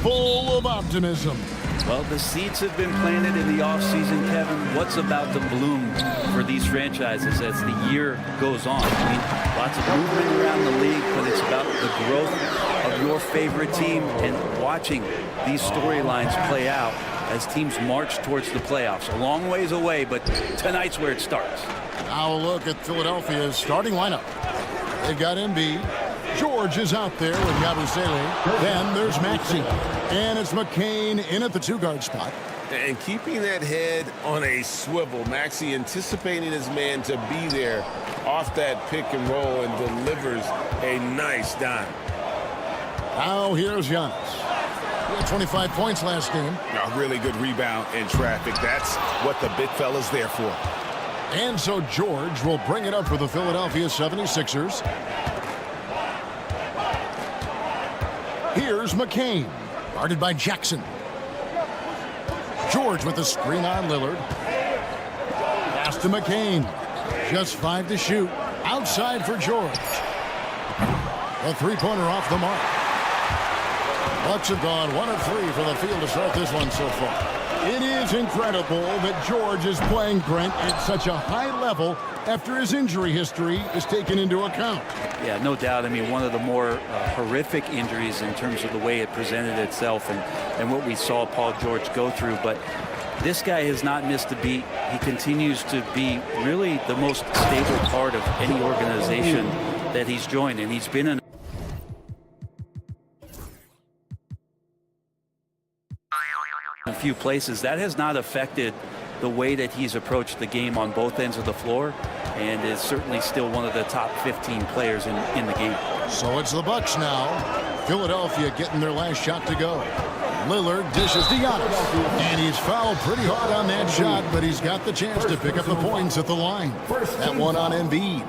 full of optimism. Well, the seeds have been planted in the offseason, Kevin. What's about to bloom for these franchises as the year goes on? I mean, lots of movement around the league, but it's about the growth of your favorite team and watching these storylines play out as teams march towards the playoffs. A long ways away, but tonight's where it starts. Now a look at Philadelphia's starting lineup. They've got Embiid. George is out there with Yabusele. Then there's Maxey. And it's McCain in at the two-guard spot. And keeping that head on a swivel. Maxey anticipating his man to be there off that pick and roll and delivers a nice dime. Now here's Giannis. He had 25 points last game. A really good rebound in traffic. That's what the big fella's there for. And so George will bring it up for the Philadelphia 76ers. Here's McCain, guarded by Jackson. George with the screen on Lillard. Pass to McCain. Just 5 to shoot. Outside for George. A three-pointer off the mark. Bucks have gone 1 of 3 from the field to start this one so far. It is incredible that George is playing, Brent, at such a high level after his injury history is taken into account. Yeah, no doubt. I mean, one of the more horrific injuries in terms of the way it presented itself and what we saw Paul George go through. But this guy has not missed a beat. He continues to be really the most stable part of any organization that he's joined. And he's been in a few places. That has not affected the way that he's approached the game on both ends of the floor, and is certainly still one of the top 15 players in the game. So it's the Bucks now. Philadelphia getting their last shot to go. Lillard dishes to Giannis, and he's fouled pretty hard on that shot, but he's got the chance to pick up the points at the line. That one on Embiid.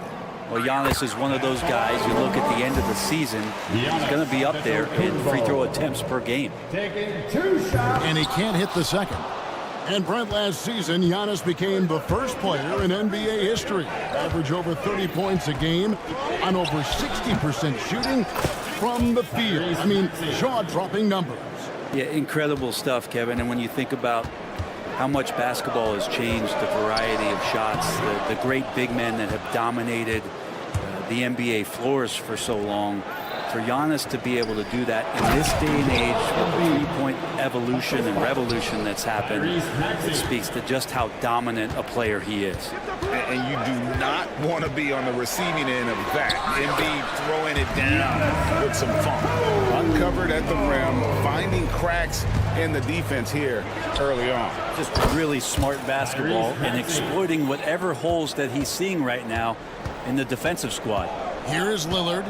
Well, Giannis is one of those guys, you look at the end of the season, he's going to be up there in free throw attempts per game. And he can't hit the second. And Brent, last season, Giannis became the first player in NBA history. Average over 30 points a game on over 60% shooting from the field. I mean, jaw-dropping numbers. Yeah, incredible stuff, Kevin. And when you think about how much basketball has changed, the variety of shots, the great big men that have dominated the NBA floors for so long, for Giannis to be able to do that in this day and age with the three-point evolution and revolution that's happened, it speaks to just how dominant a player he is. And you do not want to be on the receiving end of that. Embiid throwing it down with some funk. Uncovered at the rim, finding cracks in the defense here early on. Just really smart basketball and exploiting whatever holes that he's seeing right now in the defensive squad. Here is Lillard,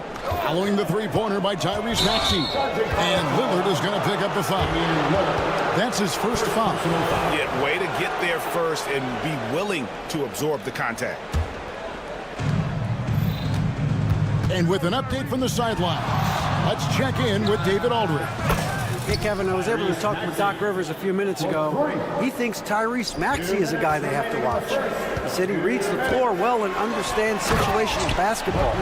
following the three-pointer by Tyrese Maxey. And Lillard is going to pick up the foul. That's his first foul. Yeah, way to get there first and be willing to absorb the contact. And with an update from the sideline, let's check in with David Aldridge. Hey, Kevin, I was able to talk with Doc Rivers a few minutes ago. He thinks Tyrese Maxey is a guy they have to watch. He said he reads the floor well and understands situational basketball.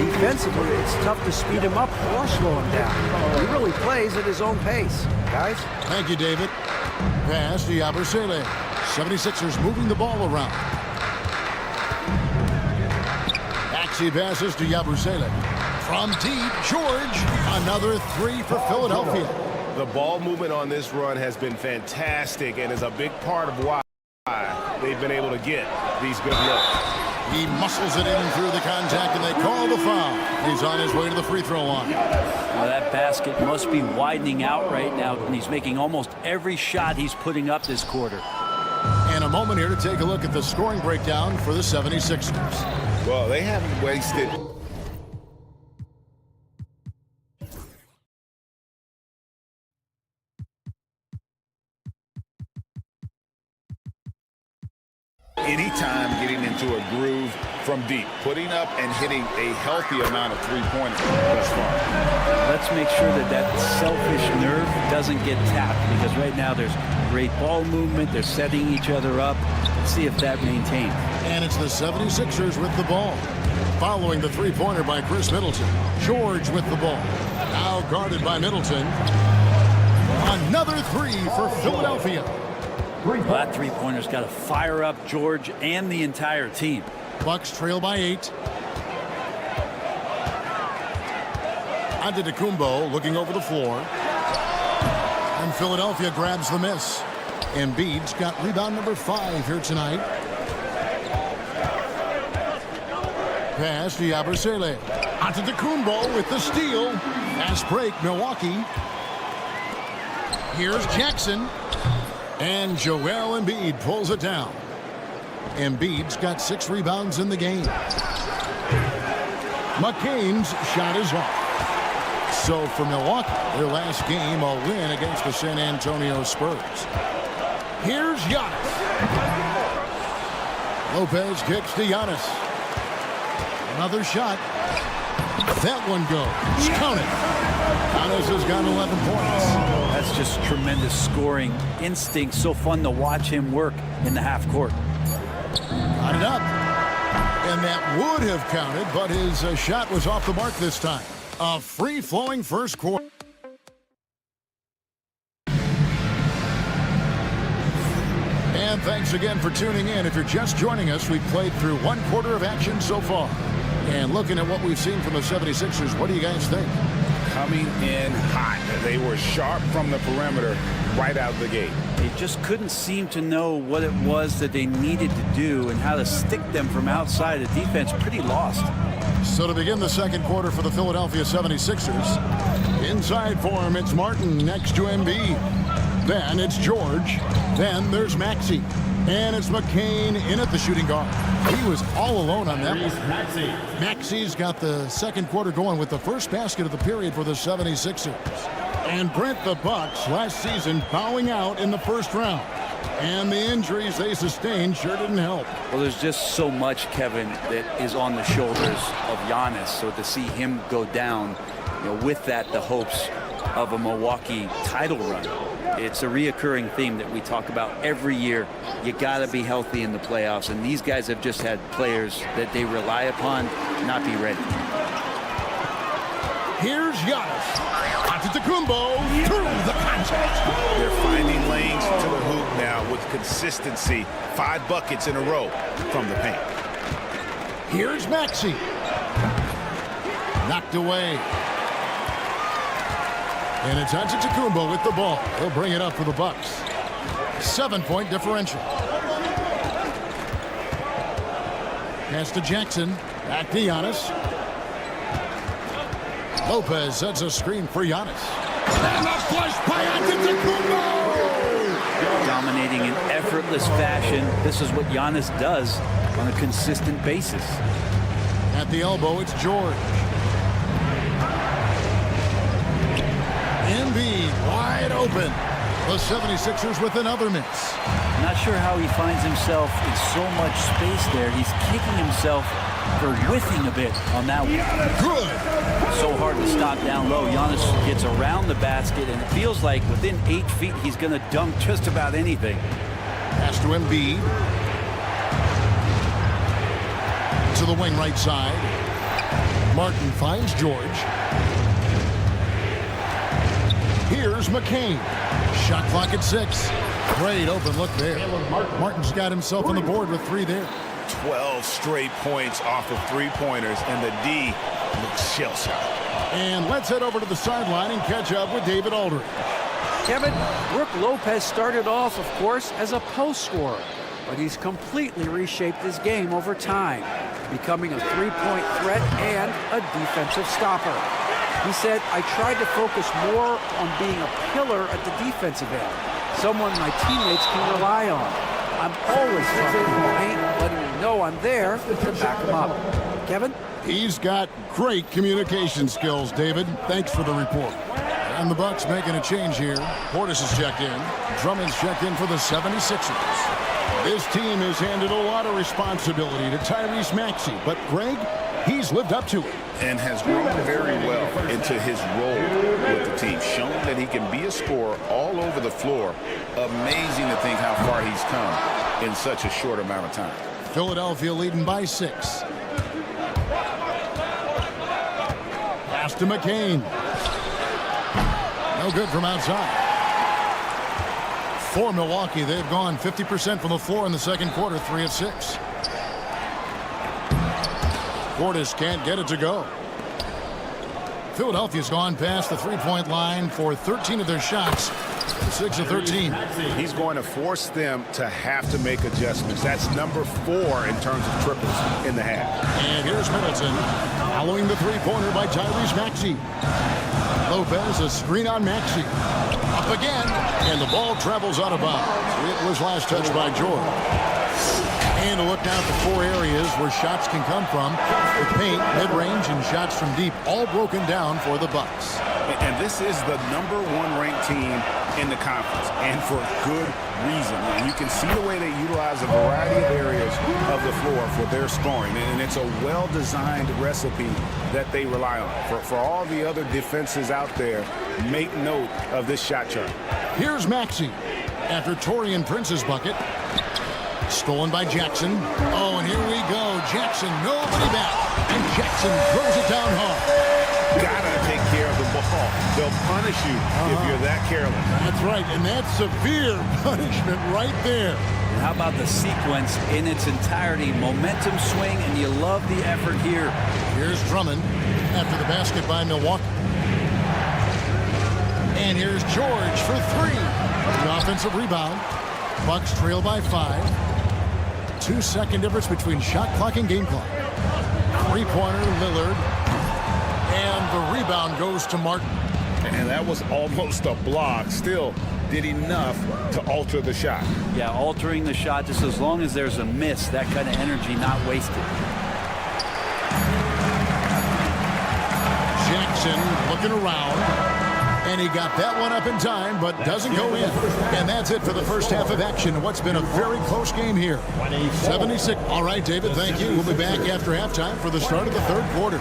Defensively, it's tough to speed him up or slow him down. He really plays at his own pace. Guys? Thank you, David. Pass to Yabusele. 76ers moving the ball around. Maxey passes to Yabusele. From deep, George. Another three for Philadelphia. The ball movement on this run has been fantastic and is a big part of why they've been able to get these good looks. He muscles it in through the contact, and they call the foul. He's on his way to the free throw line. Well, that basket must be widening out right now, and he's making almost every shot he's putting up this quarter. And a moment here to take a look at the scoring breakdown for the 76ers. Well, they haven't wasted any time getting into a groove from deep, putting up and hitting a healthy amount of three-pointers thus far. Let's make sure that that selfish nerve doesn't get tapped, because right now there's great ball movement. They're setting each other up. Let's see if that maintains. And it's the 76ers with the ball. Following the three-pointer by Chris Middleton. George with the ball. Now guarded by Middleton. Another three for Philadelphia. Well, that three-pointer's got to fire up George and the entire team. Bucks trail by 8. Antetokounmpo looking over the floor. And Philadelphia grabs the miss. Embiid's got rebound number 5 here tonight. Pass to Yabusele. Antetokounmpo with the steal. Fast break, Milwaukee. Here's Jackson. And Joel Embiid pulls it down. Embiid's got 6 rebounds in the game. McCain's shot is off. So for Milwaukee, their last game, a win against the San Antonio Spurs. Here's Giannis. Lopez kicks to Giannis. Another shot. That one goes. Count it. Giannis has got 11 points. That's just tremendous scoring instinct. So fun to watch him work in the half court. Got it up. And that would have counted, but his shot was off the mark this time. A free-flowing first quarter. And thanks again for tuning in. If you're just joining us, we've played through 1 quarter of action so far. And looking at what we've seen from the 76ers, what do you guys think? Coming in hot. They were sharp from the perimeter right out the gate. They just couldn't seem to know what it was that they needed to do and how to stick them from outside. The defense pretty lost. So to begin the second quarter for the Philadelphia 76ers, inside for him, it's Martin next to Embiid. Then it's George. Then there's Maxey. And it's McCain in at the shooting guard. He was all alone on that one. Maxey's got the second quarter going with the first basket of the period for the 76ers. And Brent, the Bucks last season bowing out in the first round. And the injuries they sustained sure didn't help. Well, there's just so much, Kevin, that is on the shoulders of Giannis. So to see him go down, with that, the hopes of a Milwaukee title run. It's a reoccurring theme that we talk about every year. You got to be healthy in the playoffs, and these guys have just had players that they rely upon not be ready. Here's Giannis. Antetokounmpo through the contact. They're finding lanes to the hoop now with consistency. 5 buckets in a row from the paint. Here's Maxey. Knocked away. And it's Antetokounmpo with the ball. He'll bring it up for the Bucks. 7-point differential. Pass to Jackson. Back to Giannis. Lopez sets a screen for Giannis. And a flush by Antetokounmpo! Dominating in effortless fashion. This is what Giannis does on a consistent basis. At the elbow, it's George. Embiid wide open. The 76ers with another miss. Not sure how he finds himself in so much space there. He's kicking himself for whiffing a bit on that one. Good. So hard to stop down low. Giannis gets around the basket, and it feels like within 8 feet he's going to dunk just about anything. Pass to Embiid. To the wing right side. Martin finds George. Here's McCain. Shot clock at 6. Great open look there. Martin's got himself on the board with 3 there. 12 straight points off of 3-pointers, and the D looks shell-shocked. And let's head over to the sideline and catch up with David Aldridge. Kevin, Brook Lopez started off, of course, as a post scorer, but he's completely reshaped his game over time, becoming a three-point threat and a defensive stopper. He said, I tried to focus more on being a pillar at the defensive end, someone my teammates can rely on. I'm always fronting the paint, letting me know I'm there to back him up. Kevin? He's got great communication skills, David. Thanks for the report. And the Bucks making a change here. Portis has checked in. Drummond's checked in for the 76ers. This team has handed a lot of responsibility to Tyrese Maxey, but Greg, he's lived up to it. And has grown very well into his role with the team. Shown that he can be a scorer all over the floor. Amazing to think how far he's come in such a short amount of time. Philadelphia leading by 6. Pass to McCain. No good from outside. For Milwaukee, they've gone 50% from the floor in the second quarter, 3 of 6. Portis can't get it to go. Philadelphia's gone past the three-point line for 13 of their shots, 6 of 13. He's going to force them to have to make adjustments. That's number 4 in terms of triples in the half. And here's Middleton following the three-pointer by Tyrese Maxey. Lopez, a screen on Maxey. Up again, and the ball travels out of bounds. It was last touched by George. And a look now at the 4 areas where shots can come from. The paint, mid-range, and shots from deep, all broken down for the Bucks. And this is the number 1 ranked team in the conference, and for good reason. And you can see the way they utilize a variety of areas of the floor for their scoring. And it's a well-designed recipe that they rely on. For all the other defenses out there, make note of this shot chart. Here's Maxey after Taurean Prince's bucket. Stolen by Jackson. Oh, and here we go. Jackson, nobody back. And Jackson throws it down hard. Gotta take care of the ball. They'll punish you if you're that careless. That's right, and that's severe punishment right there. And how about the sequence in its entirety? Momentum swing, and you love the effort here. Here's Drummond after the basket by Milwaukee. And here's George for 3. The offensive rebound. Bucks trail by 5. 2-second difference between shot clock and game clock. Three-pointer, Lillard. And the rebound goes to Martin. And that was almost a block. Still did enough to alter the shot. Yeah, altering the shot just as long as there's a miss. That kind of energy not wasted. Jackson looking around. And he got that one up in time, but doesn't go in. And that's it for the first half of action. What's been a very close game here. 76. All right, David, thank you. We'll be back after halftime for the start of the third quarter.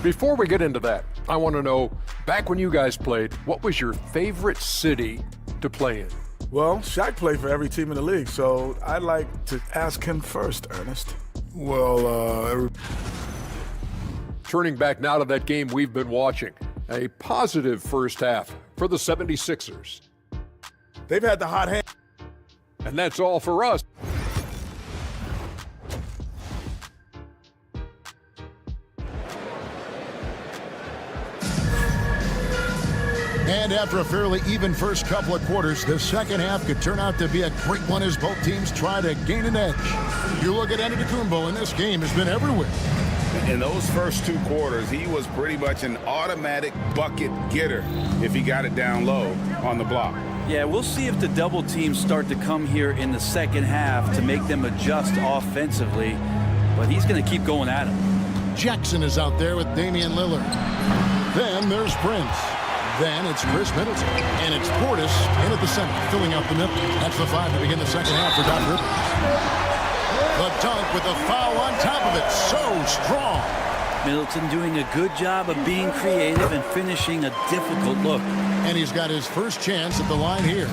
Before we get into that, I want to know, back when you guys played, what was your favorite city to play in? Well, Shaq played for every team in the league, so I'd like to ask him first, Ernest. Well, Turning back now to that game we've been watching, a positive first half for the 76ers. they've had the hot hand. And that's all for us. And after a fairly even first couple of quarters, the second half could turn out to be a great one as both teams try to gain an edge. You look at Antetokounmpo, and this game has been everywhere. In those first 2 quarters, he was pretty much an automatic bucket getter if he got it down low on the block. Yeah, we'll see if the double teams start to come here in the second half to make them adjust offensively, but he's going to keep going at him. Jackson is out there with Damian Lillard. Then there's Prince. Then it's Chris Middleton. And it's Portis in at the center, filling out the middle. That's the 5 to begin the second half for Doc Rivers. The dunk with the foul on top of it. So strong. Middleton doing a good job of being creative and finishing a difficult look. And he's got his first chance at the line here.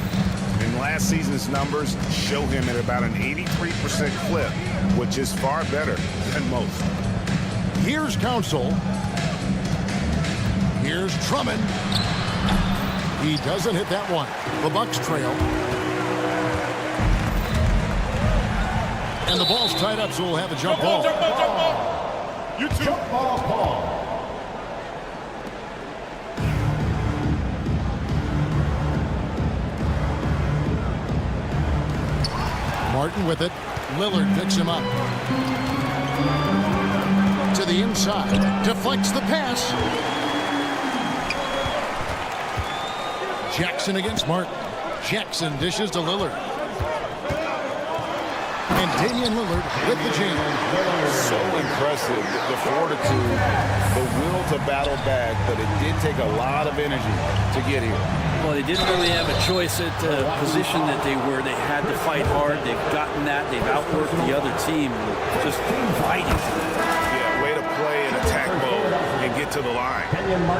And last season's numbers show him at about an 83% clip, which is far better than most. Here's Council. Here's Drummond. He doesn't hit that one. The Bucks trail. And the ball's tied up, so we'll have a jump ball. Jump ball. You too. Jump ball call. Martin with it. Lillard picks him up. To the inside. Deflects the pass. Jackson against Martin. Jackson dishes to Lillard. And Damian Lillard with the jam. So impressive. The fortitude, the will to battle back, but it did take a lot of energy to get here. Well, they didn't really have a choice at the position that they were. They had to fight hard. They've gotten that. They've outworked the other team. Just fighting. Yeah, way to play and attack mode and get to the line.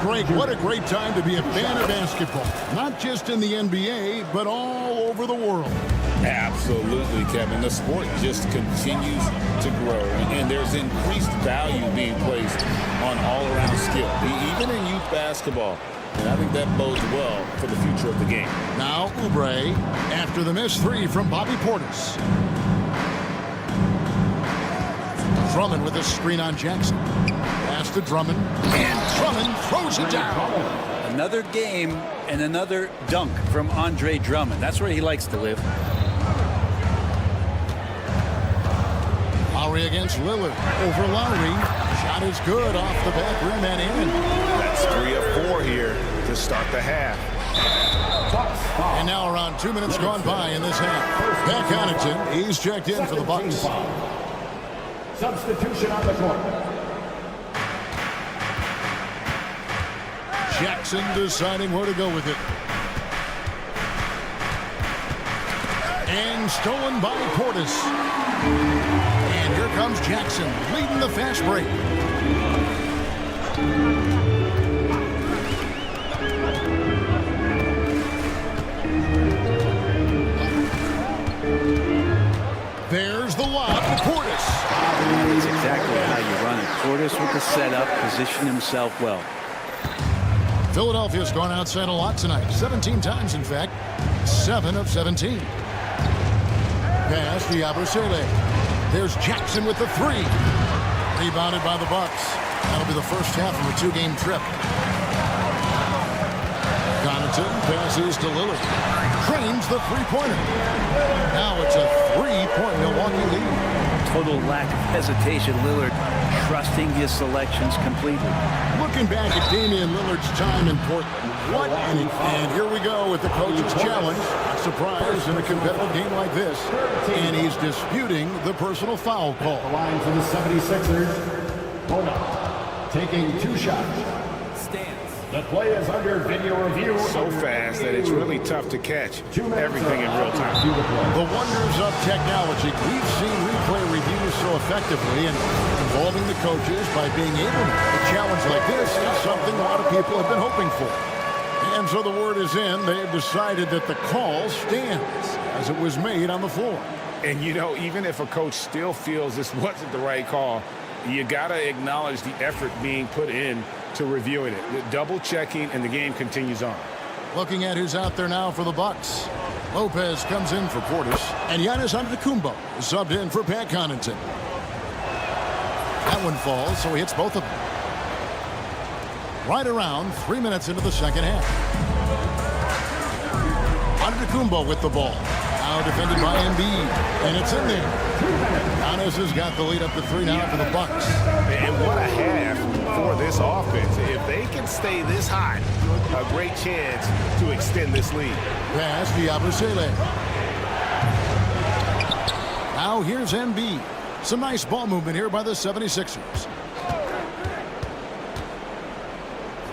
Greg, what a great time to be a fan of basketball. Not just in the NBA, but all over the world. Absolutely, Kevin. The sport just continues to grow, and there's increased value being placed on all-around skill, even in youth basketball. And I think that bodes well for the future of the game. Now Oubre after the missed three from Bobby Portis. Drummond with a screen on Jackson. Pass to Drummond, and Drummond throws it down. Another game and another dunk from Andre Drummond. That's where he likes to live. Lowry against Lillard. Over Lowry. Shot is good off the back rim and in. That's 3 of 4 here to start the half. And now around 2 minutes gone by in this half. Pat Connaughton, he's checked in for the Bucks. Substitution on the court. Jackson deciding where to go with it. And stolen by Portis. And here comes Jackson leading the fast break. There's the lob to Portis. That's exactly how you run it. Portis with the setup, position himself well. Philadelphia's gone outside a lot tonight. 17 times, in fact. 7 of 17. Pass to Yabusele. There's Jackson with the three. Rebounded by the Bucks. That'll be the first half of a 2-game trip. Connaughton passes to Lillard. Trains the three-pointer. Now it's a 3-point Milwaukee lead. Total lack of hesitation. Lillard trusting his selections completely. Looking back at Damian Lillard's time in Portland, what an inning. And here we go with the coach's challenge. A surprise in a competitive game like this. And he's disputing the personal foul call. The line for the 76ers. Bono taking 2 shots. The play is under video review. So fast that it's really tough to catch everything in real time. The wonders of technology. We've seen replay reviews so effectively and involving the coaches by being able to. A challenge like this is something a lot of people have been hoping for. And so the word is in. They have decided that the call stands as it was made on the floor. And, you know, even if a coach still feels this wasn't the right call, you got to acknowledge the effort being put in to reviewing it. The double checking, and the game continues on. Looking at who's out there now for the Bucks. Lopez comes in for Portis, and Giannis Antetokounmpo is subbed in for Pat Connaughton. That one falls, so he hits both of them. Right around 3 minutes into the second half. Antetokounmpo with the ball. Now defended by Embiid, and it's in there. Giannis has got the lead up to 3 now for the Bucks. And what a half for this offense. If they can stay this hot, a great chance to extend this lead. Pass to Yabusele. Now here's Embiid. Some nice ball movement here by the 76ers.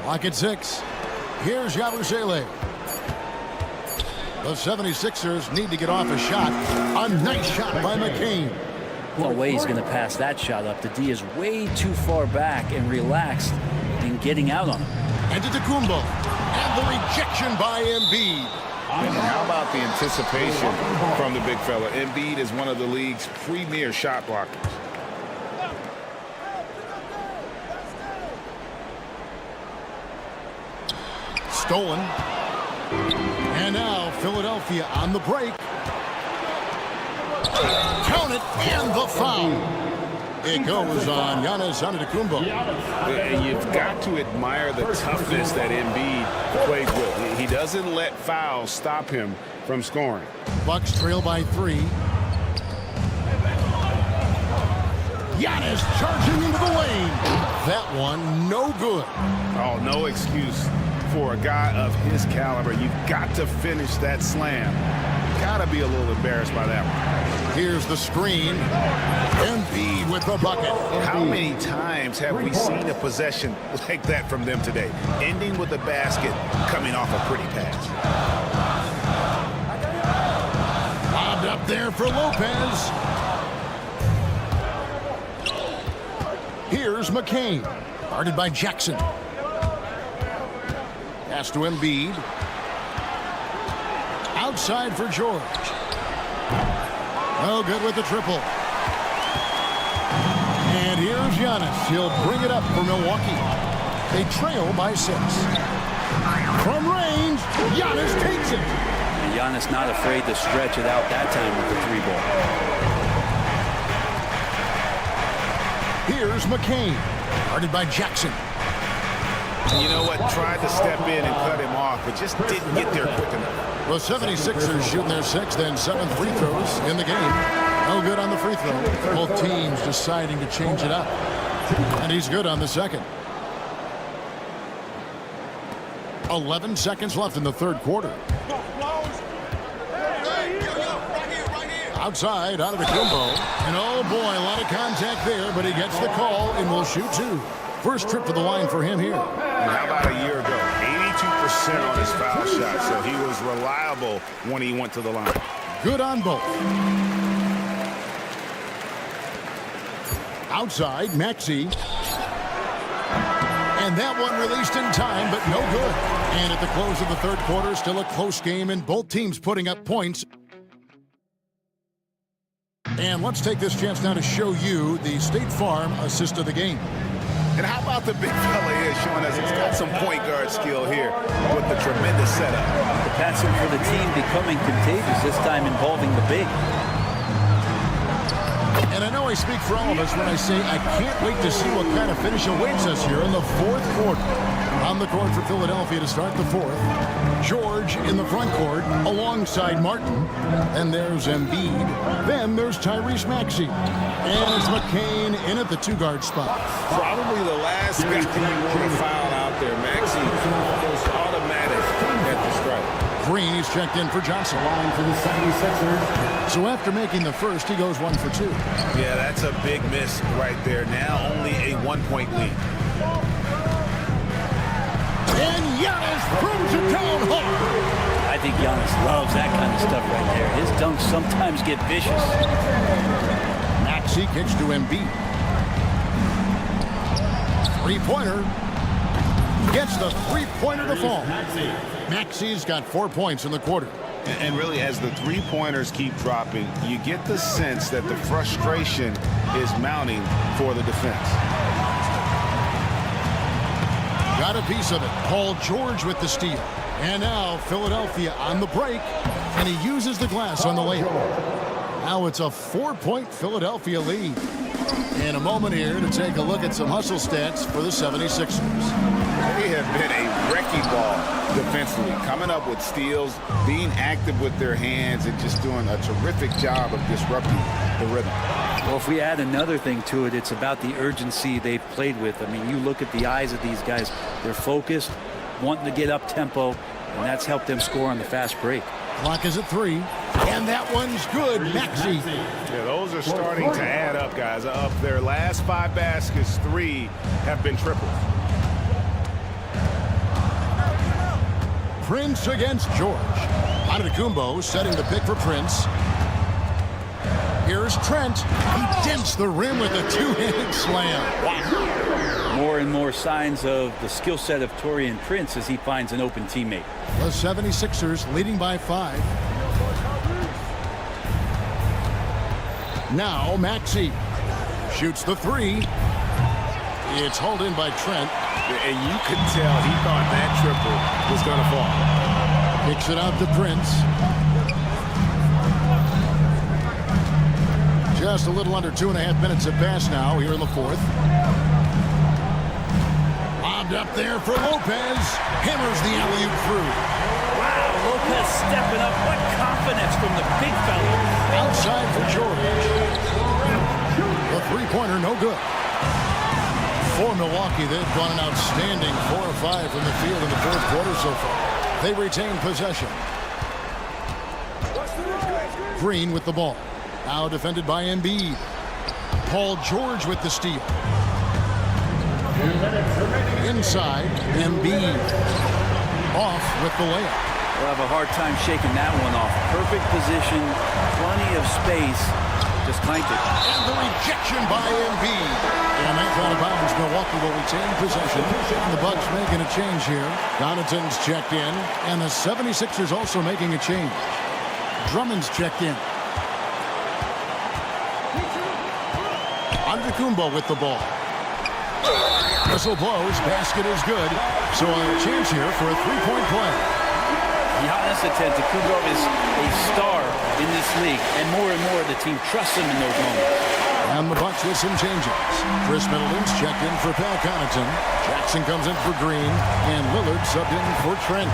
Clock at 6. Here's Yabusele. The 76ers need to get off a shot. A nice shot by McCain. No way he's going to pass that shot up. The D is way too far back and relaxed in getting out on him. And to Antetokounmpo. And the rejection by Embiid. And how about the anticipation from the big fella? Embiid is one of the league's premier shot blockers. Stolen. And now Philadelphia on the break. Count it, and the foul. It goes on Giannis Antetokounmpo. And you've got to admire the toughness that Embiid plays with. He doesn't let fouls stop him from scoring. Bucks trail by 3. Giannis charging into the lane. That one no good. Oh, no excuse for a guy of his caliber. You've got to finish that slam. Got to be a little embarrassed by that one. Here's the screen. Embiid with the bucket. How many times have we seen a possession like that from them today? Ending with a basket, coming off a pretty pass. Lobbed up there for Lopez. Here's McCain. Guarded by Jackson. Pass to Embiid. Outside for George. No good with the triple. And here's Giannis. He'll bring it up for Milwaukee. They trail by 6. From range, Giannis takes it. And Giannis not afraid to stretch it out that time with the 3-ball. Here's McCain. Guarded by Jackson. You know what? Tried to step in and cut him off, but just didn't get there quick enough. The 76ers shooting their 6th and 7th free throws in the game. No good on the free throw. Both teams deciding to change it up. And he's good on the second. 11 seconds left in the third quarter. Outside, out of the combo. And oh boy, a lot of contact there, but he gets the call and will shoot 2. First trip to the line for him here. And how about a year ago? 82% on his foul shot, so he was reliable when he went to the line. Good on both. Outside, Maxey. And that one released in time, but no good. And at the close of the third quarter, still a close game, and both teams putting up points. And let's take this chance now to show you the State Farm assist of the game. And how about the big fella here showing us he's got some point guard skill here with the tremendous setup. The passing for the team becoming contagious, this time involving the big. And I know I speak for all of us when I say I can't wait to see what kind of finish awaits us here in the fourth quarter. On the court for Philadelphia to start the fourth. George in the front court alongside Martin. And there's Embiid. Then there's Tyrese Maxey. And it's McCain in at the 2-guard spot. Probably the last guy you want to foul out there. Maxey goes automatic at the strike. Green is checked in for Johnson. Line for the 76ers. So after making the first, he goes 1 for 2. Yeah, that's a big miss right there. Now only a 1-point lead. And Giannis proves it down hard. I think Giannis loves that kind of stuff right there. His dunks sometimes get vicious. Maxey kicks to Embiid. 3-pointer. Gets the 3-pointer to fall. Maxey's got 4 points in the quarter. And really, as the 3-pointers keep dropping, you get the sense that the frustration is mounting for the defense. Got a piece of it. Paul George with the steal. And now Philadelphia on the break. And he uses the glass on the layup. Now it's a 4-point Philadelphia lead. In a moment here to take a look at some hustle stats for the 76ers. They have been a wrecking ball defensively, coming up with steals, being active with their hands, and just doing a terrific job of disrupting the rhythm. Well, if we add another thing to it, it's about the urgency they've played with. I mean, you look at the eyes of these guys. They're focused, wanting to get up tempo, and that's helped them score on the fast break. Clock is at 3, and that one's good. Maxey. Yeah, those are starting to add up, guys. Of their last 5 baskets, 3 have been triples. Prince against George. Antetokounmpo setting the pick for Prince. Here's Trent. He dents the rim with a 2-handed slam. Wow. More and more signs of the skill set of Taurean Prince as he finds an open teammate. The 76ers leading by 5. Now Maxey shoots the 3. It's hauled in by Trent. And you could tell he thought that triple was going to fall. Kicks it out to Prince. Just a little under 2.5 minutes have passed now here in the fourth. Lobbed up there for Lopez. Hammers the alley-oop through. Wow, Lopez stepping up. What confidence from the big fella. Outside for George. The 3-pointer, no good. For Milwaukee, they've gone an outstanding 4 of 5 from the field in the fourth quarter so far. They retain possession. Green with the ball. Now defended by Embiid. Paul George with the steal. Inside, Embiid. Off with the layup. We'll have a hard time shaking that one off. Perfect position, plenty of space. Just clanked it. And the rejection by Embiid. And that's out of bounds. Milwaukee will retain possession. And the Bucks making a change here. Connaughton's checked in. And the 76ers also making a change. Drummond's checked in. Antetokounmpo with the ball. Whistle blows. Basket is good. So a chance here for a three-point play. Giannis Antetokounmpo is a star in this league, and more the team trusts him in those moments. And the Bucks with some changes. Chris Middleton's checked in for Pat Connaughton. Jackson comes in for Green. And Lillard subbed in for Trent.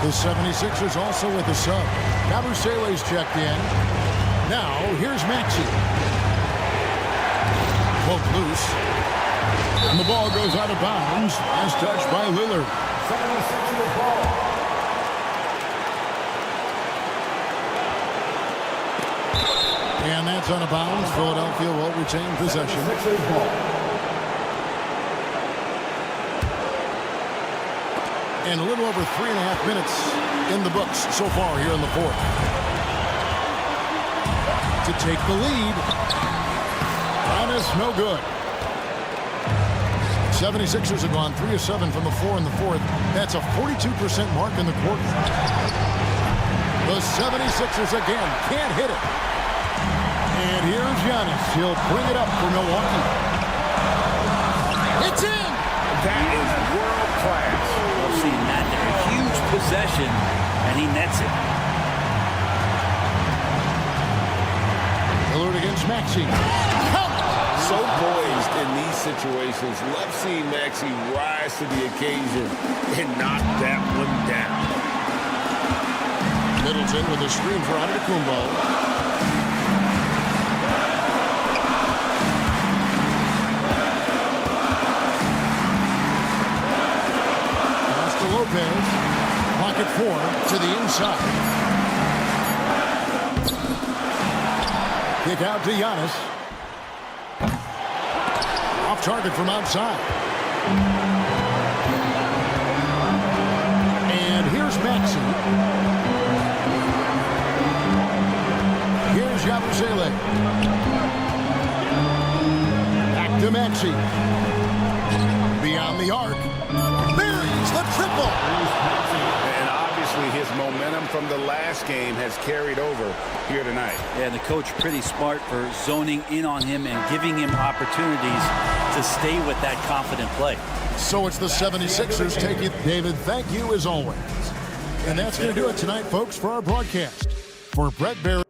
The 76ers also with a sub. Cavusele's checked in. Now, here's Maxey. Poke loose. And the ball goes out of bounds as touched by Lillard. 76ers ball. And that's out of bounds. Philadelphia will retain possession. And a little over 3.5 minutes in the books so far here in the fourth. To take the lead. And it's no good. 76ers have gone 3 of 7 from the floor in the fourth. That's a 42% mark in the quarter. The 76ers again can't hit it. And here's Giannis. He'll bring it up for Milwaukee. It's in! That is world class. We'll see that there. A huge possession, and he nets it. Lillard against Maxey. So poised in these situations. Love seeing Maxey rise to the occasion and knock that one down. Middleton with a screen for Antetokounmpo. Lopez, pocket 4 to the inside. Kick out to Giannis. Off target from outside. And here's Maxey. Here's Yabusele. Back to Maxey. Beyond the arc. The triple. And obviously his momentum from the last game has carried over here tonight. Yeah, and the coach pretty smart for zoning in on him and giving him opportunities to stay with that confident play. So it's the 76ers take it. David, thank you as always. And that's going to do it tonight, folks, for our broadcast. For Brett Barry.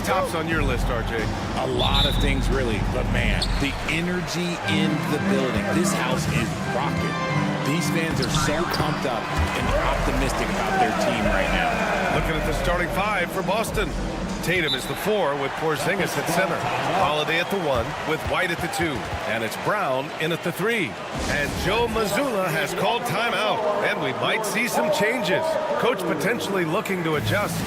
tops on your list, RJ? A lot of things, really. But, man, the energy in the building. This house is rocking. These fans are so pumped up and optimistic about their team right now. Looking at the starting five for Boston. Tatum is the 4 with Porzingis at center. Holiday at the 1 with White at the 2. And it's Brown in at the 3. And Joe Mazzulla has called timeout. And we might see some changes. Coach potentially looking to adjust.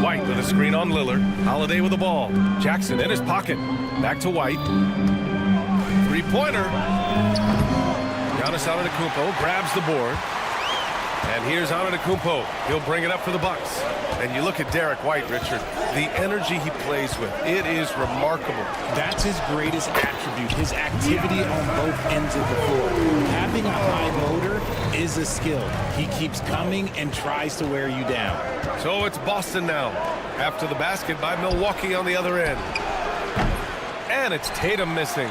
White with a screen on Lillard. Holiday with the ball. Jackson in his pocket. Back to White. Three-pointer. Giannis Antetokounmpo grabs the board. And here's Antetokounmpo. He'll bring it up for the Bucks. And you look at Derek White, Richard, the energy he plays with, it is remarkable. That's his greatest attribute, his activity on both ends of the floor. Having a high motor is a skill. He keeps coming and tries to wear you down. So it's Boston now, after the basket by Milwaukee on the other end. And it's Tatum missing.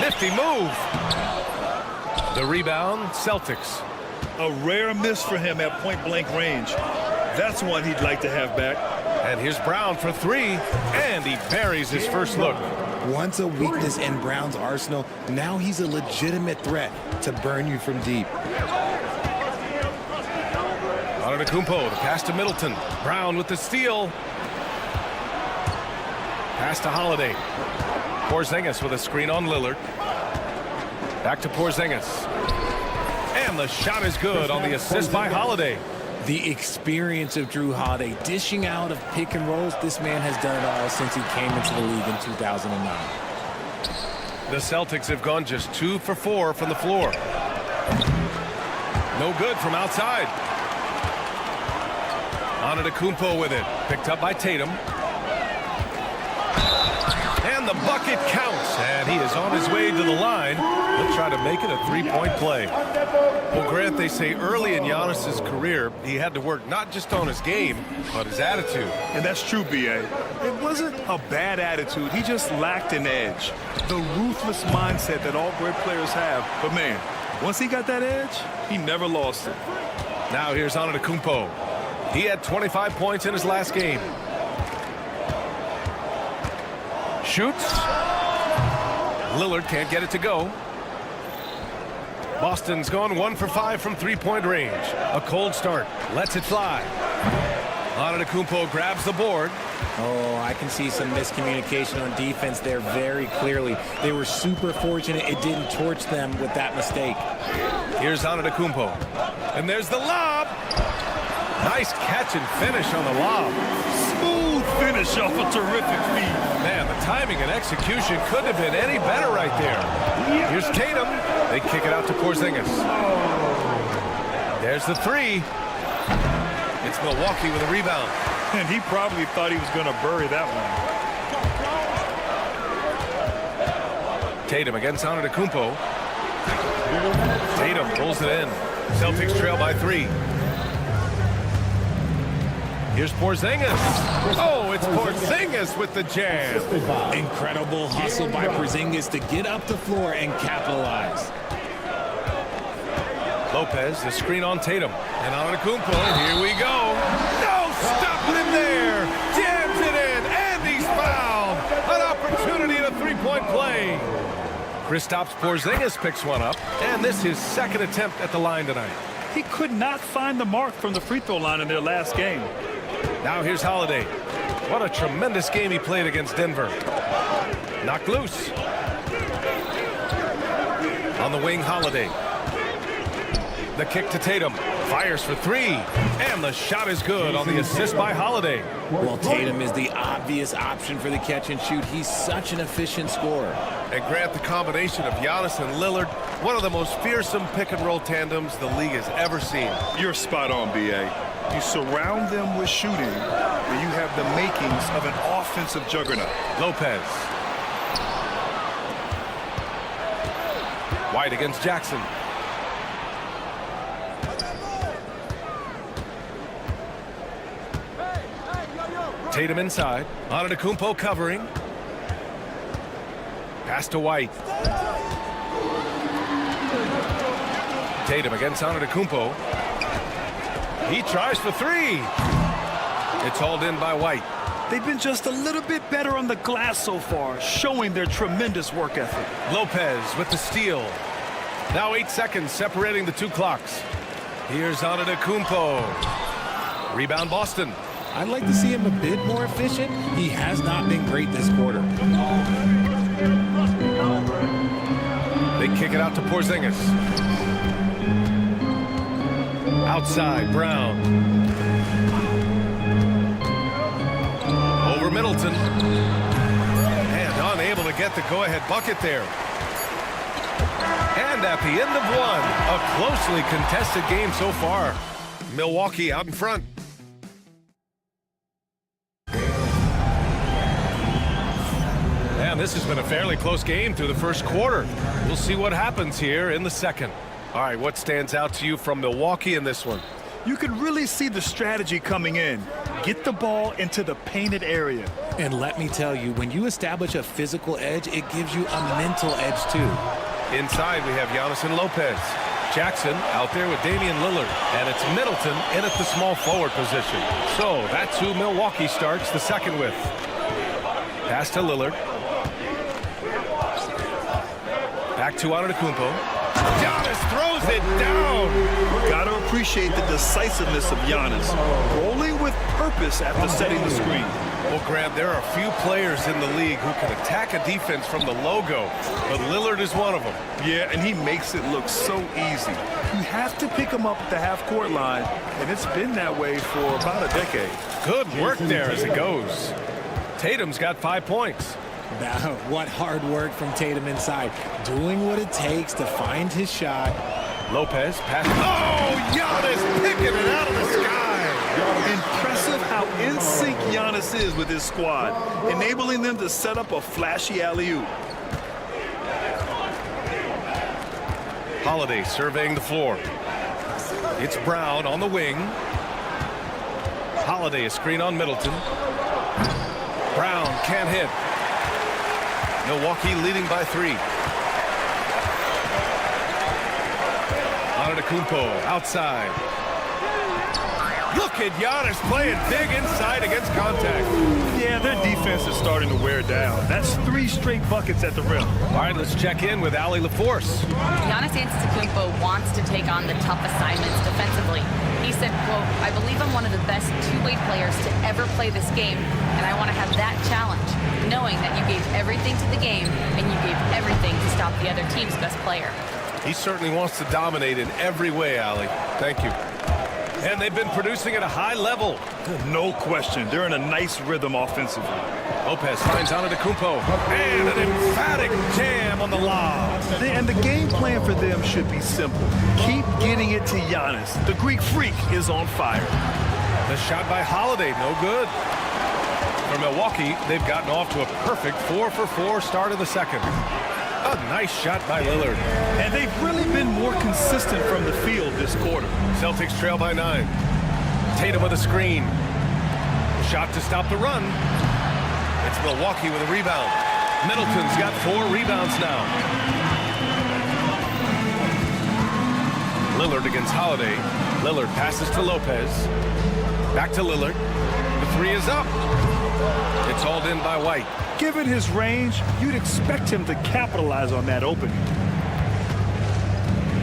Nifty move. The rebound, Celtics. A rare miss for him at point-blank range. That's one he'd like to have back. And here's Brown for 3, and he buries his first look. Once a weakness in Brown's arsenal, now he's a legitimate threat to burn you from deep. Antetokounmpo, the pass to Middleton. Brown with the steal. Pass to Holiday. Porzingis with a screen on Lillard. Back to Porzingis. And the shot is good on the assist by Holiday. The experience of Drew Holiday dishing out of pick and rolls. This man has done it all since he came into the league in 2009. The Celtics have gone just 2 for 4 from the floor. No good from outside. Antetokounmpo with it. Picked up by Tatum. And the bucket counts. And he is on his way to the line. He'll try to make it a 3-point play. Well, Grant, they say early in Giannis's career, he had to work not just on his game, but his attitude. And that's true, B.A. It wasn't a bad attitude. He just lacked an edge. The ruthless mindset that all great players have. But, man, once he got that edge, he never lost it. Now here's Antetokounmpo. He had 25 points in his last game. Shoots. Lillard can't get it to go. Boston's gone 1 for 5 from 3-point range. A cold start. Lets it fly. Antetokounmpo grabs the board. Oh, I can see some miscommunication on defense there very clearly. They were super fortunate it didn't torch them with that mistake. Here's Antetokounmpo. And there's the lob. Nice catch and finish on the lob. Smooth finish off a terrific feed. Man, the timing and execution couldn't have been any better right there. Here's Tatum. They kick it out to Porzingis. There's the 3. It's Milwaukee with a rebound. And he probably thought he was going to bury that one. Tatum against Antetokounmpo. Tatum pulls it in. Celtics trail by 3. Here's Porzingis. Oh, it's Porzingis with the jam. Incredible hustle by Porzingis to get up the floor and capitalize. Lopez, the screen on Tatum. And Antetokounmpo, here we go. No, stop him there. Jams it in, and he's fouled. An opportunity at a 3-point play. Kristaps Porzingis picks one up, and this is his second attempt at the line tonight. He could not find the mark from the free throw line in their last game. Now here's Holiday. What a tremendous game he played against Denver. Knocked loose. On the wing, Holiday. The kick to Tatum. Fires for three. And the shot is good on the assist by Holiday. Well, Tatum is the obvious option for the catch and shoot. He's such an efficient scorer. And Grant, the combination of Giannis and Lillard, one of the most fearsome pick-and-roll tandems the league has ever seen. You're spot on, B.A. You surround them with shooting, and you have the makings of an offensive juggernaut. Lopez. White against Jackson. Tatum inside. Antetokounmpo covering. Pass to White. Tatum against Antetokounmpo. He tries for three. It's hauled in by White. They've been just a little bit better on the glass so far, showing their tremendous work ethic. Lopez with the steal. Now 8 seconds separating the two clocks. Here's Antetokounmpo. Rebound Boston. I'd like to see him a bit more efficient. He has not been great this quarter. They kick it out to Porzingis. Outside, Brown. Over Middleton. And unable to get the go-ahead bucket there. And at the end of one, a closely contested game so far. Milwaukee out in front. And this has been a fairly close game through the first quarter. We'll see what happens here in the second. All right, what stands out to you from Milwaukee in this one? You can really see the strategy coming in. Get the ball into the painted area. And let me tell you, when you establish a physical edge, it gives you a mental edge too. Inside, we have Giannis and Lopez. Jackson out there with Damian Lillard. And it's Middleton in at the small forward position. So that's who Milwaukee starts the second with. Pass to Lillard. Back to Antetokounmpo. Giannis throws it down. Got to appreciate the decisiveness of Giannis, rolling with purpose after setting the screen. Well, Grant, there are few players in the league who can attack a defense from the logo, but Lillard is one of them. Yeah, and he makes it look so easy. You have to pick him up at the half-court line, and it's been that way for about a decade. Good work there as it goes. Tatum's got 5 points. What hard work from Tatum inside, doing what it takes to find his shot. Lopez pass. Oh, Giannis picking it out of the sky. Impressive how in sync Giannis is with his squad, enabling them to set up a flashy alley-oop. Holiday surveying the floor. It's Brown on the wing. Holiday a screen on Middleton. Brown can't hit. Milwaukee leading by 3. Antetokounmpo outside. Look at Giannis playing big inside against contact. Yeah, their defense is starting to wear down. That's 3 straight buckets at the rim. All right, let's check in with Allie LaForce. Giannis Antetokounmpo wants to take on the tough assignments defensively. He said, quote, "I believe I'm one of the best two-way players to ever play this game, and I want to have that challenge, knowing that you gave everything to the game and you gave everything to stop the other team's best player." He certainly wants to dominate in every way, Allie. Thank you. And they've been producing at a high level. No question. They're in a nice rhythm offensively. Lopez finds Antetokounmpo. And an emphatic jam on the lob. And the game plan for them should be simple. Keep getting it to Giannis. The Greek freak is on fire. The shot by Holiday, no good. For Milwaukee, they've gotten off to a perfect 4-for-4 start of the second. A nice shot by Lillard. And they've really been more consistent from the field this quarter. Celtics trail by 9. Tatum with a screen. Shot to stop the run. It's Milwaukee with a rebound. Middleton's got 4 rebounds now. Lillard against Holiday. Lillard passes to Lopez. Back to Lillard. The 3 is up. It's hauled in by White. Given his range, you'd expect him to capitalize on that opening.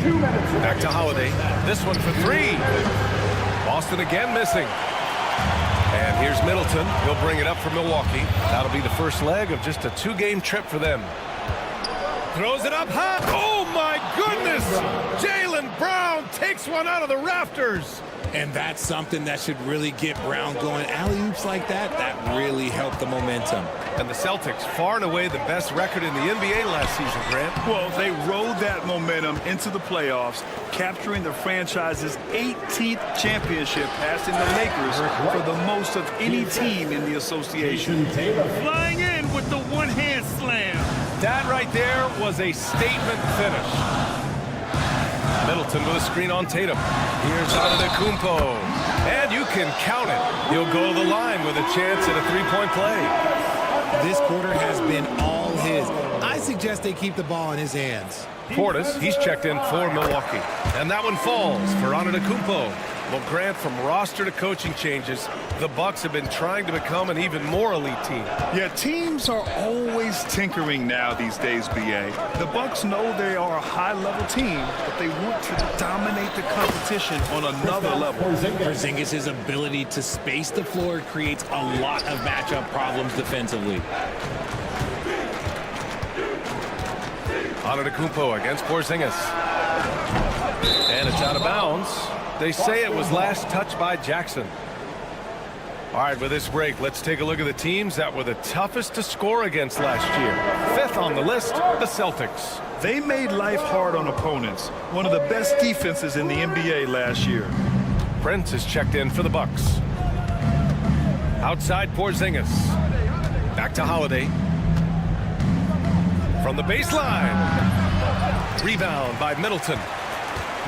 2 minutes. Back to Holiday. This one for 3. Boston again missing. And here's Middleton. He'll bring it up for Milwaukee. That'll be the first leg of just a 2-game trip for them. Throws it up high. Oh, my goodness! Jaylen Brown takes one out of the rafters. And that's something that should really get Brown going. Alley-oops like that really help the momentum. And the Celtics, far and away the best record in the NBA last season, Grant. Well, they rode that momentum into the playoffs, capturing the franchise's 18th championship, passing the Lakers for the most of any team in the association. Flying in with the one-hand slam. That right there was a statement finish. Middleton with a screen on Tatum. Here's Antetokounmpo. And you can count it. He'll go to the line with a chance at a three-point play. This quarter has been all his. I suggest they keep the ball in his hands. Portis, he's checked in for Milwaukee. And that one falls for Antetokounmpo. Well, Grant, from roster to coaching changes, the Bucks have been trying to become an even more elite team. Yeah, teams are always tinkering now these days, BA. The Bucks know they are a high-level team, but they want to dominate the competition on another level. Porzingis' ability to space the floor creates a lot of matchup problems defensively. Antetokounmpo against Porzingis. And it's out of bounds. They say it was last touched by Jackson. All right, with this break, let's take a look at the teams that were the toughest to score against last year. Fifth on the list, the Celtics. They made life hard on opponents. One of the best defenses in the NBA last year. Prince is checked in for the Bucks. Outside Porzingis. Back to Holiday. From the baseline. Rebound by Middleton.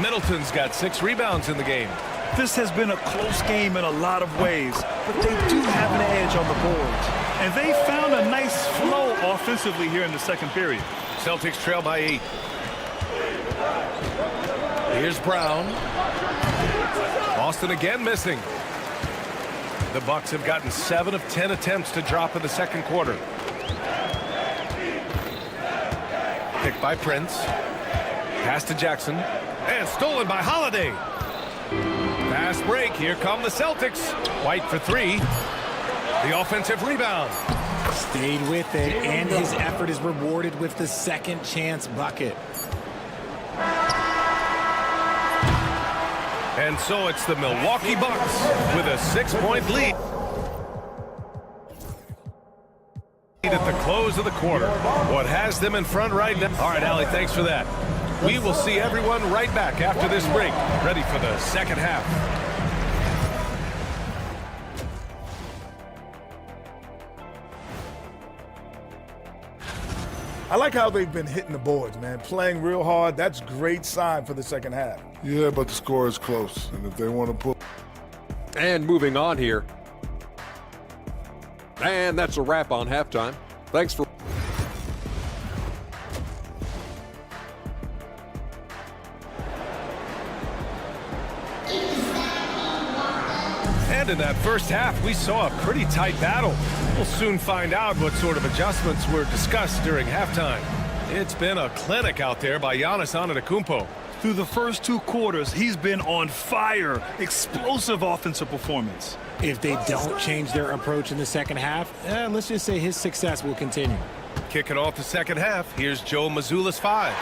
Middleton's got 6 rebounds in the game. This has been a close game in a lot of ways, but they do have an edge on the boards. And they found a nice flow offensively here in the second period. Celtics trail by 8. Here's Brown. Austin again missing. The Bucks have gotten 7 of 10 attempts to drop in the second quarter. Picked by Prince. Pass to Jackson. And stolen by Holiday. Fast break. Here come the Celtics. White for 3. The offensive rebound. Stayed with it, and his effort is rewarded with the second chance bucket. And so it's the Milwaukee Bucks with a 6-point lead at the close of the quarter. What has them in front right now? All right, Allie, thanks for that. We will see everyone right back after this break, ready for the second half. I like how they've been hitting the boards, man. Playing real hard. That's a great sign for the second half. Yeah, but the score is close. And if they want to pull. And moving on here. And that's a wrap on halftime. Thanks for. And in that first half, we saw a pretty tight battle. We'll soon find out what sort of adjustments were discussed during halftime. It's been a clinic out there by Giannis Antetokounmpo. Through the first 2 quarters, he's been on fire. Explosive offensive performance. If they don't change their approach in the second half, let's just say his success will continue. Kicking off the second half, here's Joe Mazzulla's 5.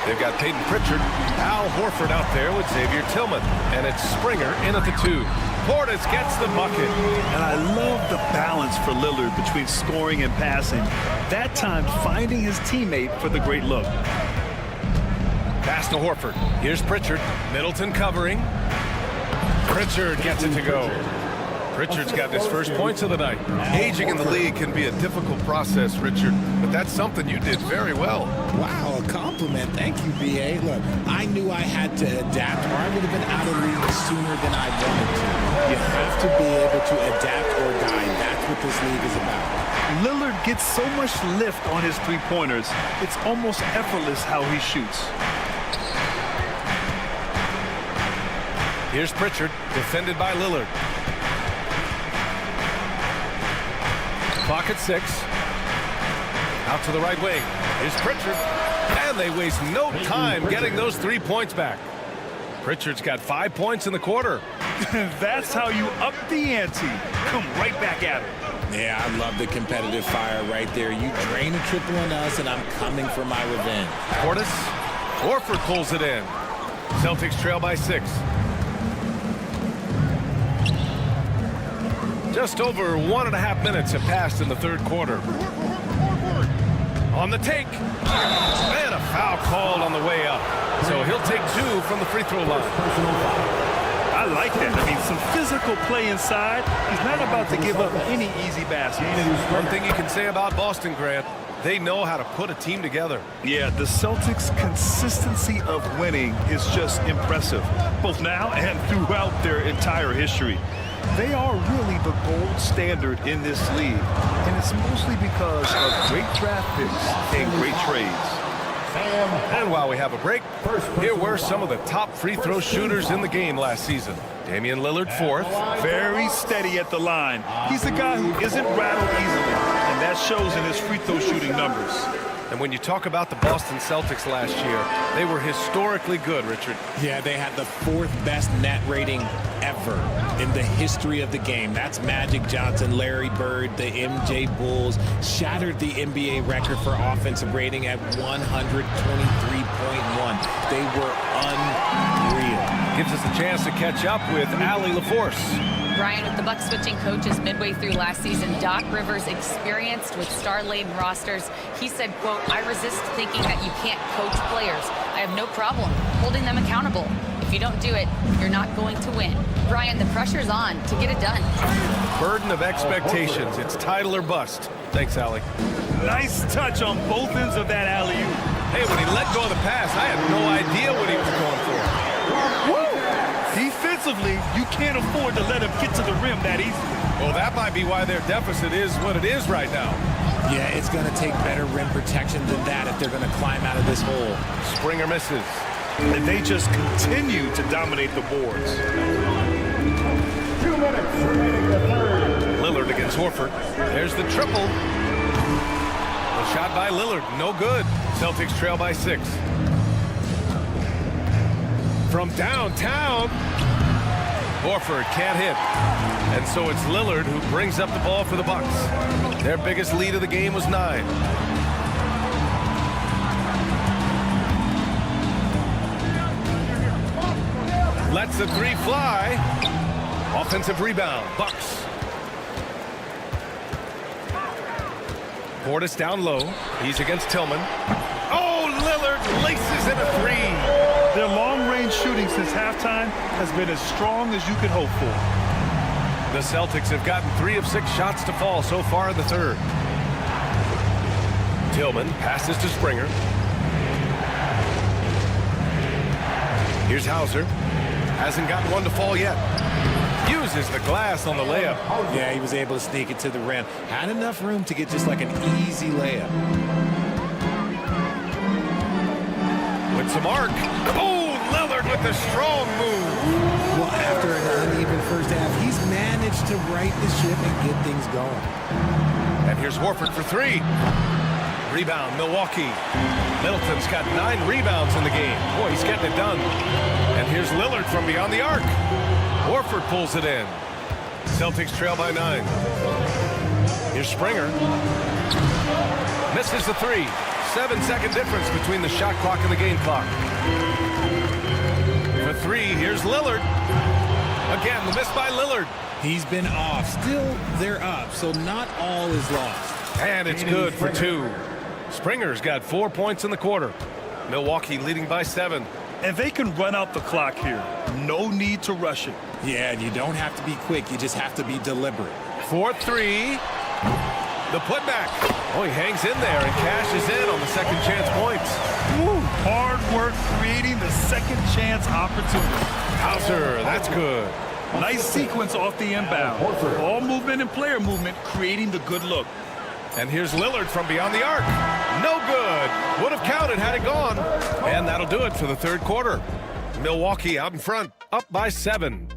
They've got Peyton Pritchard, Al Horford out there with Xavier Tillman, and it's Springer in at the 2. Portis gets the bucket. And I love the balance for Lillard between scoring and passing. That time finding his teammate for the great look. Pass to Horford. Here's Pritchard. Middleton covering. Pritchard gets it to go. Pritchard's got his first points of the night. Aging in the league can be a difficult process, Richard, but that's something you did very well. Wow, a compliment. Thank you, B.A. Look, I knew I had to adapt, or I would have been out of the league sooner than I wanted to. You have to be able to adapt or die. That's what this league is about. Lillard gets so much lift on his three-pointers, it's almost effortless how he shoots. Here's Pritchard, defended by Lillard. Clock at 6. Out to the right wing. Here's Pritchard. And they waste no time getting those 3 points back. Pritchard's got 5 points in the quarter. That's how you up the ante. Come right back at it. Yeah, I love the competitive fire right there. You drain a triple on us, and I'm coming for my revenge. Portis Horford pulls it in. Celtics trail by 6. Just over 1.5 minutes have passed in the third quarter. On the take. And a foul called on the way up. So he'll take 2 from the free throw line. I like that. I mean, some physical play inside. He's not about to give up any easy baskets. One thing you can say about Boston, Grant, they know how to put a team together. Yeah, the Celtics' consistency of winning is just impressive, both now and throughout their entire history. They are really the gold standard in this league, and it's mostly because of great draft picks and great trades. And while we have a break, here were some of the top free throw shooters in the game last season. Damian Lillard, 4th. Very steady at the line. He's a guy who isn't rattled easily, and that shows in his free throw shooting numbers. And when you talk about the Boston Celtics last year, they were historically good, Richard. Yeah, they had the 4th best net rating ever in the history of the game. That's Magic Johnson, Larry Bird, the MJ Bulls. Shattered the NBA record for offensive rating at 123.1. They were unreal. Gives us a chance to catch up with Allie LaForce. Brian, with the Bucks switching coaches midway through last season, Doc Rivers experienced with star-laden rosters. He said, quote, "I resist thinking that you can't coach players. I have no problem holding them accountable. If you don't do it, you're not going to win." Brian, the pressure's on to get it done. Burden of expectations. It's title or bust. Thanks, Allie. Nice touch on both ends of that alley-oop. Hey, when he let go of the pass, I had no idea what he was going for. Woo! Defensively, you can't afford to let him get to the rim that easily. Well, that might be why their deficit is what it is right now. Yeah, it's going to take better rim protection than that if they're going to climb out of this hole. Springer misses. And they just continue to dominate the boards. 2 minutes remaining the third. Lillard against Horford. There's the triple. The shot by Lillard, no good. Celtics trail by 6. From downtown, Horford can't hit. And so it's Lillard who brings up the ball for the Bucks. Their biggest lead of the game was 9. Lets the 3 fly. Offensive rebound, Bucks. Portis down low. He's against Tillman. Oh, Lillard laces in a 3. Their long-range shooting since halftime has been as strong as you could hope for. The Celtics have gotten 3 of 6 shots to fall so far in the third. Tillman passes to Springer. Here's Hauser. Hasn't gotten one to fall yet. Uses the glass on the layup. Yeah, he was able to sneak it to the rim. Had enough room to get just like an easy layup. With some arc. Oh, Lillard with a strong move. Well, after an uneven first half, he's managed to right the ship and get things going. And here's Horford for 3. Rebound, Milwaukee. Middleton's got 9 rebounds in the game. Boy, he's getting it done. And here's Lillard from beyond the arc. Horford pulls it in. Celtics trail by 9. Here's Springer. Misses the 3. 7-second difference between the shot clock and the game clock. For 3, here's Lillard. Again, the miss by Lillard. He's been off. Still, they're up, so not all is lost. And it's good for 2. Springer's got 4 points in the quarter. Milwaukee leading by 7. And they can run out the clock here. No need to rush it. Yeah, and you don't have to be quick. You just have to be deliberate. 4-3. The putback. Oh, he hangs in there and cashes in on the second chance points. Woo. Hard work creating the second chance opportunity. Hauser, that's good. Nice sequence off the inbound. Ball movement and player movement creating the good look. And here's Lillard from beyond the arc. No good. Would have counted had it gone. And that'll do it for the third quarter. Milwaukee out in front, up by 7.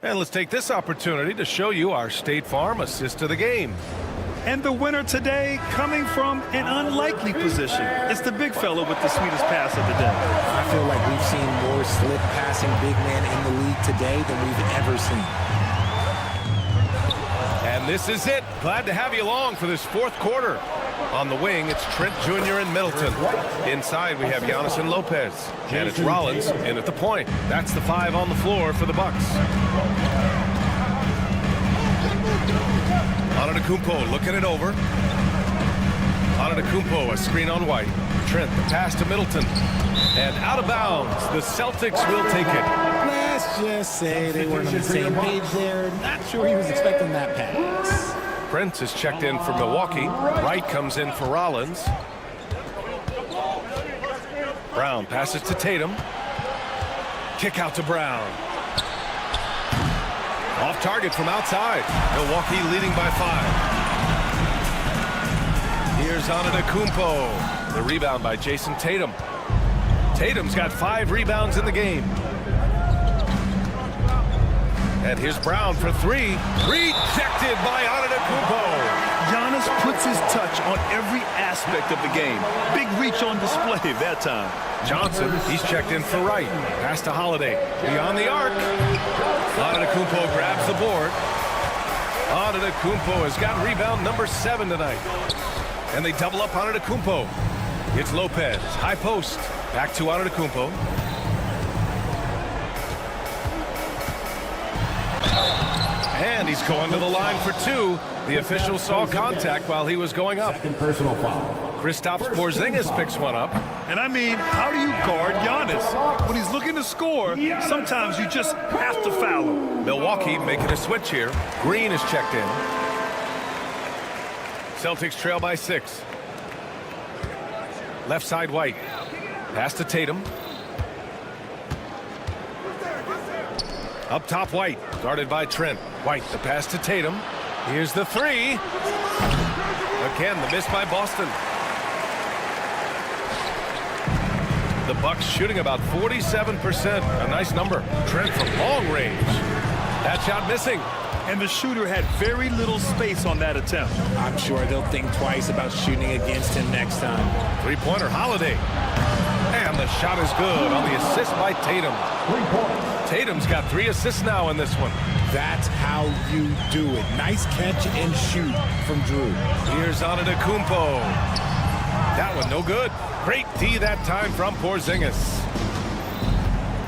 And let's take this opportunity to show you our State Farm assist of the game. And the winner today coming from an unlikely position. It's the big fella with the sweetest pass of the day. I feel like we've seen more slip passing big men in the league today than we've ever seen. And this is it. Glad to have you along for this fourth quarter. On the wing, it's Trent Jr. and Middleton. Inside, we have Giannis and Lopez. And it's Rollins in at the point. That's the 5 on the floor for the Bucks. Antetokounmpo looking it over. Antetokounmpo, a screen on White. Trent, the pass to Middleton. And out of bounds. The Celtics will take it. Let's just say they weren't on the same page there. Not sure he was expecting that pass. Prince is checked in for Milwaukee. Wright comes in for Rollins. Brown passes to Tatum. Kick out to Brown. Off target from outside. Milwaukee leading by 5. Here's Antetokounmpo. The rebound by Jason Tatum. Tatum's got 5 rebounds in the game. And here's Brown for 3. Rejected by Antetokounmpo. Giannis puts his touch on every aspect of the game. Big reach on display that time. Johnson, he's checked in for Wright. Pass to Holiday. Beyond the arc. Antetokounmpo grabs the board. Antetokounmpo has got rebound number 7 tonight. And they double up Antetokounmpo. It's Lopez. High post. Back to Antetokounmpo. And he's going to the line for 2. The official saw contact while he was going up. Personal foul. Kristaps Porzingis picks one up. And I mean, how do you guard Giannis? When he's looking to score, sometimes you just have to foul him. Milwaukee making a switch here. Green is checked in. Celtics trail by 6. Left side White. Pass to Tatum. Up top White. Guarded by Trent. White, the pass to Tatum. Here's the 3. Again, the miss by Boston. The Bucks shooting about 47%. A nice number. Trent from long range. That shot missing. And the shooter had very little space on that attempt. I'm sure they'll think twice about shooting against him next time. 3-pointer Holiday. And the shot is good on the assist by Tatum. Tatum's got 3 assists now in this one. That's how you do it. Nice catch and shoot from Drew. Here's Antetokounmpo. That one no good. Great D that time from Porzingis.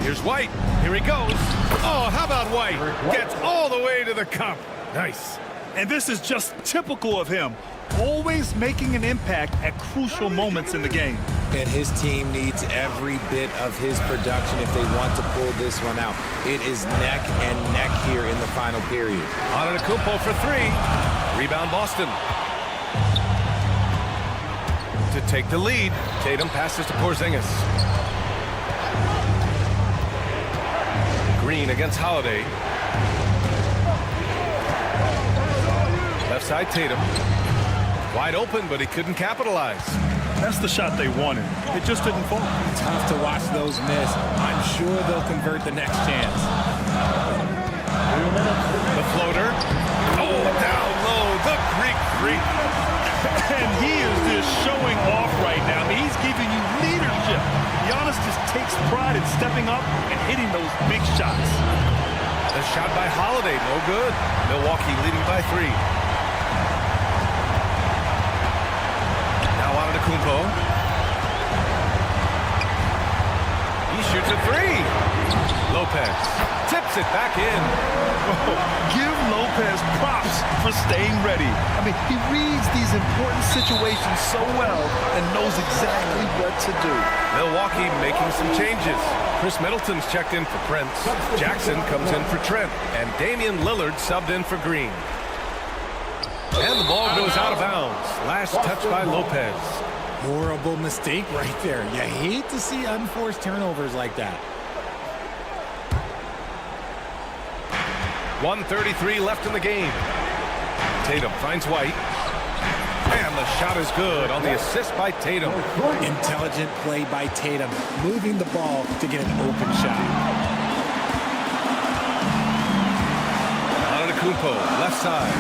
Here's White. Here he goes. Oh, how about White? Gets all the way to the cup. Nice. And this is just typical of him. Always making an impact at crucial moments in the game. And his team needs every bit of his production if they want to pull this one out. It is neck and neck here in the final period. Antetokounmpo for 3. Rebound Boston. To take the lead, Tatum passes to Porzingis. Green against Holiday. Left side Tatum. Wide open, but he couldn't capitalize. That's the shot they wanted. It just didn't fall. Tough to watch those miss. I'm sure they'll convert the next chance. The floater. Oh, down low. The Greek freak. And he is just showing off right now. I mean, he's giving you leadership. Giannis just takes pride in stepping up and hitting those big shots. The shot by Holiday, no good. Milwaukee leading by 3. Now Antetokounmpo. He shoots a 3. Lopez tips it back in. Oh, give Lopez props for staying ready. I mean, he reads these important situations so well and knows exactly what to do. Milwaukee making some changes. Chris Middleton's checked in for Prince. Jackson comes in for Trent. And Damian Lillard subbed in for Green. And the ball goes out of bounds. Last touch by Lopez. Horrible mistake right there. You hate to see unforced turnovers like that. 1:33 left in the game. Tatum finds White. And the shot is good on the assist by Tatum. Intelligent play by Tatum, moving the ball to get an open shot. Antetokounmpo, left side.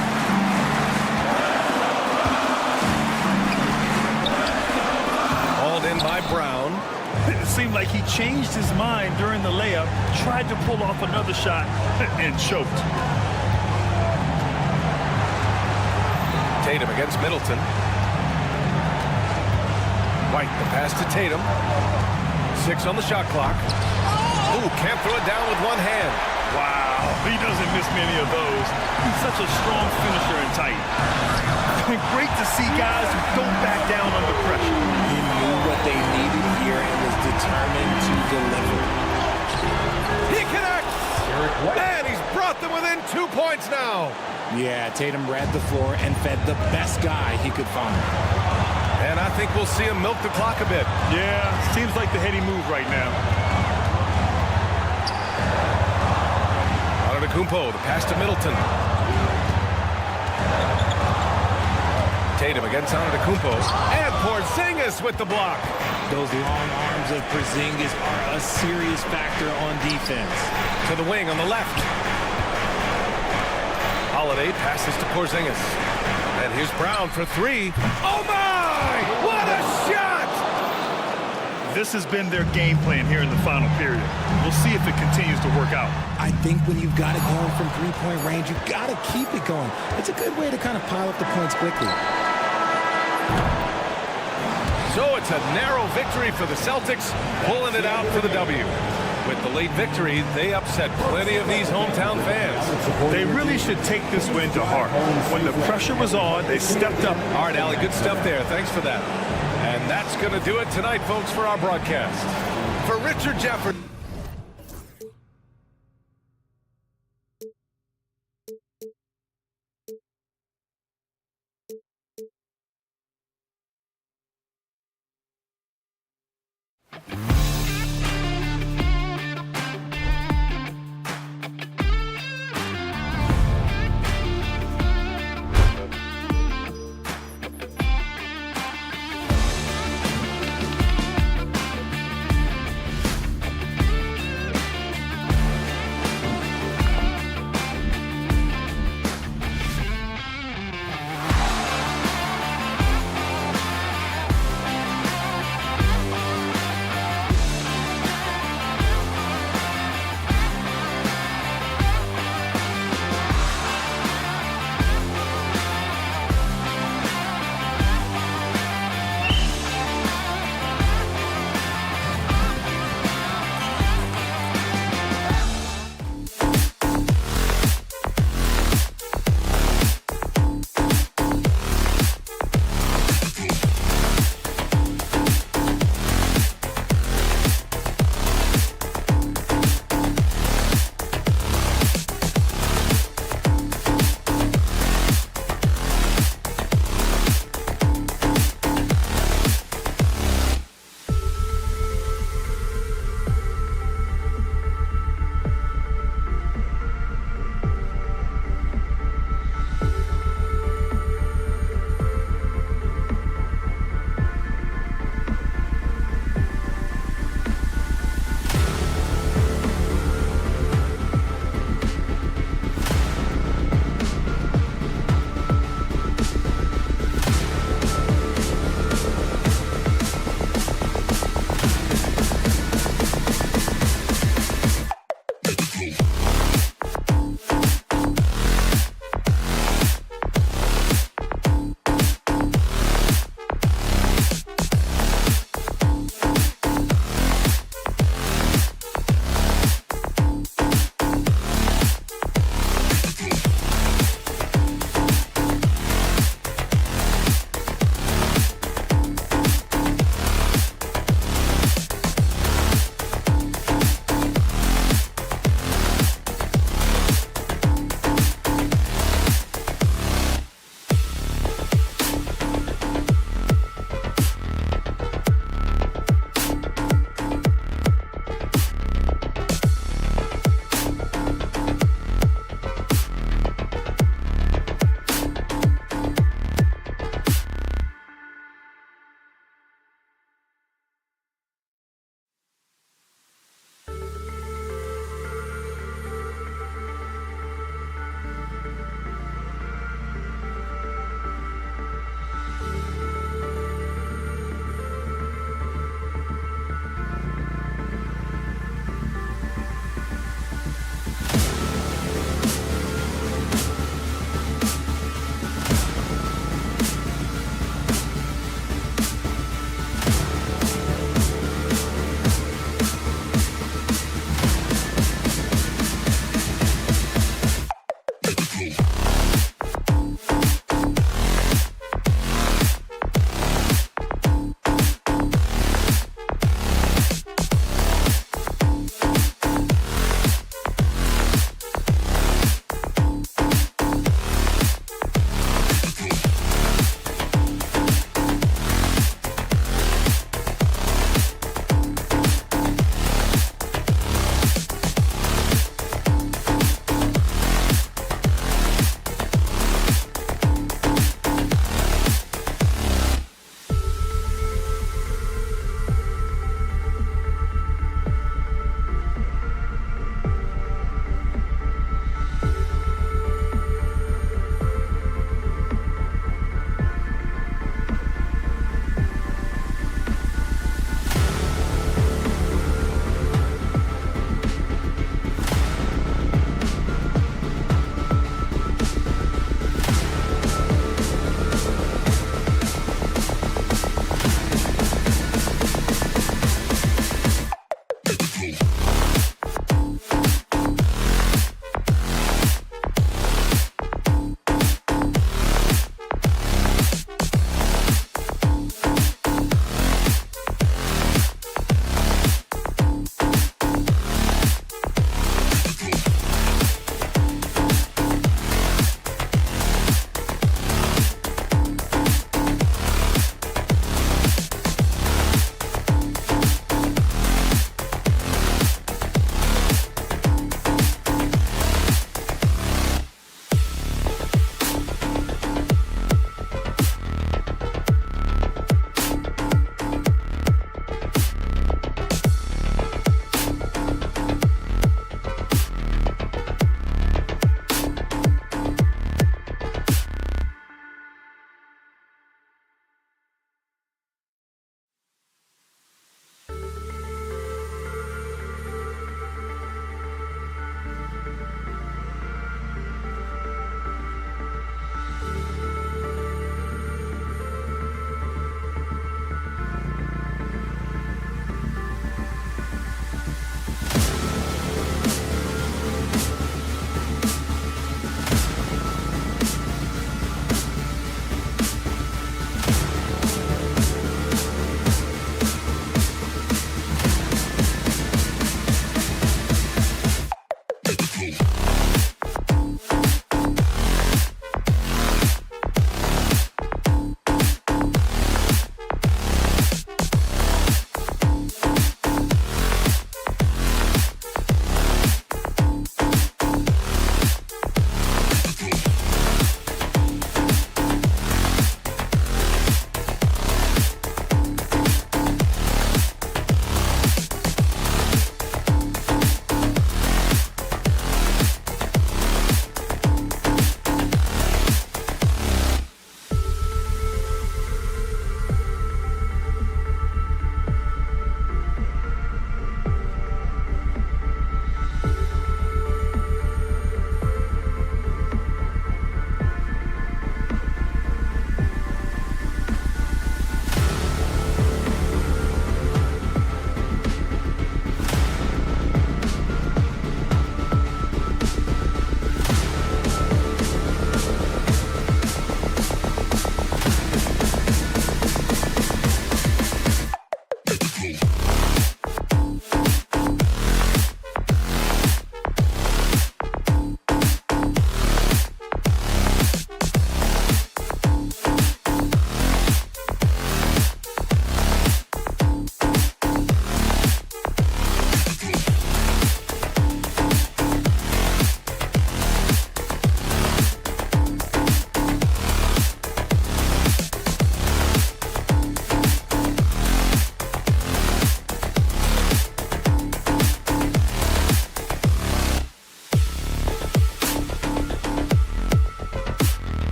Hauled in by Brown. It seemed like he changed his mind during the layup, tried to pull off another shot, and choked. Tatum against Middleton. White, the pass to Tatum. 6 on the shot clock. Ooh, can't throw it down with one hand. Wow, he doesn't miss many of those. He's such a strong finisher and tight. Great to see guys who don't back down under pressure. He knew what they needed here and was determined to deliver. He connects! And he's brought them within 2 points now. Yeah, Tatum read the floor and fed the best guy he could find. And I think we'll see him milk the clock a bit. Yeah, seems like the heady move right now. Antetokounmpo, the pass to Middleton. Tatum against Antetokounmpo. And Porzingis with the block. Those long arms of Porzingis are a serious factor on defense. To the wing on the left. Holiday passes to Porzingis. And here's Brown for 3. Oh my! What a shot! This has been their game plan here in the final period. We'll see if it continues to work out. I think when you've got it going from three-point range, you've got to keep it going. It's a good way to kind of pile up the points quickly. So it's a narrow victory for the Celtics, pulling it out for the W. With the late victory, they upset plenty of these hometown fans. They really should take this win to heart. When the pressure was on, they stepped up. All right, Allie, good stuff there. Thanks for that. And that's going to do it tonight, folks, for our broadcast. For Richard Jefferson.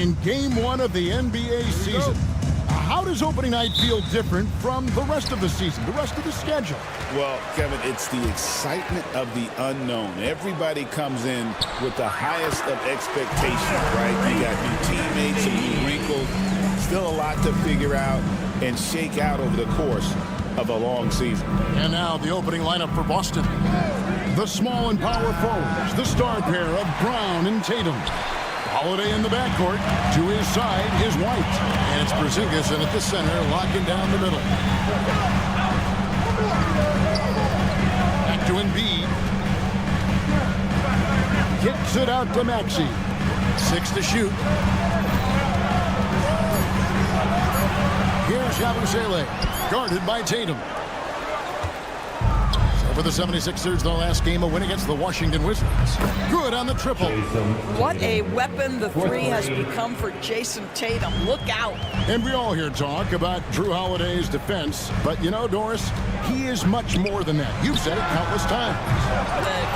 in Game 1 of the NBA season. How does opening night feel different from the rest of the season, the rest of the schedule? Well, Kevin, it's the excitement of the unknown. Everybody comes in with the highest of expectations, right? You got new teammates, some new wrinkles, still a lot to figure out and shake out over the course of a long season. And now the opening lineup for Boston. The small and power forwards, the star pair of Brown and Tatum. Holiday in the backcourt. To his side is White. And it's Porzingis in at the center, locking down the middle. Back to Embiid. Kicks it out to Maxey. 6 to shoot. Here's Yabusele, guarded by Tatum. For the 76ers, their last game, a win against the Washington Wizards. Good on the triple. What a weapon the three has become for Jason Tatum. Look out. And we all hear talk about Drew Holiday's defense. But, you know, Doris, he is much more than that. You've said it countless times.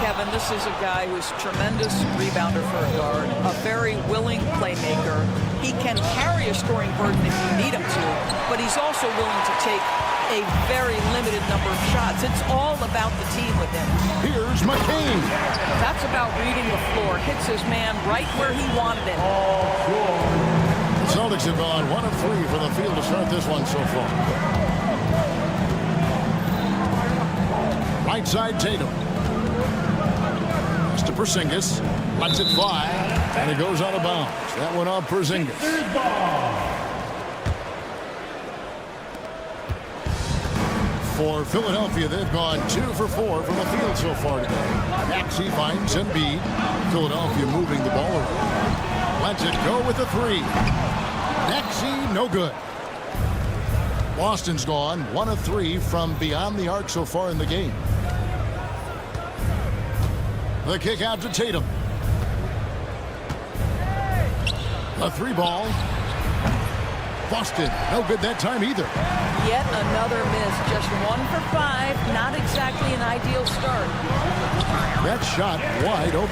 Kevin, this is a guy who's tremendous rebounder for a guard, a very willing playmaker. He can carry a scoring burden if you need him to, but he's also willing to take a very limited number of shots. It's all about the team with him. Here's McCain. That's about reading the floor. Hits his man right where he wanted it. The Celtics have gone 1 of 3 for the field to start this one so far. Right side, Tatum. Pass to Porzingis. Lets it fly, and it goes out of bounds. That one off Porzingis. For Philadelphia, they've gone 2 for 4 from the field so far today. Maxey finds Embiid. Philadelphia moving the ball around. Lets it go with a 3. Maxey, no good. Boston's gone 1 of 3 from beyond the arc so far in the game. The kick out to Tatum. A 3 ball. Boston, no good that time either. Yet another miss, just 1 for 5. Not exactly an ideal start. That shot wide open.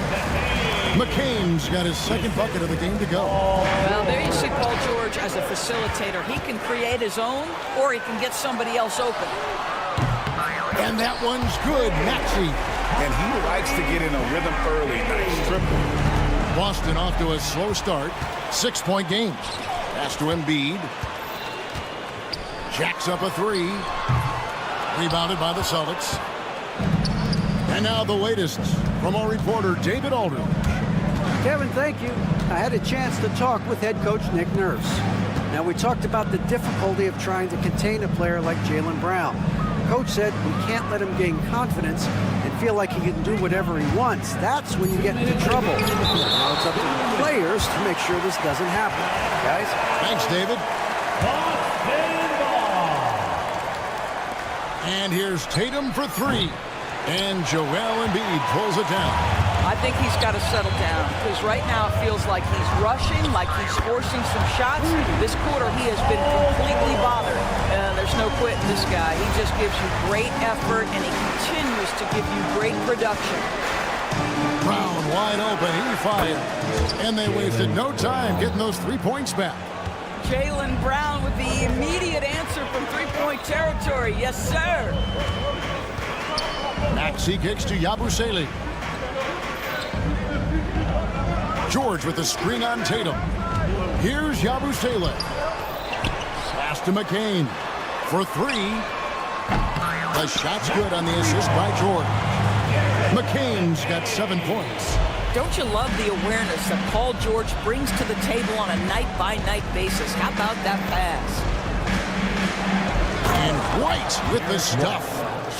McCain's got his second bucket of the game to go. Well, there you see Paul George as a facilitator. He can create his own, or he can get somebody else open. And that one's good, Maxey. And he likes to get in a rhythm early. Nice triple. Boston off to a slow start. 6-point game. Pass to Embiid. Jacks up a 3. Rebounded by the Celtics. And now the latest from our reporter, David Aldridge. Kevin, thank you. I had a chance to talk with head coach Nick Nurse. Now, we talked about the difficulty of trying to contain a player like Jaylen Brown. Coach said we can't let him gain confidence and feel like he can do whatever he wants. That's when you get into trouble. Now it's up to the players to make sure this doesn't happen. Guys? Thanks, David. And here's Tatum for 3. And Joel Embiid pulls it down. I think he's got to settle down because right now it feels like he's rushing, like he's forcing some shots. This quarter he has been completely bothered. There's no quitting this guy. He just gives you great effort and he continues to give you great production. Brown wide open. He fires. And they wasted no time getting those 3 points back. Jaylen Brown with the immediate answer from three-point territory. Yes, sir. Maxey kicks to Yabusele. George with the screen on Tatum. Here's Yabusele. Pass to McCain for 3. The shot's good on the assist by George. McCain's got 7 points. Don't you love the awareness that Paul George brings to the table on a night-by-night basis? How about that pass? And White with the stuff.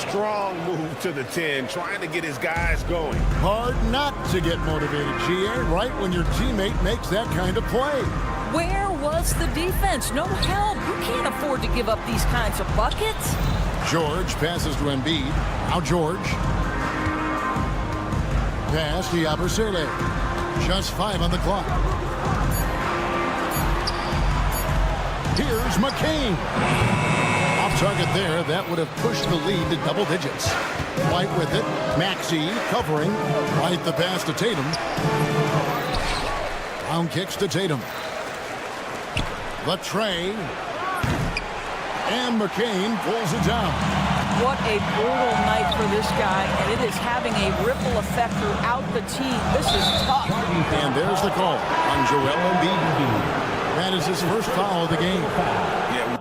Strong move to the 10, trying to get his guys going. Hard not to get motivated, GA, right when your teammate makes that kind of play. Where was the defense? No help. You can't afford to give up these kinds of buckets. George passes to Embiid. Now George. Pass to Yabusele. Just 5 on the clock. Here's McCain. Off target there. That would have pushed the lead to double digits. White with it. Maxey covering. White the pass to Tatum. Brown kicks to Tatum. The tray. And McCain pulls it down. What a brutal night for this guy, and it is having a ripple effect throughout the team. This is tough. And there's the call on Joel Embiid. That is his first foul of the game. Yeah.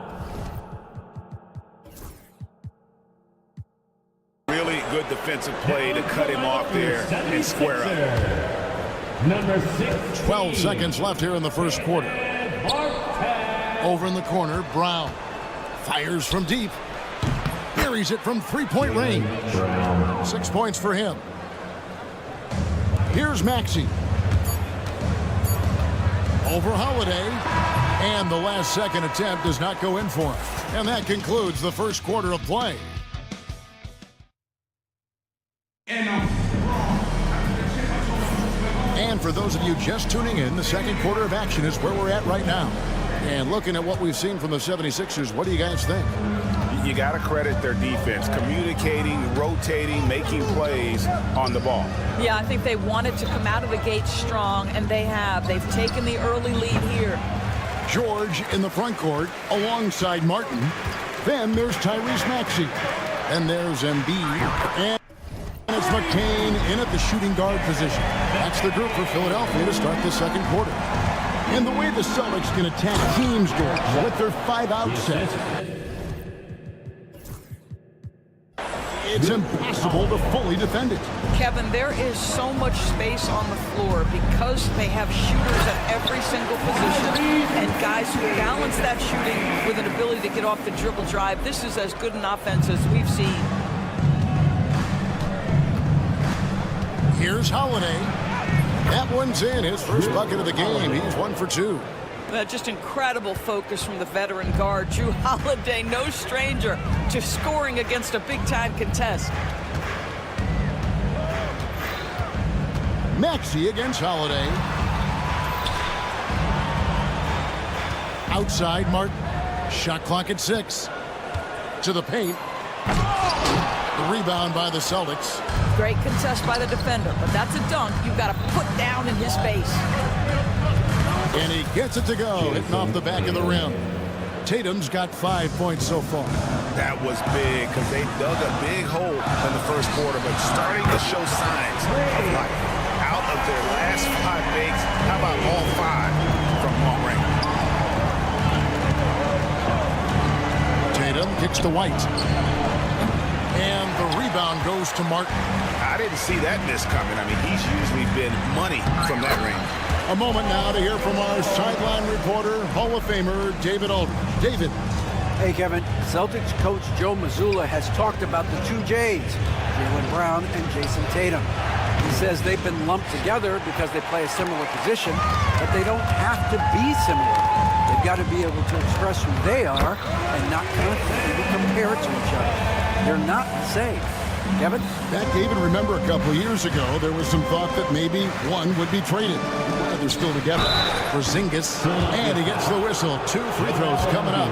Really good defensive play to cut him off there and square up. Number 6. 12 seconds left here in the first quarter. Over in the corner, Brown fires from deep. Buries it from three-point range. 6 points for him. Here's Maxey. Over Holiday. And the last second attempt does not go in for him. And that concludes the first quarter of play. And for those of you just tuning in, the second quarter of action is where we're at right now. And looking at what we've seen from the 76ers, what do you guys think? You got to credit their defense, communicating, rotating, making plays on the ball. Yeah, I think they wanted to come out of the gate strong, and they have. They've taken the early lead here. George in the front court alongside Martin. Then there's Tyrese Maxey. And there's Embiid. And it's McCain in at the shooting guard position. That's the group for Philadelphia to start the second quarter. And the way the Celtics can attack teams, George, with their 5-out set. It's impossible to fully defend it. Kevin, there is so much space on the floor because they have shooters at every single position and guys who balance that shooting with an ability to get off the dribble drive. This is as good an offense as we've seen. Here's Holiday. That one's in. His first bucket of the game. He's 1 for 2. Just incredible focus from the veteran guard. Drew Holiday, no stranger to scoring against a big-time contest. Maxey against Holiday. Outside Martin. Shot clock at 6. To the paint. The rebound by the Celtics. Great contest by the defender, but that's a dunk you've got to put down in his face. And he gets it to go, hitting off the back of the rim. Tatum's got 5 points so far. That was big because they dug a big hole in the first quarter, but starting to show signs of life. Out of their last 5 makes, how about all 5 from long range? Tatum kicks to White. And the rebound goes to Martin. I didn't see that miss coming. I mean, he's usually been money from that range. A moment now to hear from our sideline reporter, Hall of Famer David Aldridge. David. Hey, Kevin. Celtics coach Joe Mazzulla has talked about the 2 J's, Jaylen Brown and Jason Tatum. He says they've been lumped together because they play a similar position, but they don't have to be similar. They've got to be able to express who they are and not constantly compare to each other. They're not the same. Kevin? That, David, remember a couple of years ago, there was some thought that maybe one would be traded. They're still together. Porzingis, and he gets the whistle. 2 free throws coming up.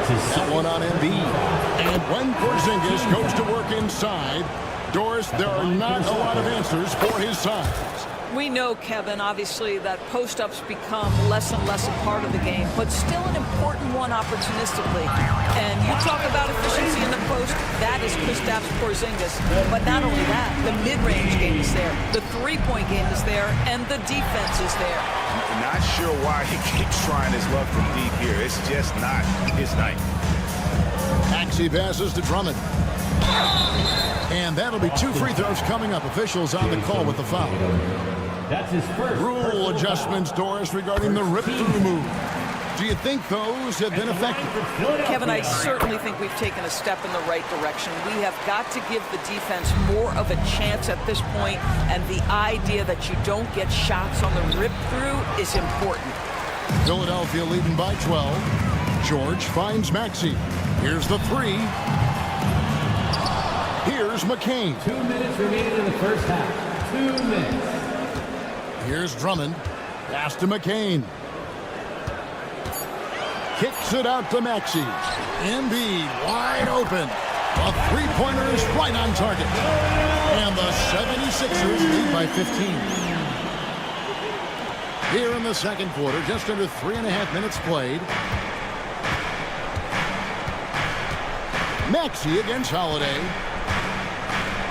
That one on Embiid. And when Porzingis goes to work inside, Doris, there are not a lot of answers for his size. We know, Kevin, obviously, that post-ups become less and less a part of the game, but still an important one opportunistically. And you talk about efficiency in the post, that is Kristaps Porzingis. But not only that, the mid-range game is there, the three-point game is there, and the defense is there. Not sure why he keeps trying his luck from deep here. It's just not his night. Maxey passes to Drummond. And that'll be 2 free throws coming up. Officials on the call with the foul. That's his first. Rule adjustments, Doris, regarding the rip-through move. Do you think those have been effective? Kevin, I certainly think we've taken a step in the right direction. We have got to give the defense more of a chance at this point, and the idea that you don't get shots on the rip-through is important. Philadelphia leading by 12. George finds Maxey. Here's the 3. Here's McCain. 2 minutes remaining in the first half. 2 minutes. Here's Drummond. Pass to McCain. Kicks it out to Maxey. Embiid wide open. A three-pointer is right on target. And the 76ers lead by 15. Here in the second quarter, just under 3.5 minutes played. Maxey against Holiday.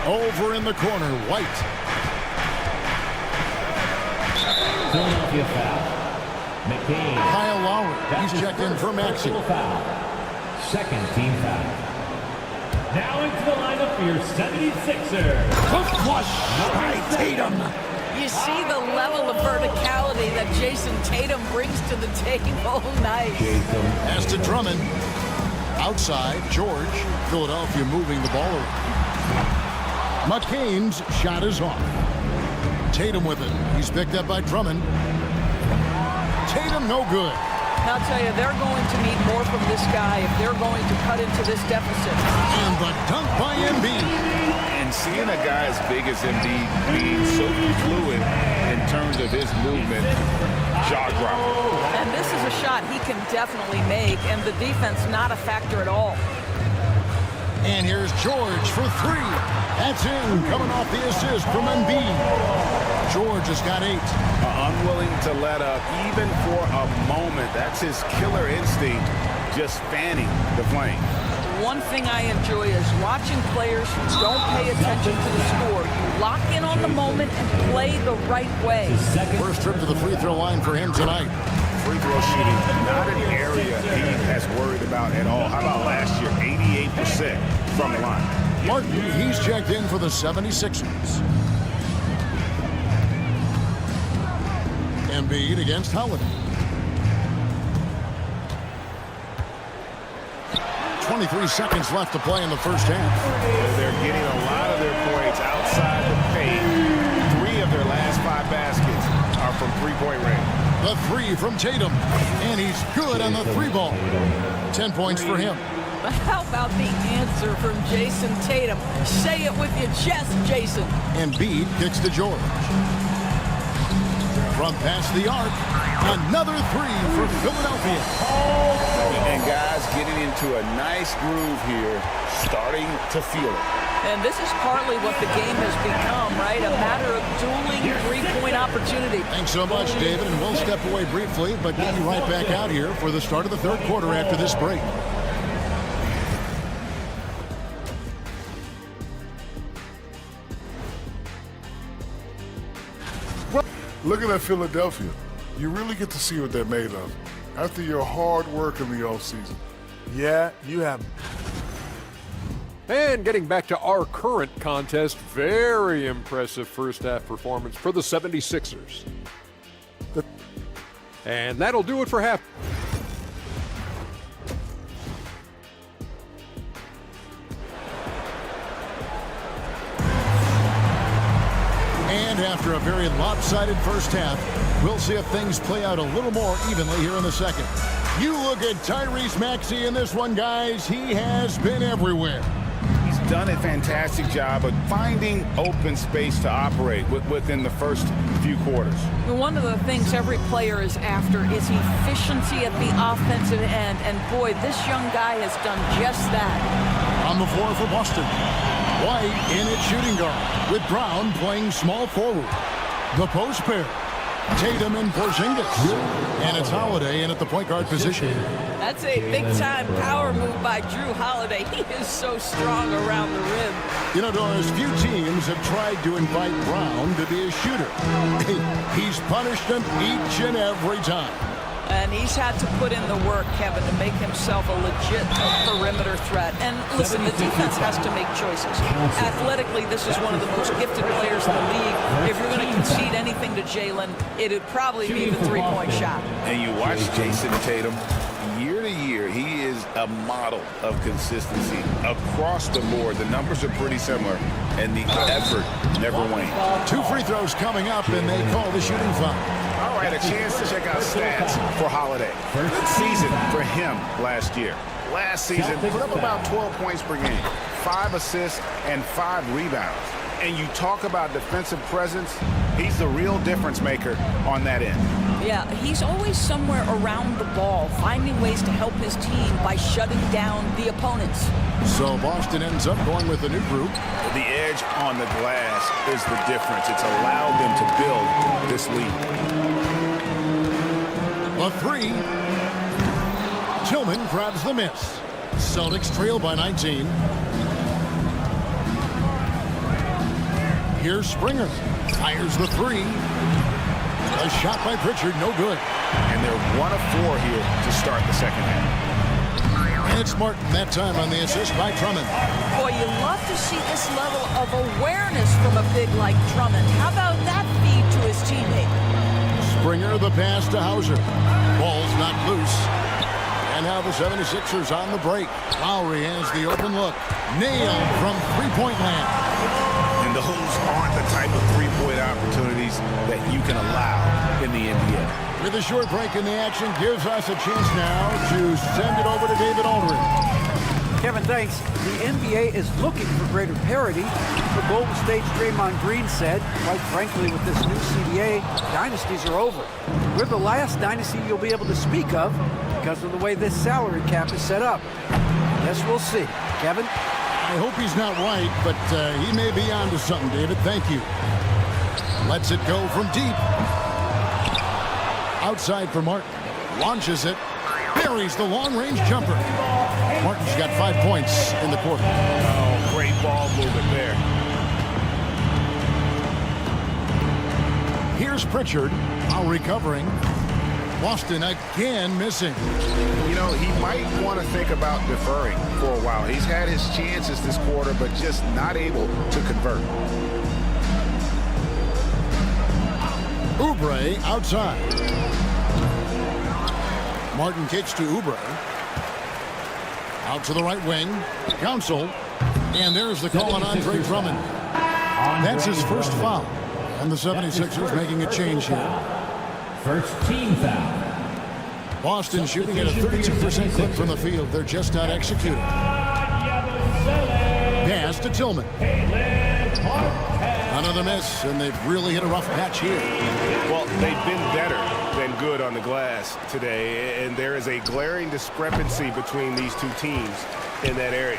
Over in the corner, White. Philadelphia foul. McCain. Kyle Lowry. He's checked in for Maxey. Second team foul. Now into the lineup for your 76ers. Flush by Tatum. You see the level of verticality that Jason Tatum brings to the table. Nice. Pass to Drummond. Outside, George. Philadelphia moving the ball around. McCain's shot is off. Tatum with it. He's picked up by Drummond. Tatum no good. I'll tell you, they're going to need more from this guy if they're going to cut into this deficit. And the dunk by Embiid. And seeing a guy as big as Embiid being so fluid in terms of his movement, jaw-dropping. And this is a shot he can definitely make, and the defense not a factor at all. And here's George for three. That's in, coming off the assist from Embiid. George has got 8. Unwilling to let up even for a moment. That's his killer instinct, just fanning the flame. One thing I enjoy is watching players who don't pay attention to the score. You lock in on the moment and play the right way. First trip to the free throw line for him tonight. Free throw shooting, not an area he has worried about at all. How about last year, 88% from the line. Martin, he's checked in for the 76ers. Embiid against Holiday. 23 seconds left to play in the first half. They're getting a lot of their points outside the paint. 3 of their last 5 baskets are from three-point range. The 3 from Tatum, and he's good on the 3 ball. 10 points for him. How about the answer from Jason Tatum? Say it with your chest, Jason. Embiid kicks to George. From past the arc, another 3 for Philadelphia. And guys getting into a nice groove here, starting to feel it. And this is partly what the game has become, right? A matter of dueling three-point opportunity. Thanks so much, David, and we'll step away briefly, but get you right back out here for the start of the third quarter after this break. Look at that Philadelphia. You really get to see what they're made of after your hard work in the offseason. Yeah, you have. And getting back to our current contest, very impressive first half performance for the 76ers. And that'll do it for half. And after a very lopsided first half, we'll see if things play out a little more evenly here in the second. You look at Tyrese Maxey in this one, guys. He has been everywhere. He's done a fantastic job of finding open space to operate within the first few quarters. One of the things every player is after is efficiency at the offensive end. And boy, this young guy has done just that. On the floor for Boston. White in at shooting guard, with Brown playing small forward. The post pair, Tatum and Porzingis. And it's Holiday in at the point guard position. That's a big-time power move by Drew Holiday. He is so strong around the rim. You know, Doris, few teams have tried to invite Brown to be a shooter. He's punished them each and every time. And he's had to put in the work, Kevin, to make himself a legit perimeter threat. And listen, the defense has to make choices. Athletically, this is one of the most gifted players in the league. If you're going to concede anything to Jalen, it would probably be the three-point shot. And you watch Jason Tatum, year to year, he is a model of consistency across the board. The numbers are pretty similar, and the effort never wanes. 2 free throws coming up, and they call the shooting foul. All right, a chance to check out stats for Holiday. Good season for him last year. Last season, put up about 12 points per game, 5 assists, and 5 rebounds. And you talk about defensive presence, he's the real difference maker on that end. Yeah, he's always somewhere around the ball, finding ways to help his team by shutting down the opponents. So Boston ends up going with a new group. The edge on the glass is the difference. It's allowed them to build this lead. The three. Tillman grabs the miss. Celtics trail by 19. Here's Springer. Fires the three. A shot by Pritchard, no good. And they're 1 of 4 here to start the second half. And it's Martin that time on the assist by Drummond. Boy, you love to see this level of awareness from a big like Drummond. How about that feed to his teammate? Springer the pass to Hauser. Ball's not loose. And now the 76ers on the break. Lowry has the open look. Nailed from three-point land. And those aren't the type of three-point opportunities that you can allow in the NBA. With a short break in the action, gives us a chance now to send it over to David Aldridge. Kevin, thanks. The NBA is looking for greater parity. The Golden State's Draymond Green said, quite frankly, with this new CBA, dynasties are over. We're the last dynasty you'll be able to speak of because of the way this salary cap is set up. Yes, we'll see. Kevin? I hope he's not right, but he may be onto something, David. Thank you. Lets it go from deep. Outside for Martin. Launches it. Buries the long-range jumper. Martin's got 5 points in the quarter. Oh, great ball movement there. Here's Pritchard. Now recovering. Boston again missing. You know, he might want to think about deferring for a while. He's had his chances this quarter, but just not able to convert. Oubre outside. Martin kicks to Oubre. Out to the right wing. Council. And there's the call on Andre Drummond. That's his first foul. And the 76ers making a change here. First team foul. Boston shooting at a 32% clip from the field. They're just not executing. Pass to Tillman. Another miss, and they've really hit a rough patch here. Well, they've been better than good on the glass today, and there is a glaring discrepancy between these two teams in that area.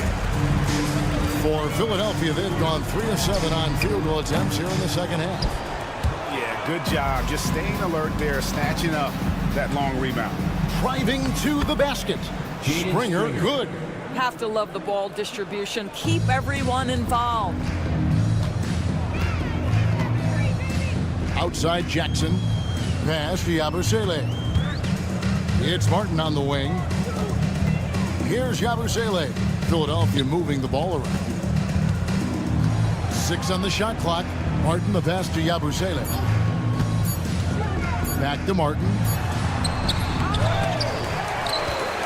For Philadelphia, they've gone 3 of 7 on field goal attempts here in the second half. Yeah, good job. Just staying alert there, snatching up that long rebound. Driving to the basket. Springer, good. Have to love the ball distribution. Keep everyone involved. Outside Jackson. Pass to Yabusele. It's Martin on the wing. Here's Yabusele. Philadelphia moving the ball around. 6 on the shot clock. Martin the pass to Yabusele. Back to Martin.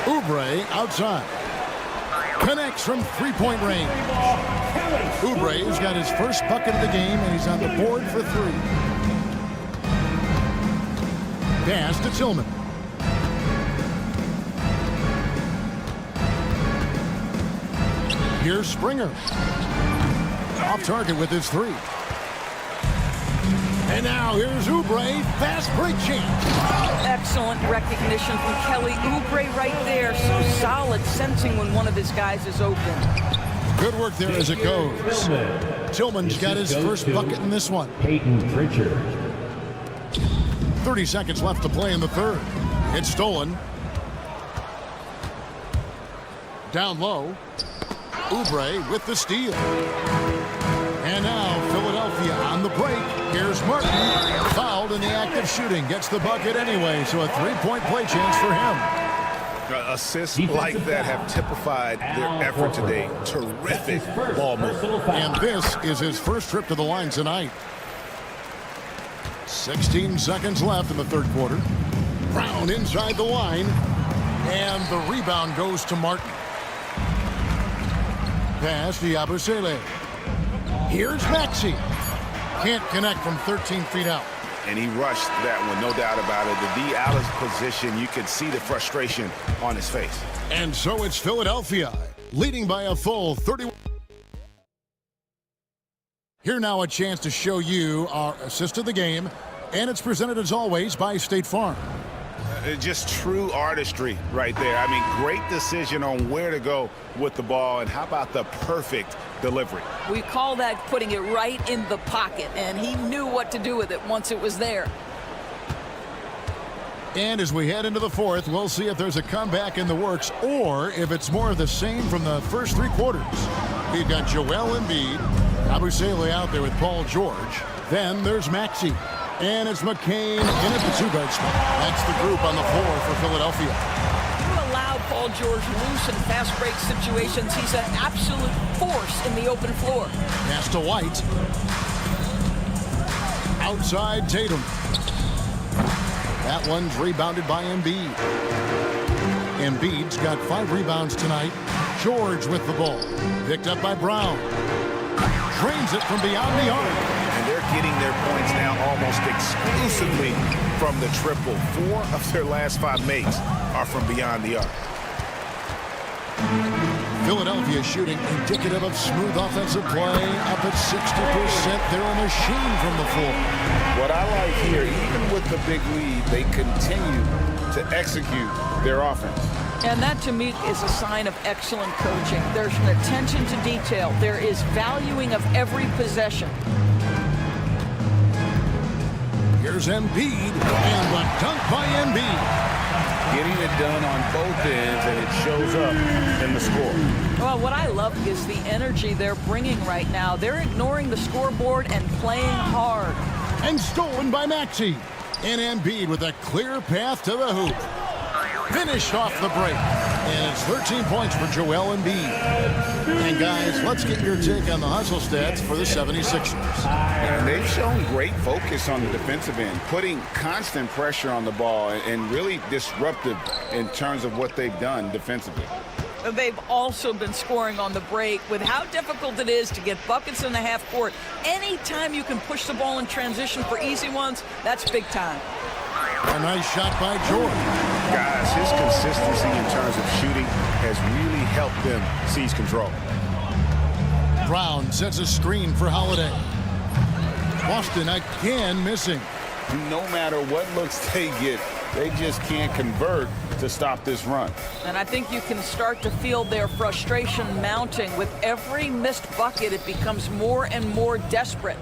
Oubre outside. Connects from three-point range. Oubre's got his first bucket of the game, and he's on the board for 3. Pass to Tillman. Here's Springer. Off target with his 3. And now here's Oubre. Fast break chance. Excellent recognition from Kelly Oubre right there. So solid, sensing when one of his guys is open. Good work there as it goes. Tillman's got his first bucket in this one. Peyton Pritchard. 30 seconds left to play in the third. It's stolen. Down low. Oubre with the steal. And now Philadelphia on the break. Here's Martin. Fouled in the act of shooting. Gets the bucket anyway, so a 3-point play chance for him. Assists like that have typified their effort today. Terrific ball movement. And this is his first trip to the line tonight. 16 seconds left in the third quarter. Brown inside the line. And the rebound goes to Martin. Pass to Yabusele. Here's Maxey. Can't connect from 13 feet out. And he rushed that one, no doubt about it. The D. Alice position, you could see the frustration on his face. And so it's Philadelphia, leading by a full 31. Here now a chance to show you our assist of the game. And it's presented as always by State Farm. Just true artistry right there. I mean, great decision on where to go with the ball. And how about the perfect delivery? We call that putting it right in the pocket, and he knew what to do with it once it was there. And as we head into the fourth, we'll see if there's a comeback in the works or if it's more of the same from the first 3 quarters. We've got Joel Embiid, Yabusele out there with Paul George. Then there's Maxey. And it's McCain in at the 2-guard spot. That's the group on the floor for Philadelphia. You allow Paul George loose in fast break situations. He's an absolute force in the open floor. Pass to White. Outside Tatum. That one's rebounded by Embiid. Embiid's got 5 rebounds tonight. George with the ball. Picked up by Brown. Drains it from beyond the arc. And they're getting their points now almost exclusively from the triple. 4 of their last 5 makes are from beyond the arc. Philadelphia shooting indicative of smooth offensive play. Up at 60%. They're a machine from the floor. What I like here, even with the big lead, they continue to execute their offense. And that, to me, is a sign of excellent coaching. There's an attention to detail. There is valuing of every possession. Here's Embiid, and the dunk by Embiid. Getting it done on both ends, and it shows up in the score. Well, what I love is the energy they're bringing right now. They're ignoring the scoreboard and playing hard. And stolen by Maxey. And Embiid with a clear path to the hoop. Finished off the break. And it's 13 points for Joel Embiid. And guys, let's get your take on the hustle stats for the 76ers. And they've shown great focus on the defensive end, putting constant pressure on the ball and really disruptive in terms of what they've done defensively. They've also been scoring on the break. With how difficult it is to get buckets in the half court, anytime you can push the ball in transition for easy ones, that's big time. A nice shot by George. Guys, his consistency in terms of shooting has really helped them seize control. Brown sets a screen for Holiday. Boston again missing. No matter what looks they get, they just can't convert to stop this run. And I think you can start to feel their frustration mounting. With every missed bucket, it becomes more and more desperate.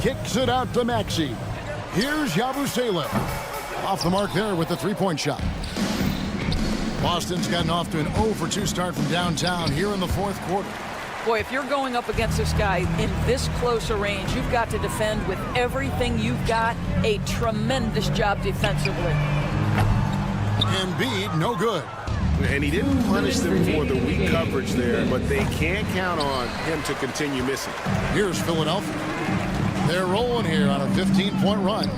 Kicks it out to Maxey. Here's Yabusele. Off the mark there with the 3-point shot. Boston's gotten off to an 0 for 2 start from downtown here in the 4th quarter. Boy, if you're going up against this guy in this close a range, you've got to defend with everything you've got. A tremendous job defensively. Embiid, no good. And he didn't punish them for the weak coverage there, but they can't count on him to continue missing. Here's Philadelphia. They're rolling here on a 15-point run.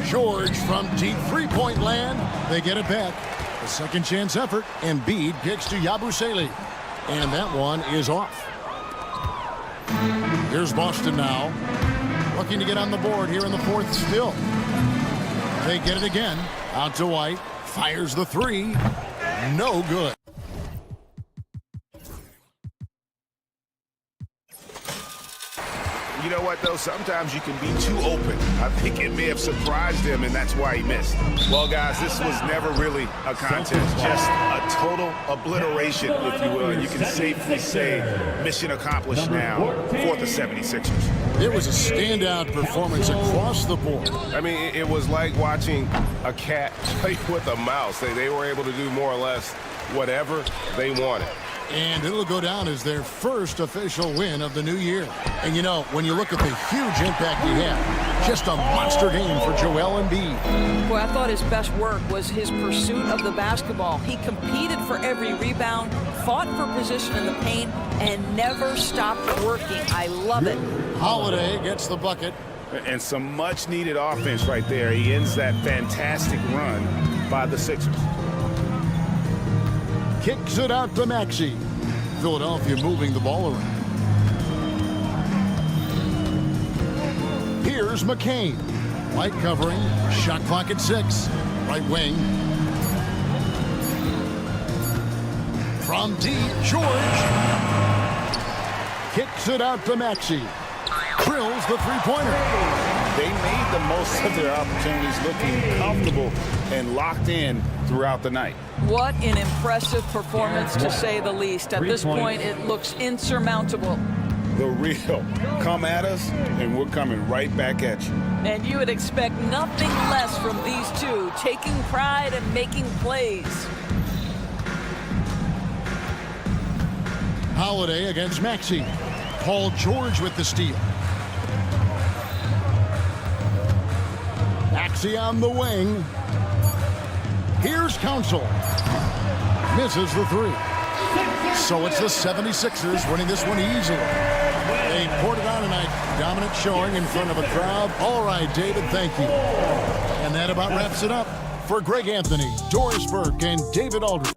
George from deep 3-point land. They get it back. A second chance effort. Embiid kicks to Yabusele. And that one is off. Here's Boston now. Looking to get on the board here in the 4th still. They get it again. Out to White. Fires the 3. No good. You know what, though? Sometimes you can be too open. I think it may have surprised him, and that's why he missed. Well, guys, this was never really a contest. Just a total obliteration, if you will. And you can safely say mission accomplished now for the 76ers. It was a standout performance across the board. I mean, it was like watching a cat play with a mouse. They were able to do more or less whatever they wanted. And it'll go down as their first official win of the new year. And you know, when you look at the huge impact he had, just a monster game for Joel Embiid. Boy, I thought his best work was his pursuit of the basketball. He competed for every rebound, fought for position in the paint, and never stopped working. I love it. Holiday gets the bucket. And some much-needed offense right there. He ends that fantastic run by the Sixers. Kicks it out to Maxey. Philadelphia moving the ball around. Here's McCain. White covering. Shot clock at 6. Right wing. From deep, George. Kicks it out to Maxey. Drills the 3-pointer. They made the most of their opportunities, looking comfortable and locked in throughout the night. What an impressive performance, to say the least. At this point, it looks insurmountable. the real. Come at us, and we're coming right back at you. And you would expect nothing less from these two, taking pride and making plays. Holiday against Maxey. Paul George with the steal. Maxey on the wing. Here's Council. Misses the three. So it's the 76ers winning this one easily. They poured it on tonight. Dominant showing in front of a crowd. All right, David, thank you. And that about wraps it up. For Greg Anthony, Doris Burke, and David Aldridge.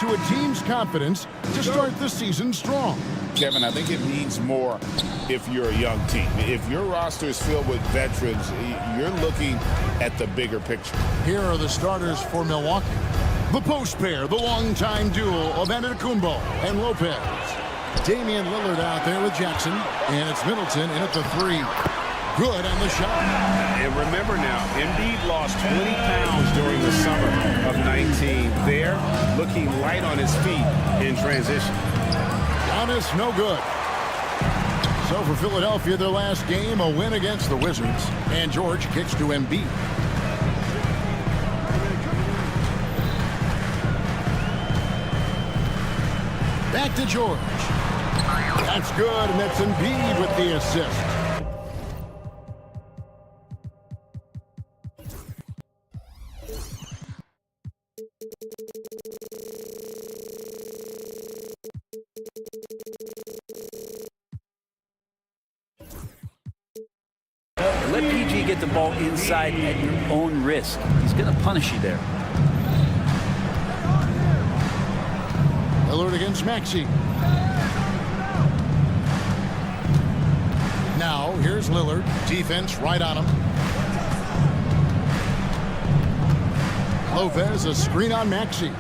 to a team's confidence to start the season strong? Kevin, I think it means more if you're a young team. If your roster is filled with veterans, you're looking at the bigger picture. Here are the starters for Milwaukee. The post pair, the longtime duo of Antetokounmpo and Lopez. Damian Lillard out there with Jackson, and it's Middleton in at the 3. Good on the shot. And remember now, Embiid lost 20 pounds during the summer of 19. There, looking light on his feet in transition. Giannis, no good. So for Philadelphia, their last game, a win against the Wizards. And George kicks to Embiid. Back to George. That's good, and that's Embiid with the assist. Let PG get the ball inside at your own risk. He's going to punish you there. Lillard against Maxey. Now, here's Lillard. Defense right on him. Lopez, a screen on Maxey.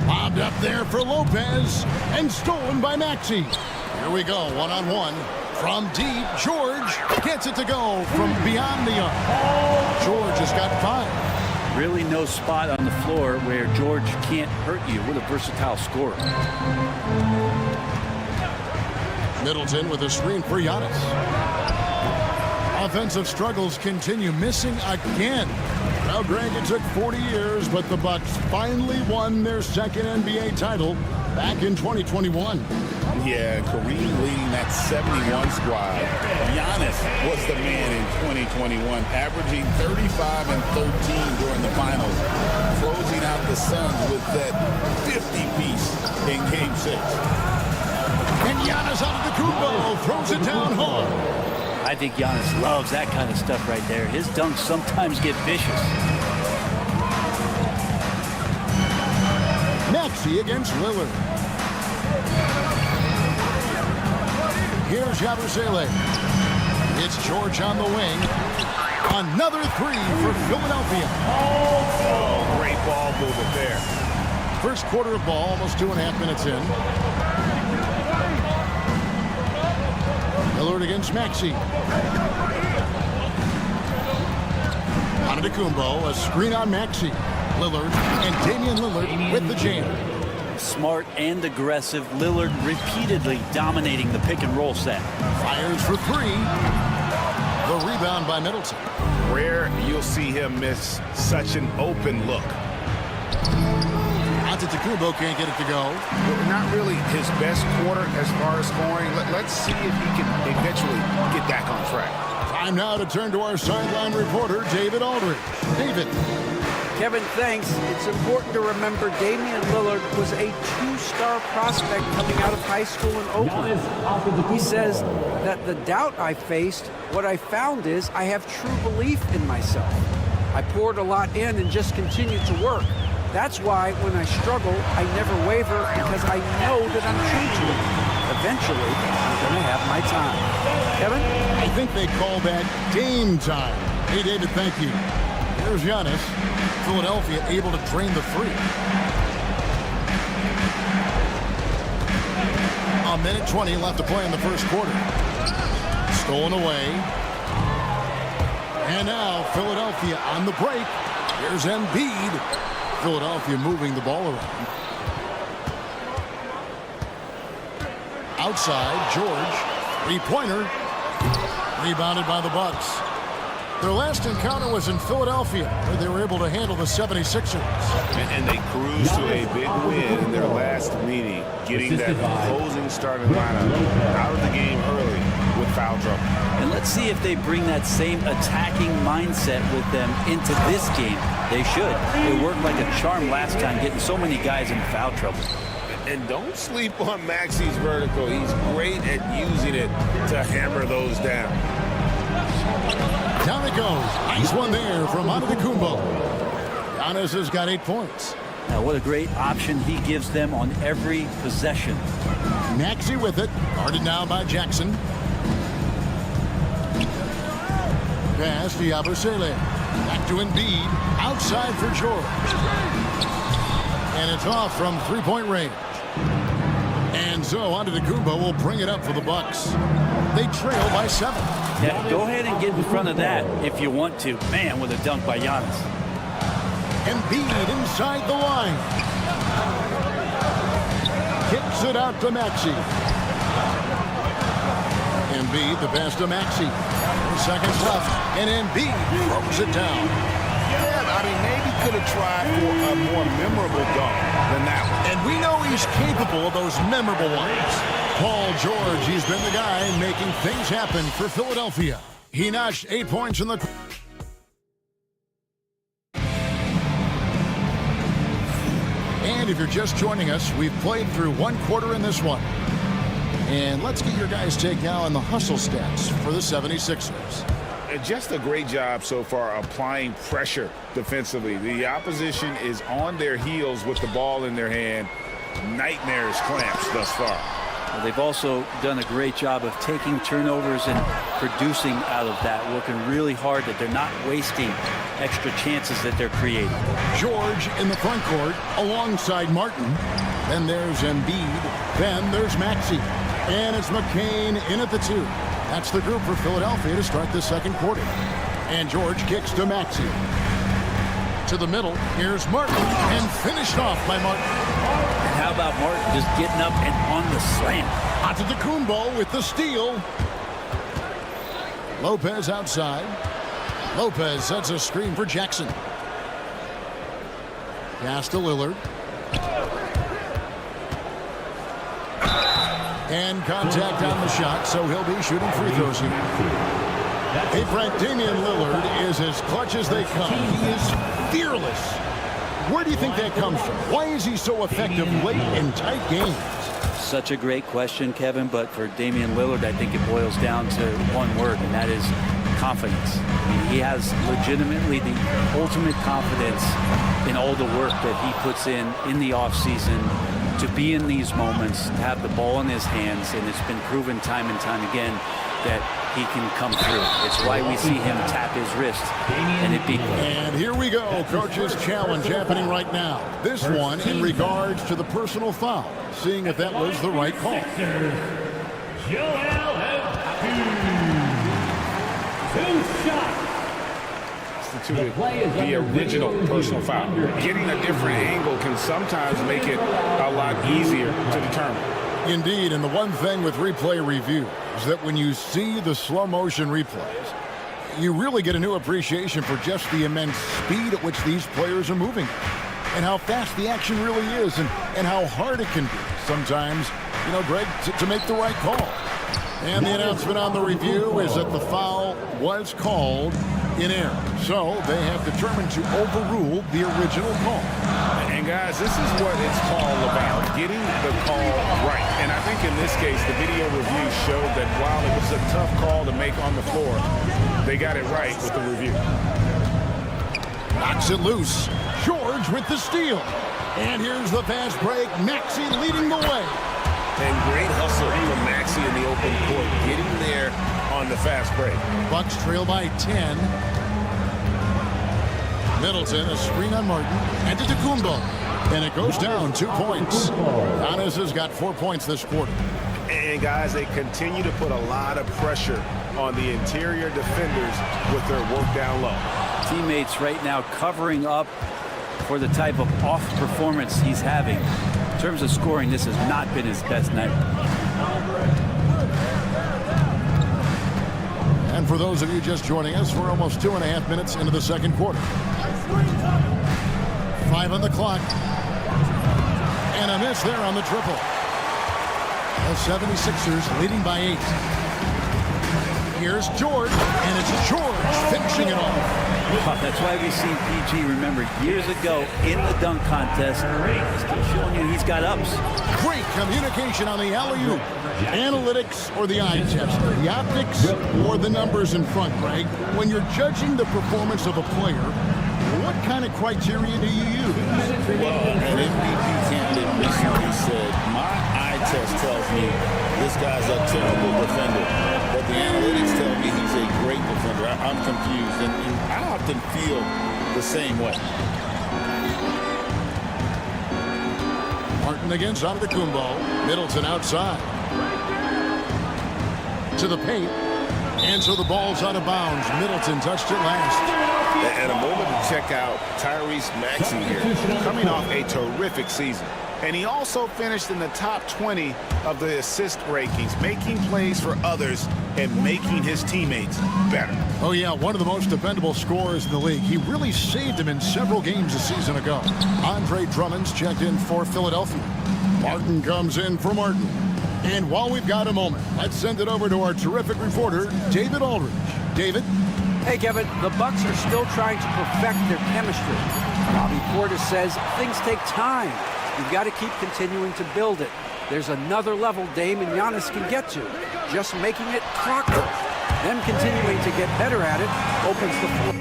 Bobbed up there for Lopez, and stolen by Maxey. Here we go, one-on-one. From deep, George gets it to go from beyond the arc. George has got 5. Really no spot on the floor where George can't hurt you. What a versatile scorer. Middleton with a screen for Giannis. Offensive struggles continue, missing again. Well, Greg, it took 40 years, but the Bucks finally won their second NBA title back in 2021. Yeah, Kareem leading that 71 squad. Giannis was the man in 2021, averaging 35 and 13 during the finals, closing out the Suns with that 50-piece in Game 6. And Giannis out of the Antetokounmpo throws it down hard. I think Giannis loves that kind of stuff right there. His dunks sometimes get vicious. Maxey against Lillard. Here's Yabusele. It's George on the wing. Another 3 for Philadelphia. Oh, great ball movement there. First quarter of ball, almost 2.5 minutes in. Lillard against Maxey. Antetokounmpo, a screen on Maxey. Lillard and Damian Lillard with the jam. Smart and aggressive. Lillard repeatedly dominating the pick and roll set. Fires for 3. The rebound by Middleton. Rare you'll see him miss such an open look. Antetokounmpo can't get it to go. Not really his best quarter as far as scoring. Let's see if he can eventually get back on track. Time now to turn to our sideline reporter, David Aldridge. David. Kevin, thanks. It's important to remember Damian Lillard was a 2-star prospect coming out of high school in Oakland. He says that the doubt I faced, what I found is I have true belief in myself. I poured a lot in and just continued to work. That's why when I struggle, I never waver because I know that I'm true to it. Eventually, I'm going to have my time. Kevin? I think they call that game time. Hey, David, thank you. Here's Giannis. Philadelphia able to drain the 3. A minute 20 left to play in the first quarter. Stolen away. And now Philadelphia on the break. Here's Embiid. Philadelphia moving the ball around. Outside, George. 3-pointer. Rebounded by the Bucks. Their last encounter was in Philadelphia, where they were able to handle the 76ers. And they cruised to a big win in their last meeting, getting that opposing starting lineup out of the game early with foul trouble. And let's see if they bring that same attacking mindset with them into this game. They should. It worked like a charm last time, getting so many guys in foul trouble. And don't sleep on Maxey's vertical. He's great at using it to hammer those down. Down it goes. Nice one there from Antetokounmpo. Giannis has got 8 points. Now, what a great option he gives them on every possession. Maxey with it. Guarded now by Jackson. Pass to Yabusele. Back to Embiid. Outside for George. And it's off from three-point range. And so Antetokounmpo will bring it up for the Bucks. They trail by 7. Yeah, go ahead and get in front of that if you want to. Man, with a dunk by Giannis. Embiid inside the line. Kicks it out to Maxey. Embiid, the pass to Maxey. 4 seconds left, and Embiid throws it down. Yeah, I mean, maybe could have tried for a more memorable dunk than that one. And we know he's capable of those memorable ones. Paul George, he's been the guy making things happen for Philadelphia. He notched 8 points in the... And if you're just joining us, we've played through 1 quarter in this one. And let's get your guys' take now on the hustle stats for the 76ers. Just a great job so far applying pressure defensively. The opposition is on their heels with the ball in their hand. Nightmares clamps thus far. Well, they've also done a great job of taking turnovers and producing out of that, working really hard that they're not wasting extra chances that they're creating. George in the front court alongside Martin. Then there's Embiid. Then there's Maxey. And it's McCain in at the 2. That's the group for Philadelphia to start the second quarter. And George kicks to Maxey. To the middle, here's Martin, and finished off by Martin. And how about Martin just getting up and on the slam? Antetokounmpo with the steal. Lopez outside. Lopez sets a screen for Jackson. Pass to Lillard. And contact on the shot, so he'll be shooting free throws here. Hey, Frank, Damian Lillard is as clutch as they come. He is fearless. Where do you think that comes from? Why is he so effective late in tight games? Such a great question, Kevin, but for Damian Lillard, I think it boils down to one word, and that is confidence. I mean, he has legitimately the ultimate confidence in all the work that he puts in the offseason to be in these moments, to have the ball in his hands, and it's been proven time and time again that he can come through. It's why we see him tap his wrist and it beat. And here we go, coach's challenge happening right now. This one in regards to the personal foul, seeing if that was the right call. The original personal foul. Getting a different angle can sometimes make it a lot easier to determine. Indeed, and the one thing with replay review is that when you see the slow motion replays, you really get a new appreciation for just the immense speed at which these players are moving and how fast the action really is and how hard it can be sometimes, you know, Greg, to make the right call. And the announcement on the review is that the foul was called in error. So they have determined to overrule the original call. And guys, this is what it's all about, getting the call right. And I think in this case, the video review showed that while it was a tough call to make on the floor, they got it right with the review. Knocks it loose. George with the steal. And here's the fast break. Maxey leading the way. And great hustle from Maxey in the open court, getting there on the fast break. Bucks trail by 10. Middleton, a screen on Martin. And to Antetokounmpo. And it goes down 2 points. Giannis has got 4 points this quarter. And guys, they continue to put a lot of pressure on the interior defenders with their work down low. Teammates right now covering up for the type of off performance he's having. In terms of scoring, this has not been his best night. And for those of you just joining us, we're almost 2.5 minutes into the second quarter. 5 on the clock. And a miss there on the triple. The 76ers leading by 8. Here's George, and it's George finishing it off. That's why we see PG, remember, years ago in the dunk contest, still showing you he's got ups. Great communication on the alley-oop. Analytics or the eye test, the optics or the numbers in front, Greg. When you're judging the performance of a player, what kind of criteria do you use? Well, a terrible defender, but the analytics tell me he's a great defender. I'm confused, and I often feel the same way. Martin against Antetokounmpo. Middleton outside. To the paint. And so the ball's out of bounds. Middleton touched it last. And a moment to check out Tyrese Maxey here, coming off a terrific season. And he also finished in the top 20 of the assist rankings, making plays for others and making his teammates better. Oh, yeah, one of the most dependable scorers in the league. He really saved him in several games a season ago. Andre Drummond's checked in for Philadelphia. Martin comes in for Martin. And while we've got a moment, let's send it over to our terrific reporter, David Aldridge. David? Hey, Kevin, the Bucks are still trying to perfect their chemistry. Bobby Portis says things take time. You've got to keep continuing to build it. There's another level Dame and Giannis can get to. Just making it clockwork. Them continuing to get better at it opens the floor.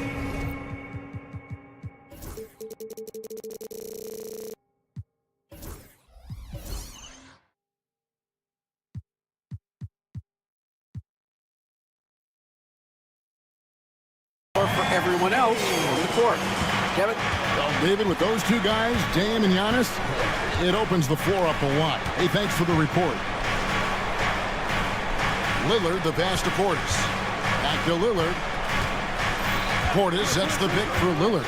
For everyone else on the court. Kevin? Well, David, with those two guys, Dame and Giannis, it opens the floor up a lot. Hey, thanks for the report. Lillard, the pass to Portis. Back to Lillard. Portis sets the pick for Lillard.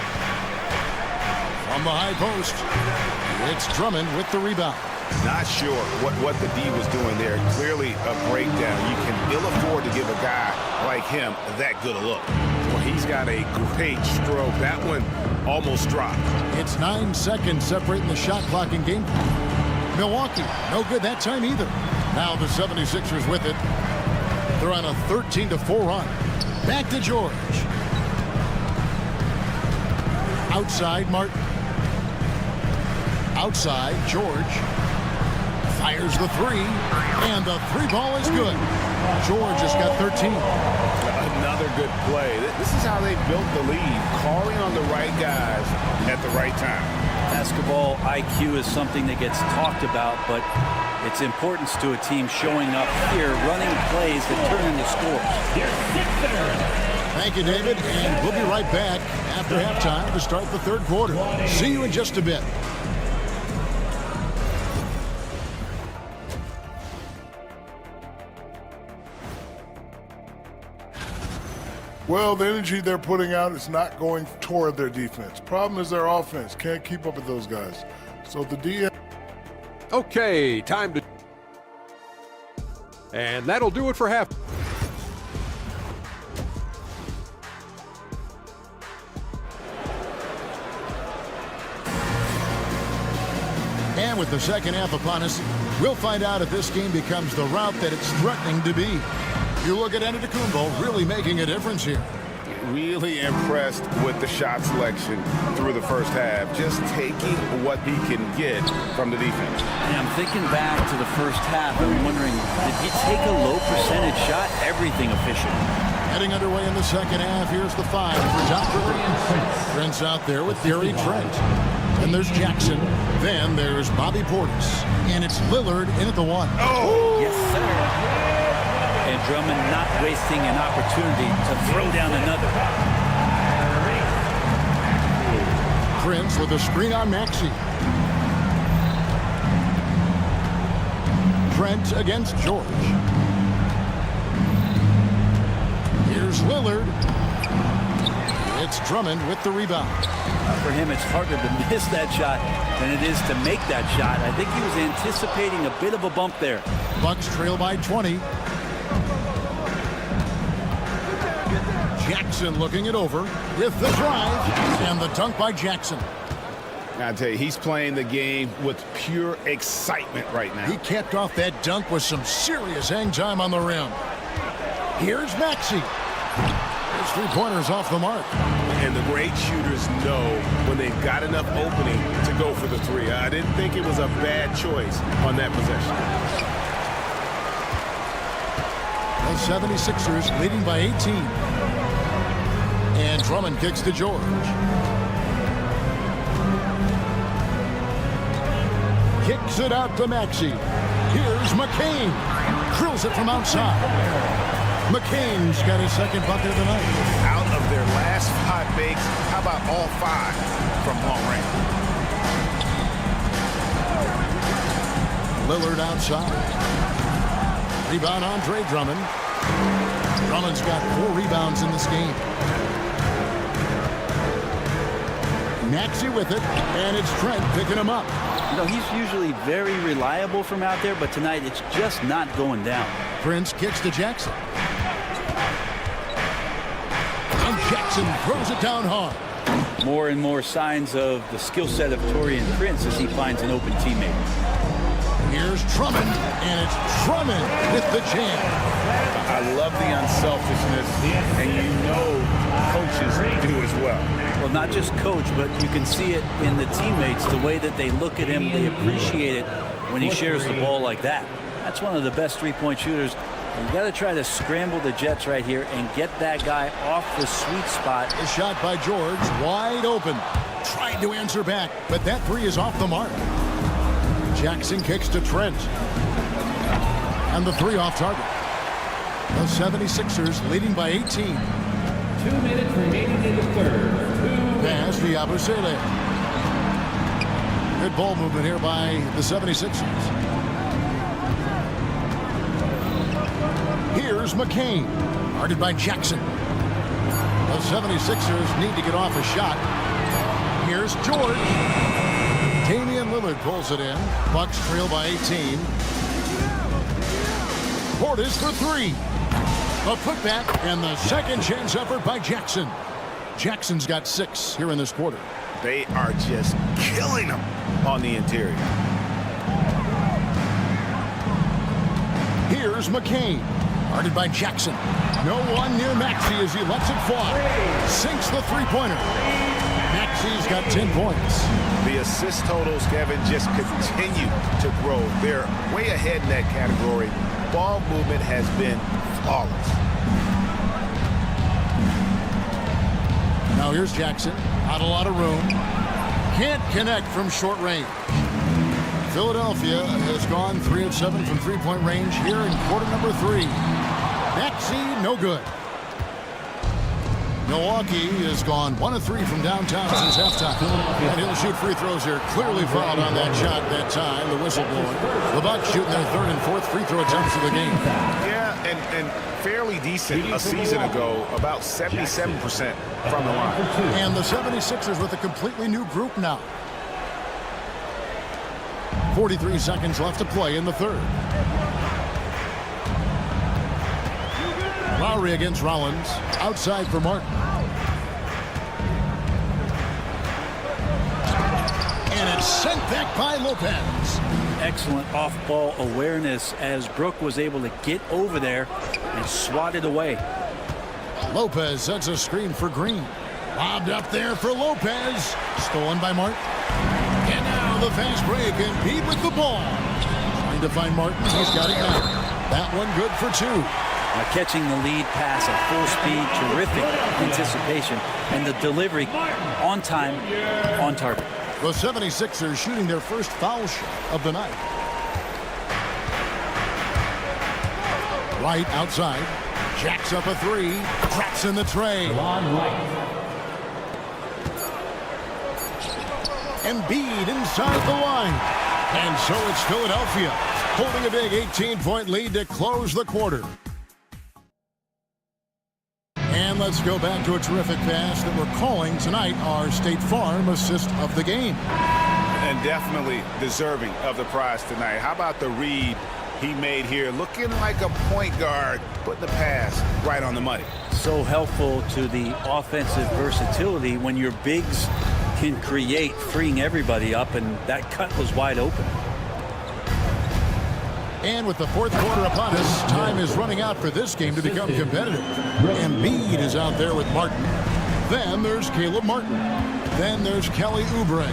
From the high post, it's Drummond with the rebound. Not sure what the D was doing there. Clearly a breakdown. You can ill afford to give a guy like him that good a look. Well, he's got a great stroke. That one almost dropped. It's 9 seconds separating the shot clock and game clock. Milwaukee, no good that time either. Now the 76ers with it. They're on a 13-4 run. Back to George. Outside, Martin. Outside, George. Fires the three, and the three ball is good. George has got 13. Another good play. This is how they built the lead, calling on the right guys at the right time. Basketball IQ is something that gets talked about, but its importance to a team showing up here, running plays that turn into scores. Thank you, David, and we'll be right back after halftime to start the third quarter. See you in just a bit. Well, the energy they're putting out is not going toward their defense. Problem is their offense. Can't keep up with those guys. So the D. Okay, time to... And that'll do it for half. And with the second half upon us, we'll find out if this game becomes the route that it's threatening to be. You look at Antetokounmpo really making a difference here. Really impressed with the shot selection through the first half. Just taking what he can get from the defense. And I'm thinking back to the first half. I'm wondering, did he take a low percentage shot? Everything efficient. Heading underway in the second half. Here's the 5 for Doc Rivers. Trent's out there with Gary Trent. Then there's Jackson. Then there's Bobby Portis. And it's Lillard in at the 1. Oh! Yes, sir. And Drummond not wasting an opportunity to throw down another. Prince with a screen on Maxey. Trent against George. Here's Lillard. It's Drummond with the rebound. For him, it's harder to miss that shot than it is to make that shot. I think he was anticipating a bit of a bump there. Bucks trail by 20. Jackson looking it over with the drive and the dunk by Jackson. I tell you, he's playing the game with pure excitement right now. He capped off that dunk with some serious hang time on the rim. Here's Maxey. His three-pointers off the mark. And the great shooters know when they've got enough opening to go for the three. I didn't think it was a bad choice on that possession. The 76ers leading by 18. And Drummond kicks to George. Kicks it out to Maxey. Here's McCain. Drills it from outside. McCain's got his second bucket of the night. Out of their last 5 makes, how about all 5 from long range? Lillard outside. Rebound, Andre Drummond. Drummond's got 4 rebounds in this game. Maxey with it, and it's Trent picking him up. You know, he's usually very reliable from out there, but tonight it's just not going down. Prince kicks to Jackson. And Jackson throws it down hard. More and more signs of the skill set of Taurean Prince as he finds an open teammate. Here's Drummond, and it's Drummond with the jam. I love the unselfishness, and you know coaches do as well. Well, not just coach, but you can see it in the teammates, the way that they look at him, they appreciate it when he shares the ball like that. That's one of the best three-point shooters. You got to try to scramble the Jets right here and get that guy off the sweet spot. A shot by George, wide open. Trying to answer back, but that 3 is off the mark. Jackson kicks to Trent. And the 3 off target. The 76ers leading by 18. 2 minutes remaining in the third. Pass to Yabusele. Good ball movement here by the 76ers. Here's McCain. Guarded by Jackson. The 76ers need to get off a shot. Here's George. Damian Lillard pulls it in. Bucks trail by 18. Portis for 3. A putback and the second chance effort by Jackson. Jackson's got 6 here in this quarter. They are just killing them on the interior. Here's McCain. Guarded by Jackson. No one near Maxey as he lets it fly. Sinks the three-pointer. Maxey's got 10 points. The assist totals, Kevin, just continue to grow. They're way ahead in that category. Ball movement has been flawless. Now here's Jackson. Not a lot of room. Can't connect from short range. Philadelphia has gone 3 of 7 from three-point range here in quarter number 3. Maxey, no good. Milwaukee has gone 1 of 3 from downtown since halftime. And he'll shoot free throws here. Clearly fouled on that shot that time. The whistle blowing. The Bucks shooting their 3rd and 4th free throw attempts of the game. Yeah, and fairly decent a season ago. About 77% from the line. And the 76ers with a completely new group now. 43 seconds left to play in the 3rd. Lowry against Rollins. Outside for Martin. And it's sent back by Lopez. Excellent off-ball awareness as Brook was able to get over there and swat it away. Lopez sets a screen for Green. Lobbed up there for Lopez. Stolen by Martin. And now the fast break, and Pete with the ball. Trying to find Martin. He's got it now. That one good for 2. Catching the lead pass at full speed, terrific anticipation, and the delivery on time, on target. The 76ers shooting their first foul shot of the night. Wright outside. Jacks up a 3. Traps in the tray. Embiid inside the line. And so it's Philadelphia holding a big 18-point lead to close the quarter. And let's go back to a terrific pass that we're calling tonight our State Farm assist of the game. And definitely deserving of the prize tonight. How about the read he made here? Looking like a point guard, putting the pass right on the money. So helpful to the offensive versatility when your bigs can create, freeing everybody up, and that cut was wide open. And with the 4th quarter upon us, time is running out for this game to become competitive. Embiid is out there with Martin. Then there's Caleb Martin. Then there's Kelly Oubre.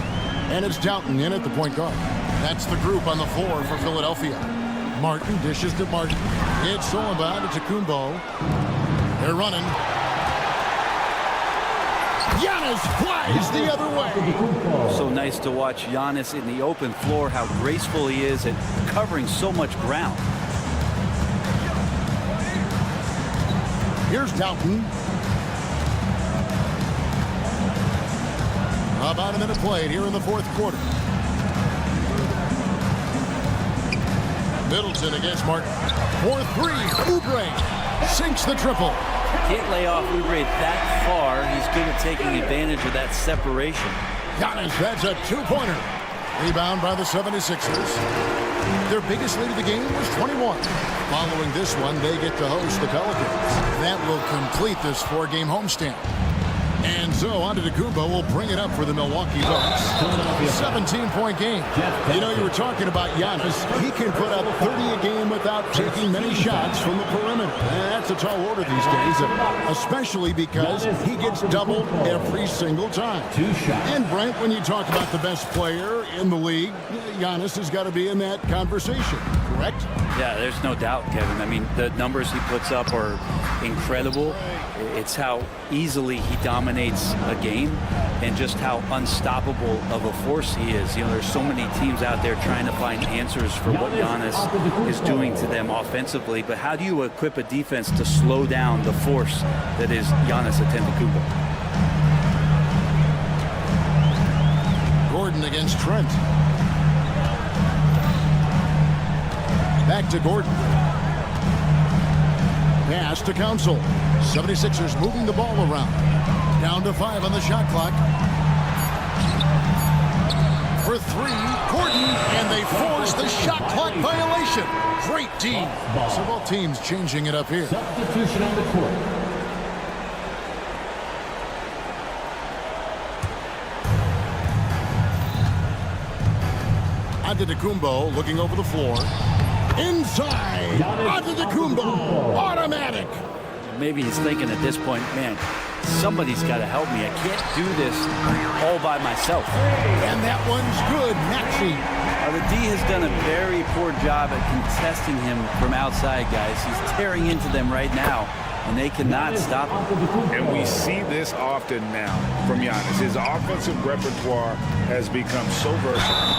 And it's Doughton in at the point guard. That's the group on the floor for Philadelphia. Martin dishes to Martin. It's Solomon to Kumbo. They're running. Giannis flies the other way. So nice to watch Giannis in the open floor, how graceful he is at covering so much ground. Here's Doughton. About a minute played here in the fourth quarter. Middleton against Martin. 4-3. Oubre sinks the triple. Can't lay off Oubre that far. He's good at taking advantage of that separation. Giannis, that's a two-pointer. Rebound by the 76ers. Their biggest lead of the game was 21. Following this one, they get to host the Pelicans. That will complete this four-game homestand. And so Antetokounmpo will bring it up for the Milwaukee Bucks. 17-point game. You know, you were talking about Giannis. He can put up 30 a game without taking many shots from the perimeter. That's a tall order these days, especially because he gets doubled every single time. And Brent, when you talk about the best player in the league, Giannis has got to be in that conversation, correct? Yeah, there's no doubt, Kevin. I mean, the numbers he puts up are incredible. It's how easily he dominates a game and just how unstoppable of a force he is. You know, there's so many teams out there trying to find answers for what Giannis is doing to them offensively. But how do you equip a defense to slow down the force that is Giannis Antetokounmpo? Gordon against Trent. Back to Gordon. Pass to Council. 76ers moving the ball around. Down to 5 on the shot clock. For 3, Gordon, and they force the shot clock violation. Great D. So both teams changing it up here. Substitution on the court. Antetokounmpo looking over the floor. Inside. Antetokounmpo. Automatic. Maybe he's thinking at this point, man, somebody's got to help me. I can't do this all by myself. And that one's good. Maxey. The D has done a very poor job at contesting him from outside, guys. He's tearing into them right now, and they cannot stop him. And we see this often now from Giannis. His offensive repertoire has become so versatile.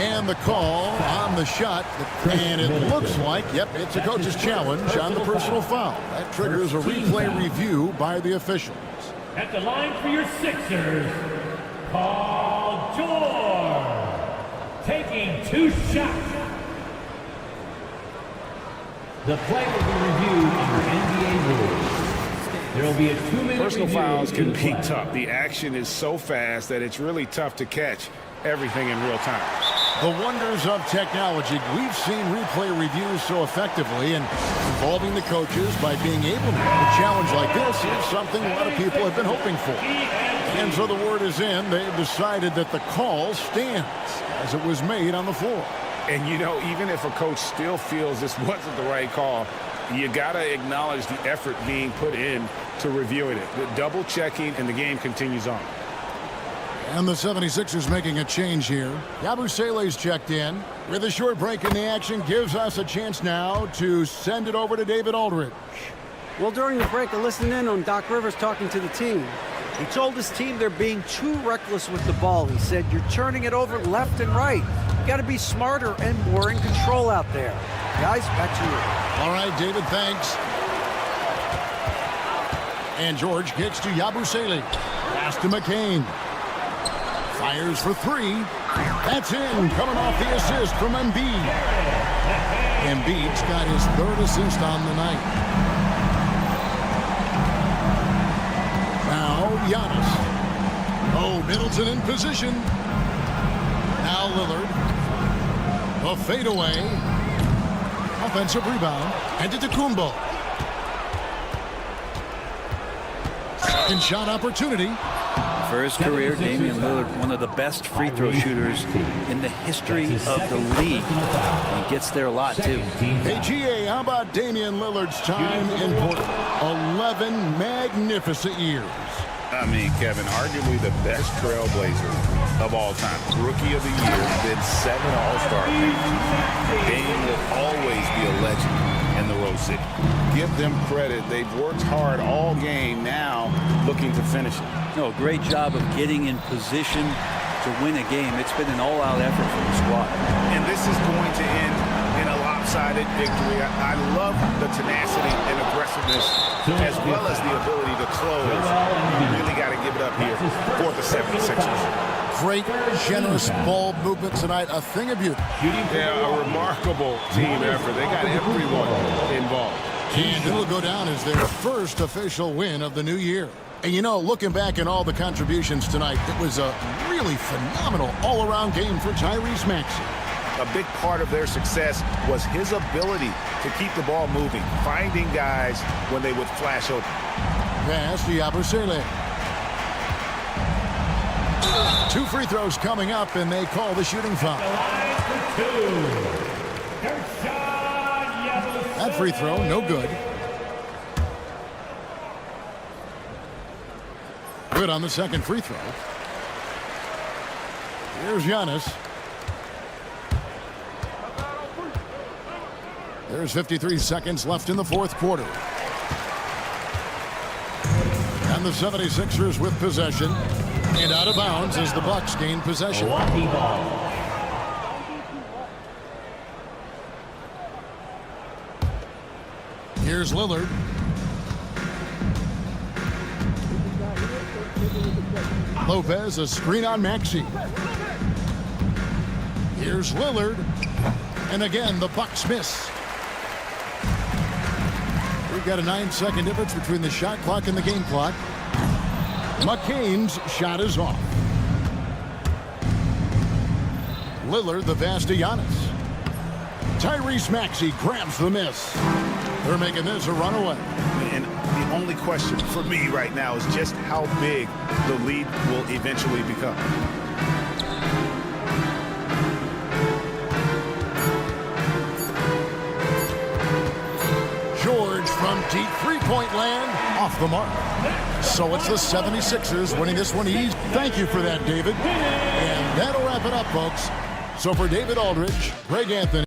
And the call on the shot, and it looks like, yep, it's a coach's challenge on the personal foul. That triggers a replay review by the officials. At the line for your Sixers, Paul George, taking 2 shots. The play will be reviewed under NBA rules. There will be a 2-minute Personal review. fouls can be tough. The action is so fast that it's really tough to catch everything in real time. The wonders of technology. We've seen replay reviews so effectively, and involving the coaches by being able to have a challenge like this is something a lot of people have been hoping for. And so the word is in. They've decided that the call stands as it was made on the floor. And, you know, even if a coach still feels this wasn't the right call, you got to acknowledge the effort being put in to reviewing it. The double checking, and the game continues on. And the 76ers making a change here. Yabusele's checked in. With a short break in the action, gives us a chance now to send it over to David Aldridge. Well, during the break, I listened in on Doc Rivers talking to the team. He told his team they're being too reckless with the ball. He said, you're turning it over left and right. You got to be smarter and more in control out there. Guys, back to you. All right, David, thanks. And George kicks to Yabusele. Pass to McCain. Fires for 3. That's in. Coming off the assist from Embiid. Embiid's got his 3rd assist on the night. Now Giannis. Oh, Middleton in position. Now Lillard. A fadeaway. Offensive rebound. Antetokounmpo. Second shot opportunity. For his career, Damian Lillard, one of the best free throw shooters in the history of the league. He gets there a lot, too. Hey, GA, how about Damian Lillard's time in Portland? 11 magnificent years. I mean, Kevin, arguably the best trailblazer of all time. Rookie of the year, then 7 All-Star games. Dame will always be a legend in the Rose City. Give them credit. They've worked hard all game, now looking to finish it. No, great job of getting in position to win a game. It's been an all-out effort from the squad. And this is going to end in a lopsided victory. I love the tenacity and aggressiveness as well as the ability to close. You really got to give it up here for the 76ers. Great, generous ball movement tonight. A thing of beauty. Yeah, a remarkable team effort. They got everyone involved. And it'll go down as their first official win of the new year. And you know, looking back at all the contributions tonight, it was a really phenomenal all-around game for Tyrese Maxey. A big part of their success was his ability to keep the ball moving, finding guys when they would flash open. Pass to Yabusele. 2 free throws coming up, and they call the shooting foul. That free throw, no good. Good on the second free throw. Here's Giannis. There's 53 seconds left in the fourth quarter. And the 76ers with possession. And out of bounds as the Bucks gain possession. Here's Lillard. Lopez, a screen on Maxey. Here's Lillard. And again, the Bucks miss. We've got a 9-second difference between the shot clock and the game clock. McCain's shot is off. Lillard, the pass to Giannis. Tyrese Maxey grabs the miss. They're making this a runaway. And the only question for me right now is just how big the lead will eventually become. George from deep three-point land, off the mark. So it's the 76ers winning this one easy. Thank you for that, David. And that'll wrap it up, folks. So for David Aldridge, Greg Anthony.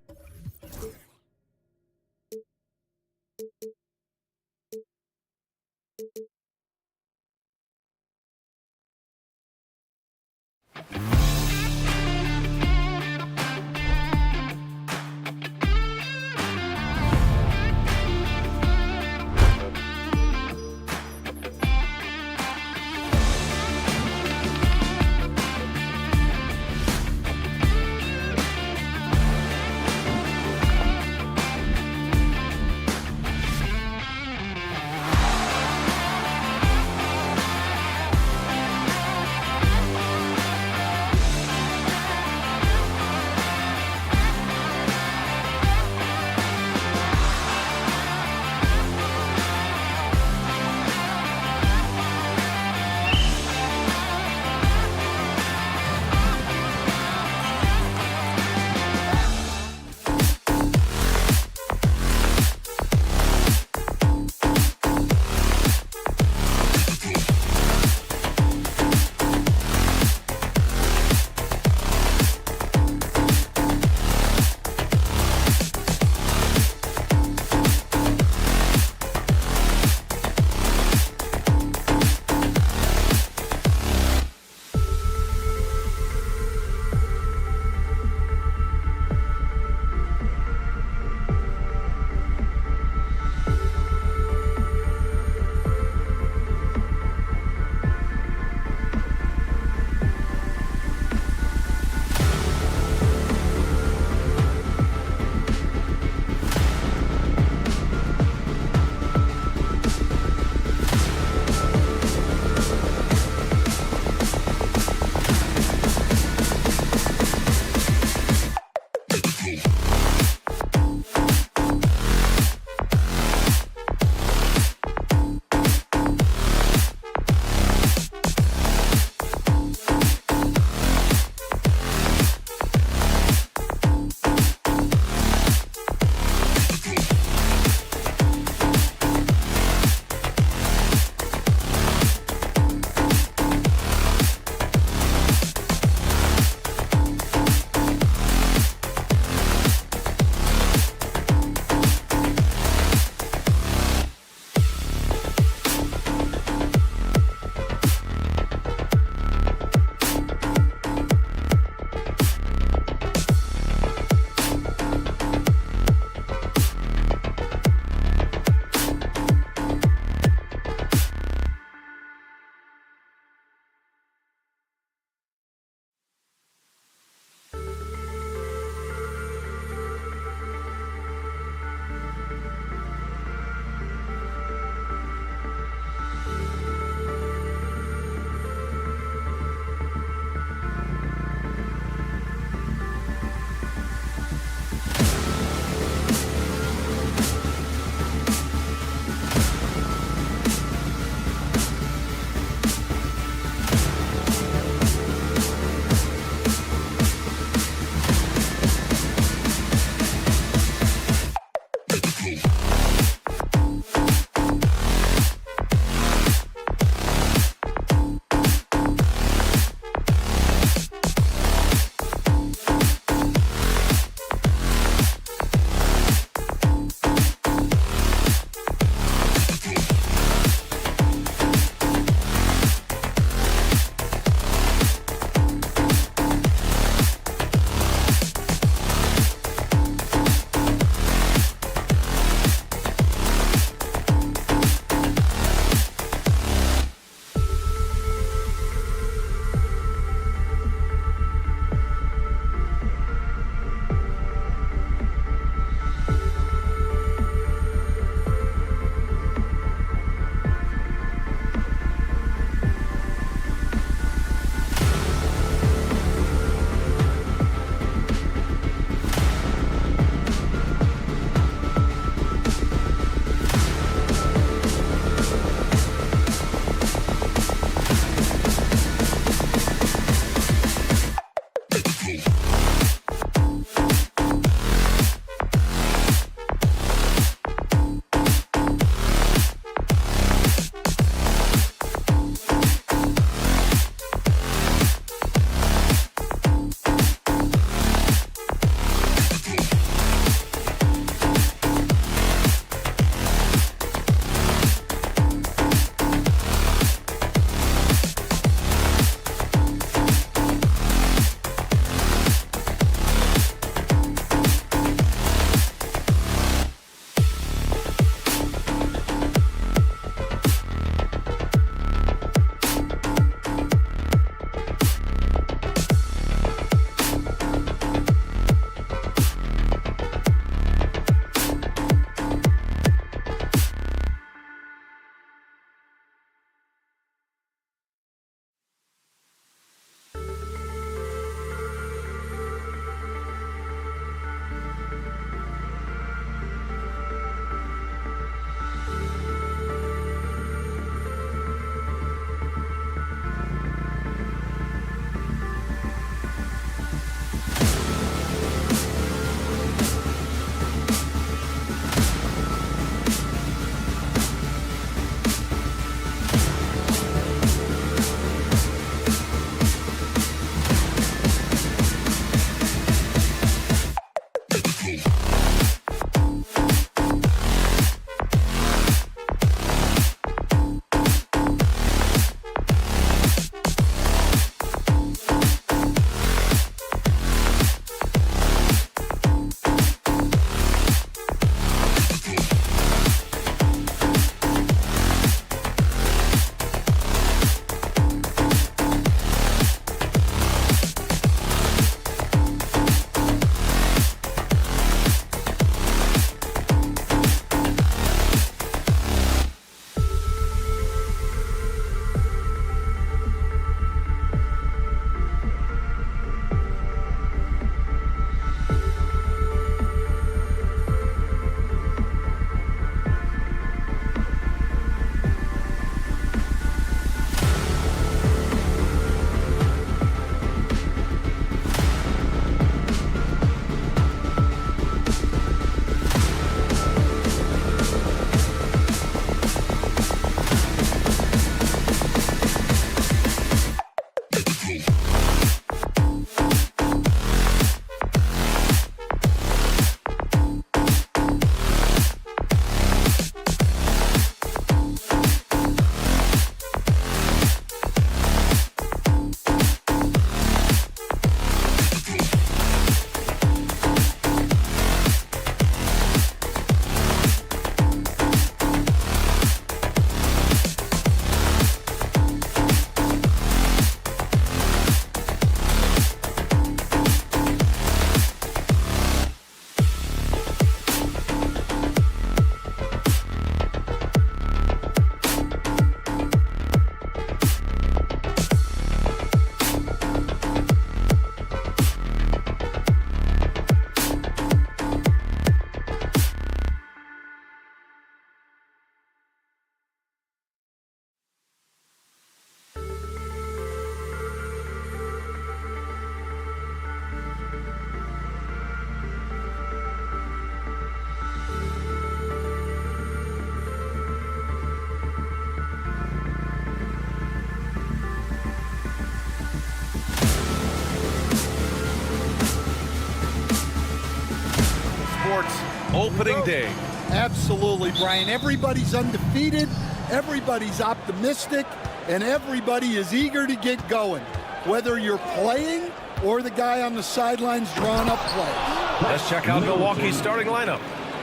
Sports opening day. Absolutely, Brian. Everybody's undefeated, everybody's optimistic, and everybody is eager to get going, whether you're playing or the guy on the sidelines drawing up plays. Let's check out Milwaukee's starting lineup.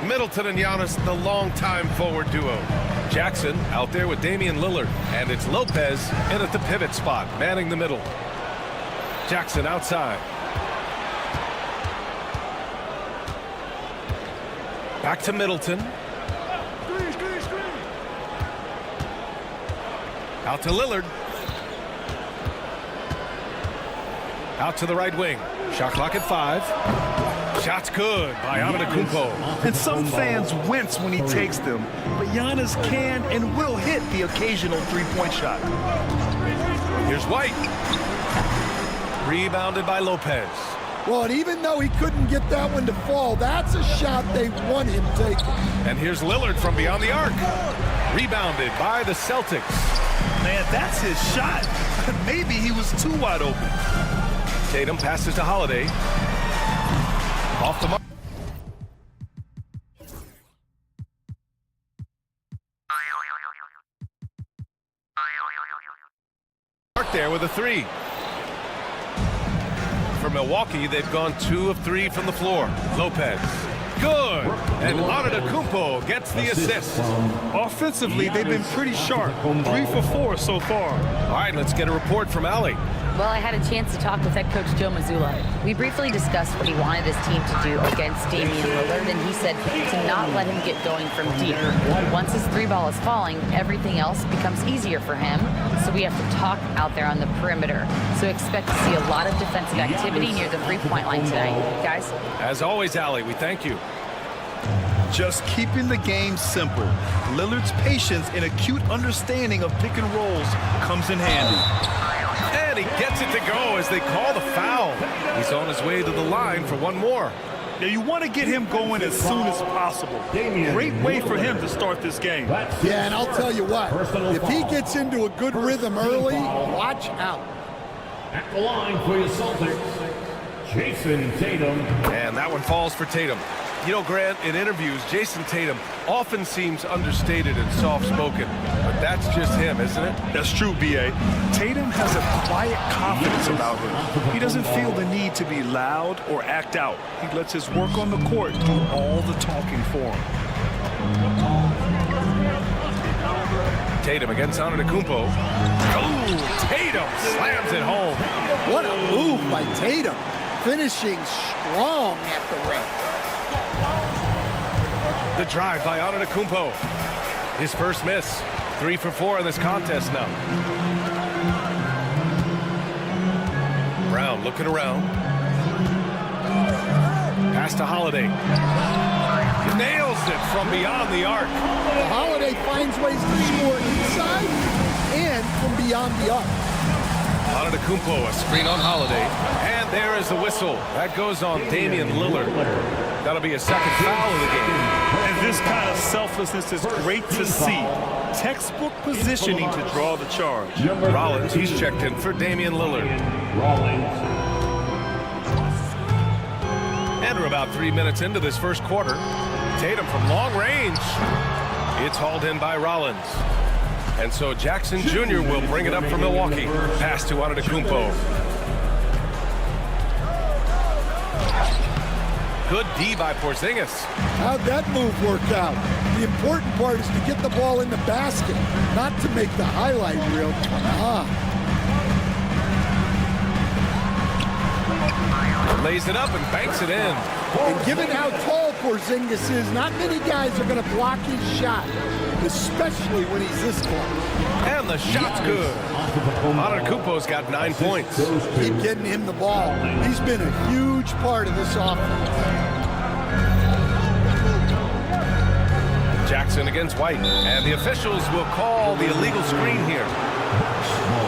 Middleton and Giannis, the longtime forward duo. Jackson out there with Damian Lillard, and it's Lopez in at the pivot spot, manning the middle. Jackson outside. Back to Middleton. Out to Lillard. Out to the right wing. Shot clock at 5. Shot's good by Antetokounmpo. And some fans wince when he takes them, but Giannis can and will hit the occasional three-point shot. Here's White. Rebounded by Lopez. Well, and even though he couldn't get that one to fall, that's a shot they want him taking. And here's Lillard from beyond the arc. Rebounded by the Celtics. Man, that's his shot. Maybe he was too wide open. Tatum passes to Holiday. Off the mark. There with a three. For Milwaukee, they've gone 2 of 3 from the floor. Lopez. Good. And Antetokounmpo gets the assist. Offensively, they've been pretty sharp. 3 for 4 so far. All right, let's get a report from Allie. Well, I had a chance to talk with head coach Joe Mazzulla. We briefly discussed what he wanted his team to do against Damian Lillard, and he said to not let him get going from deep. Once his 3-ball is falling, everything else becomes easier for him, so we have to talk out there on the perimeter. So expect to see a lot of defensive activity near the 3-point line tonight. Guys? As always, Allie, we thank you. Just keeping the game simple. Lillard's patience and acute understanding of pick and rolls comes in handy. And he gets it to go as they call the foul. He's on his way to the line for one more. Now you want to get him going as soon as possible. Great way for him to start this game. Yeah, and I'll tell you what, if he gets into a good rhythm early, watch out. At the line for your Celtics, Jason Tatum. And that one falls for Tatum. You know, Grant, in interviews, Jason Tatum often seems understated and soft-spoken, but that's just him, isn't it? That's true, B.A. Tatum has a quiet confidence about him. He doesn't feel the need to be loud or act out. He lets his work on the court do all the talking for him. Tatum against Antetokounmpo. Oh, Tatum slams it home. What a move by Tatum, finishing strong at the rim. The drive by Antetokounmpo. His first miss. 3 for 4 in this contest now. Brown looking around. Pass to Holiday. Nails it from beyond the arc. Holiday finds ways to score inside and from beyond the arc. Antetokounmpo, a screen on Holiday. And there is the whistle. That goes on Damian Lillard. That'll be a second foul of the game. And this kind of selflessness is great to see. Textbook positioning to draw the charge. Rollins, he's checked in for Damian Lillard. And we're about 3 minutes into this first quarter. Tatum from long range. It's hauled in by Rollins. And so Jackson Jr. will bring it up for Milwaukee. Pass to Antetokounmpo. Good D by Porzingis. How'd that move work out? The important part is to get the ball in the basket, not to make the highlight reel. Lays it up and banks it in. And given how tall Porzingis is, not many guys are going to block his shot, especially when he's this close. And the shot's good. Antetokounmpo's got 9 points. Keep getting him the ball. He's been a huge part of this offense. Jackson against White. And the officials will call the illegal screen here.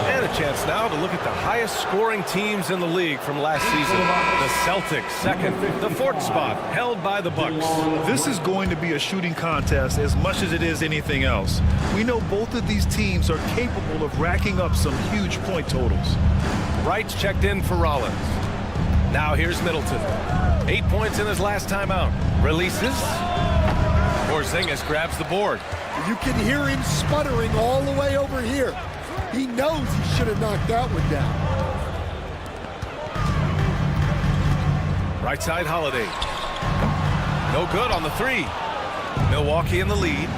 And a chance now to look at the highest scoring teams in the league from last season. The Celtics second, the 4th spot held by the Bucks. This is going to be a shooting contest as much as it is anything else. We know both of these teams are capable of racking up some huge point totals. Wright's checked in for Rollins. Now here's Middleton. 8 points in his last time out. Releases. Porzingis grabs the board. You can hear him sputtering all the way over here. He knows he should have knocked that one down. Right side Holiday. No good on the 3. Milwaukee in the lead.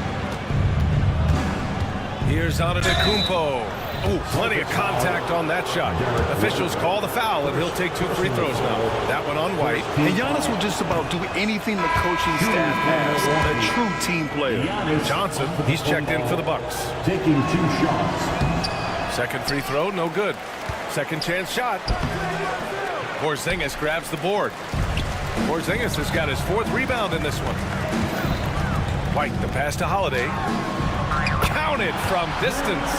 Here's Antetokounmpo. Oh, plenty of contact on that shot. Officials call the foul, and he'll take 2 free throws now. That one on White. And Giannis will just about do anything the coaching staff has. A true team player. Johnson, he's checked in for the Bucks. Taking 2 shots. Second free throw, no good. Second chance shot. Porzingis grabs the board. Porzingis has got his 4th rebound in this one. White, the pass to Holiday. Counted from distance.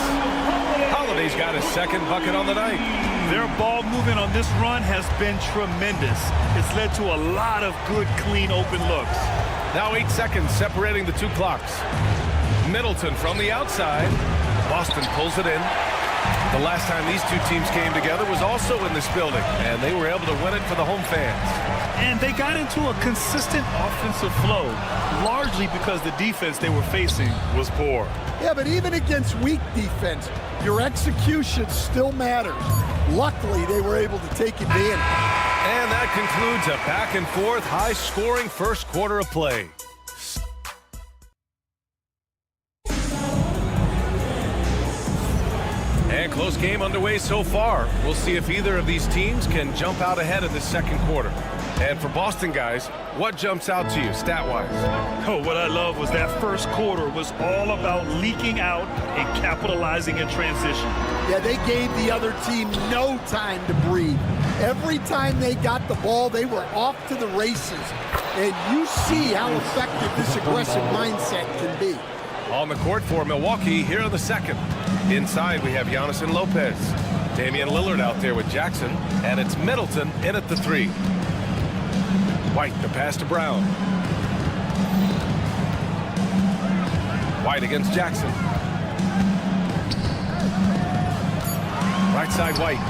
Holiday's got his 2nd bucket on the night. Their ball movement on this run has been tremendous. It's led to a lot of good, clean, open looks. Now 8 seconds separating the two clocks. Middleton from the outside. Boston pulls it in. The last time these two teams came together was also in this building, and they were able to win it for the home fans. And they got into a consistent offensive flow, largely because the defense they were facing was poor. Yeah, but even against weak defense, your execution still matters. Luckily, they were able to take advantage. And that concludes a back-and-forth, high-scoring first quarter of play. And close game underway so far. We'll see if either of these teams can jump out ahead of the second quarter. And for Boston guys, what jumps out to you stat-wise? Oh, what I love was that first quarter was all about leaking out and capitalizing in transition. Yeah, they gave the other team no time to breathe. Every time they got the ball, they were off to the races. And you see how effective this aggressive mindset can be. On the court for Milwaukee here in the second. Inside, we have Giannis and Lopez. Damian Lillard out there with Jackson. And it's Middleton in at the 3. White, the pass to Brown. White against Jackson. Right side, White.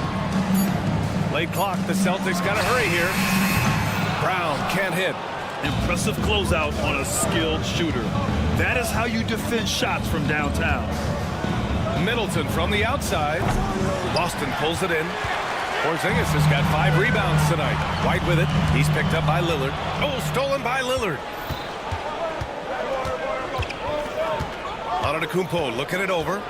Late clock, the Celtics got to hurry here. Brown can't hit. Impressive closeout on a skilled shooter. That is how you defend shots from downtown. Middleton from the outside. Boston pulls it in. Porzingis has got 5 rebounds tonight. White with it. He's picked up by Lillard. Oh, stolen by Lillard. Antetokounmpo looking it over.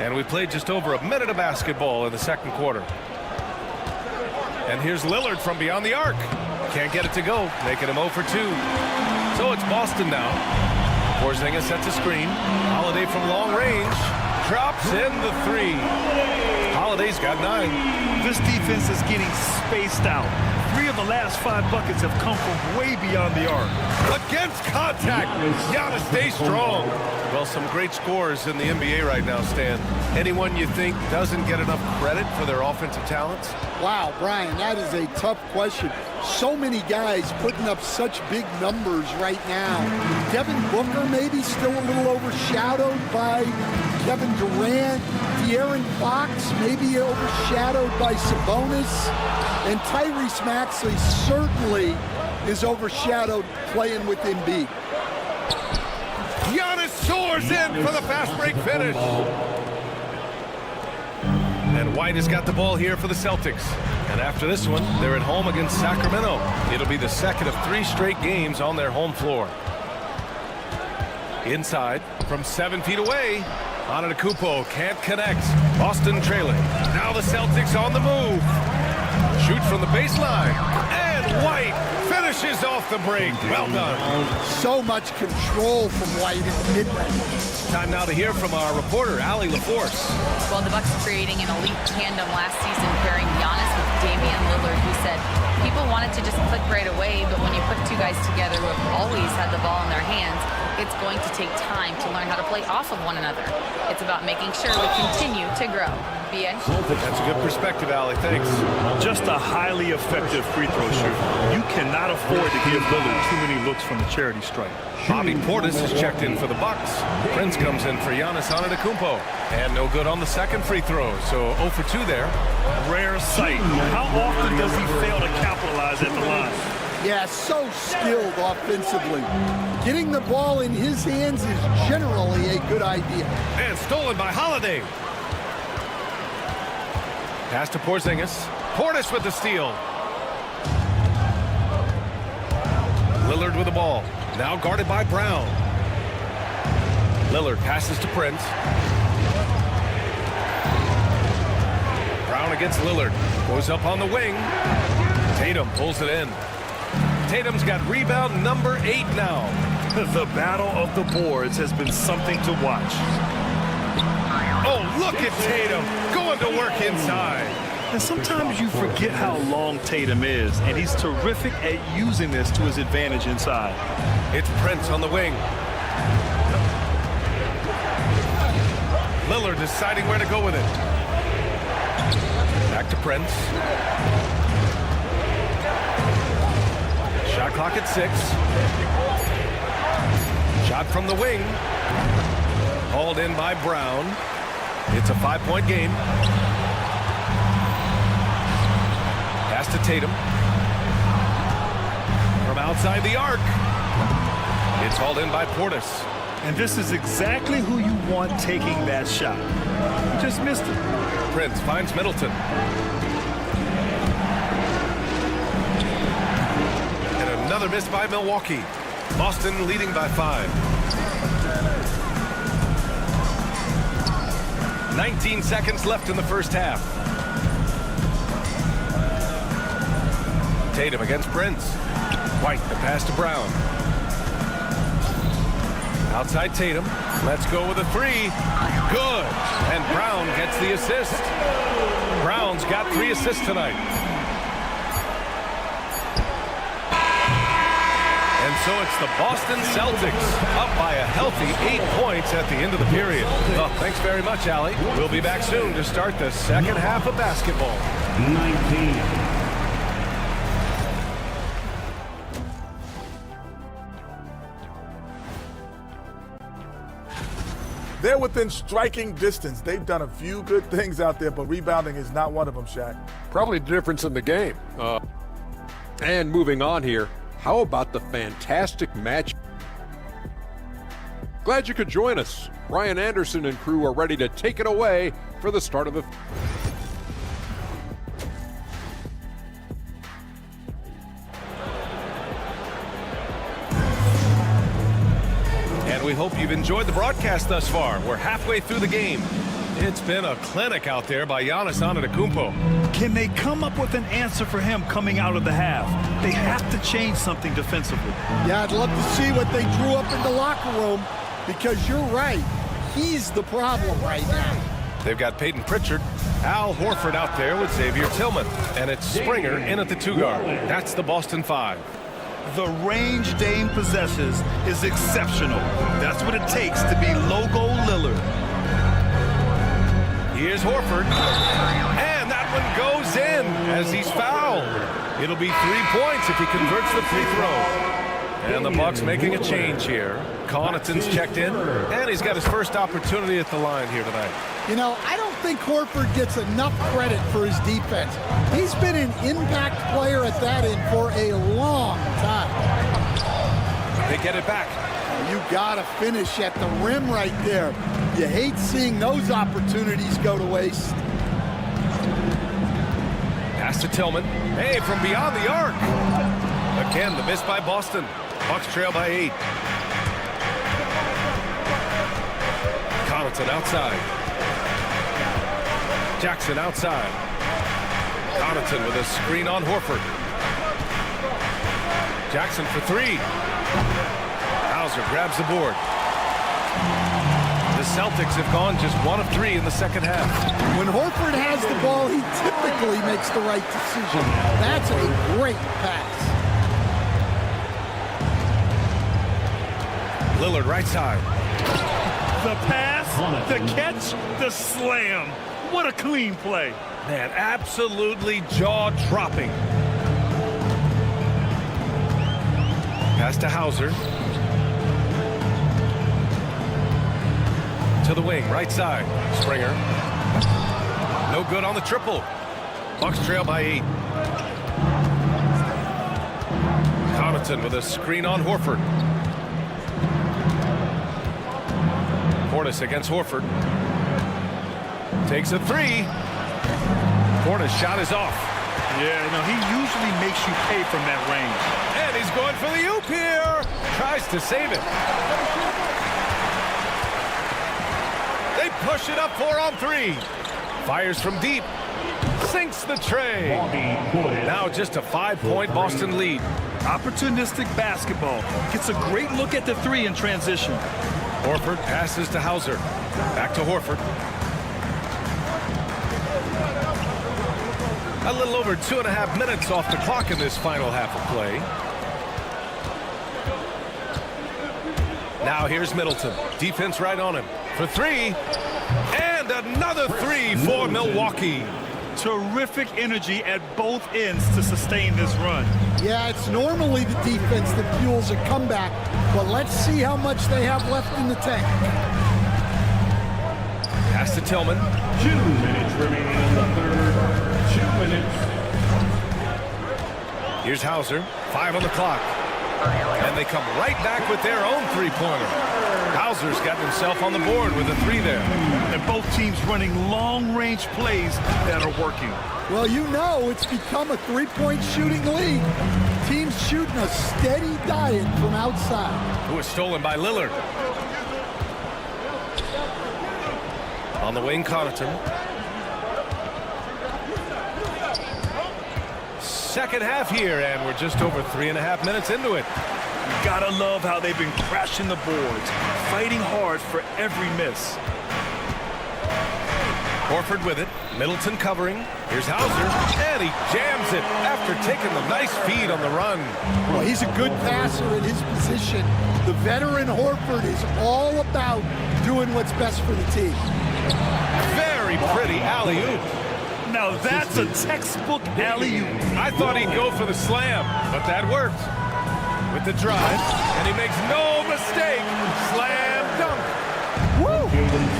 And we played just over a minute of basketball in the second quarter. And here's Lillard from beyond the arc. Can't get it to go, making him 0 for 2. So it's Boston now. Porzingis sets a screen. Holiday from long range. Drops in the 3. Holiday's got 9. This defense is getting spaced out. 3 of the last 5 buckets have come from way beyond the arc. Against contact. Giannis stays strong. Well, some great scores in the NBA right now, Stan. Anyone you think doesn't get enough credit for their offensive talents? Wow, Brian, that is a tough question. So many guys putting up such big numbers right now. Devin Booker maybe still a little overshadowed by Kevin Durant. De'Aaron Fox maybe overshadowed by Sabonis. And Tyrese Maxey certainly is overshadowed playing with Embiid. Giannis soars in for the fast break finish. And White has got the ball here for the Celtics. And after this one, they're at home against Sacramento. It'll be the second of 3 straight games on their home floor. Inside, from 7 feet away, Antetokounmpo can't connect. Boston trailing. Now the Celtics on the move. Shoot from the baseline. And White finishes off the break. Well done. So much control from White in the mid-range. Time now to hear from our reporter, Allie LaForce. Well, the Bucks creating an elite tandem last season, pairing Giannis with Damian Lillard, who said people wanted to just click right away, but when you put 2 guys together who have always had the ball in their hands, it's going to take time to learn how to play off of one another. It's about making sure we continue to grow. BA? That's a good perspective, Allie. Thanks. Just a highly effective free throw shooter. You cannot afford to give Lillard too many looks from the charity stripe. Bobby Portis is checked in for the Bucks. Prince comes in for Giannis Antetokounmpo. And no good on the second free throw, so 0 for 2 there. Rare sight. How often does he fail to capitalize at the line? Yeah, so skilled offensively. Getting the ball in his hands is generally a good idea. And stolen by Holiday. Pass to Porzingis. Portis with the steal. Lillard with the ball. Now guarded by Brown. Lillard passes to Prince. Brown against Lillard. Goes up on the wing. Tatum pulls it in. Tatum's got rebound number 8 now. The battle of the boards has been something to watch. Oh, look at Tatum going to work inside. And sometimes you forget how long Tatum is, and he's terrific at using this to his advantage inside. It's Prince on the wing. Lillard deciding where to go with it. Back to Prince. Shot clock at 6. Shot from the wing. Hauled in by Brown. It's a 5-point game. Pass to Tatum. From outside the arc. It's hauled in by Portis. And this is exactly who you want taking that shot. You just missed it. Prince finds Middleton. And another miss by Milwaukee. Boston leading by 5. 19 seconds left in the first half. Tatum against Prince. White, the pass to Brown. Outside Tatum. Let's go with a 3. Good. And Brown gets the assist. Brown's got 3 assists tonight. And so it's the Boston Celtics up by a healthy 8 points at the end of the period. Well, thanks very much, Allie. We'll be back soon to start the second half of basketball. 19. They're within striking distance. They've done a few good things out there, but rebounding is not one of them, Shaq. Probably the difference in the game. And moving on here, how about the fantastic match? Glad you could join us. Ryan Anderson and crew are ready to take it away for the start of the... And we hope you've enjoyed the broadcast thus far. We're halfway through the game. It's been a clinic out there by Giannis Antetokounmpo. Can they come up with an answer for him coming out of the half? They have to change something defensively. Yeah, I'd love to see what they drew up in the locker room, because you're right. He's the problem right now. They've got Peyton Pritchard, Al Horford out there with Xavier Tillman, and it's Springer in at the 2-guard. That's the Boston 5. The range Dame possesses is exceptional. That's what it takes to be Logo Lillard. Here's Horford, and that one goes in as he's fouled. It'll be 3 points if he converts the free throw. And the Bucks making a change here. Connaughton's checked in, and he's got his first opportunity at the line here tonight. You know, I don't think Horford gets enough credit for his defense. He's been an impact player at that end for a long time. They get it back. You gotta finish at the rim right there. You hate seeing those opportunities go to waste. Pass to Tillman. Hey, from beyond the arc. Again, the miss by Boston. Bucks trail by 8. Connaughton outside. Jackson outside. Connaughton with a screen on Horford. Jackson for 3. Hauser grabs the board. The Celtics have gone just 1 of 3 in the second half. When Horford has the ball, he typically makes the right decision. That's a great pass. Lillard right side. The pass, the catch, the slam. What a clean play. Man, absolutely jaw-dropping. Pass to Hauser. To the wing, right side. Springer. No good on the triple. Bucks trail by 8. Connaughton with a screen on Horford. Portis against Horford. Takes a 3. Portis' shot is off. Yeah, no, he usually makes you pay from that range. And he's going for the oop here. Tries to save it. They push it up 4 on 3. Fires from deep. Sinks the tray. Now just a 5-point Boston lead. Opportunistic basketball. Gets a great look at the 3 in transition. Horford passes to Hauser. Back to Horford. A little over 2.5 minutes off the clock in this final half of play. Now here's Middleton. Defense right on him. For 3. And another three for Milwaukee. Terrific energy at both ends to sustain this run. Yeah, it's normally the defense that fuels a comeback, but let's see how much they have left in the tank. Pass to Tillman. 2 minutes remaining in the third. 2 minutes. Here's Hauser. 5 on the clock. And they come right back with their own three-pointer. Hauser's gotten himself on the board with a 3 there. And both teams running long-range plays that are working. Well, you know it's become a three-point shooting league. Teams shooting a steady diet from outside. Who was stolen by Lillard. On the wing, Connaughton. Second half here, and we're just over 3.5 minutes into it. Gotta love how they've been crashing the boards, fighting hard for every miss. Horford with it. Middleton covering. Here's Hauser, and he jams it after taking the nice feed on the run. Well, he's a good passer in his position. The veteran Horford is all about doing what's best for the team. Very pretty alley-oop. Now that's a textbook alley-oop. I thought he'd go for the slam, but that worked. With the drive, and he makes no mistake. Slam dunk. Woo!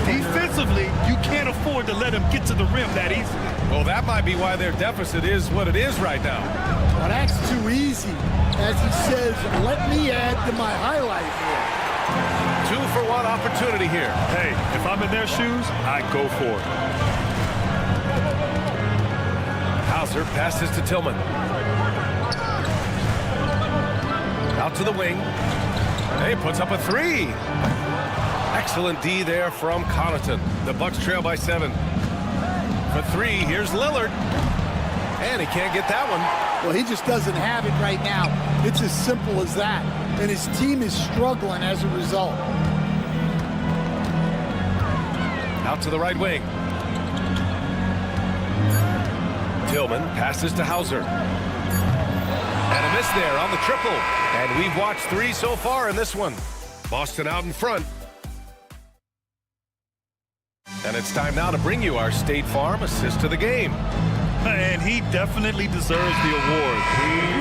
Defensively, you can't afford to let him get to the rim that easily. Well, that might be why their deficit is what it is right now. Well, that's too easy. As he says, let me add to my highlight reel. 2-for-1 opportunity here. Hey, if I'm in their shoes, I'd go for it. Hauser passes to Tillman. Out to the wing. He puts up a 3. Excellent D there from Connaughton. The Bucks trail by 7. For 3, here's Lillard. And he can't get that one. Well, he just doesn't have it right now. It's as simple as that. And his team is struggling as a result. Out to the right wing. Tillman passes to Hauser. And a miss there on the triple. And we've watched 3 so far in this one. Boston out in front. And it's time now to bring you our State Farm assist to the game. And he definitely deserves the award.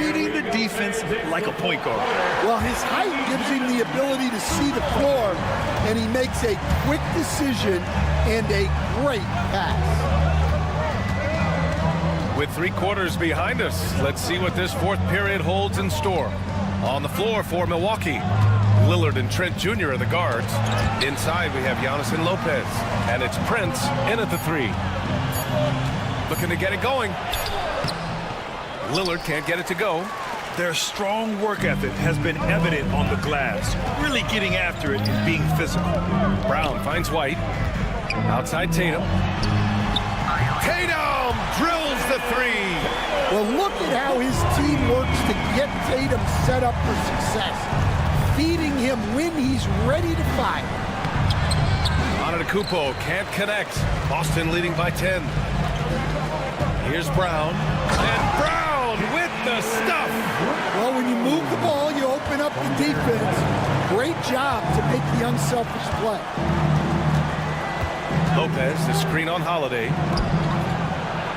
Reading the defense like a point guard. Well, his height gives him the ability to see the floor, and he makes a quick decision and a great pass. With 3 quarters behind us, let's see what this 4th period holds in store. On the floor for Milwaukee, Lillard and Trent Jr. are the guards. Inside, we have Giannis and Lopez. And it's Prince in at the 3. Looking to get it going. Lillard can't get it to go. Their strong work ethic has been evident on the glass. Really getting after it and being physical. Brown finds White. Outside Tatum. Tatum drills the 3. Well, look at how his team works to get Tatum set up for success. Feeding him when he's ready to fire. Antetokounmpo can't connect. Boston leading by 10. Here's Brown. And Brown with the stuff. Well, when you move the ball, you open up the defense. Great job to make the unselfish play. Lopez, the screen on Holiday.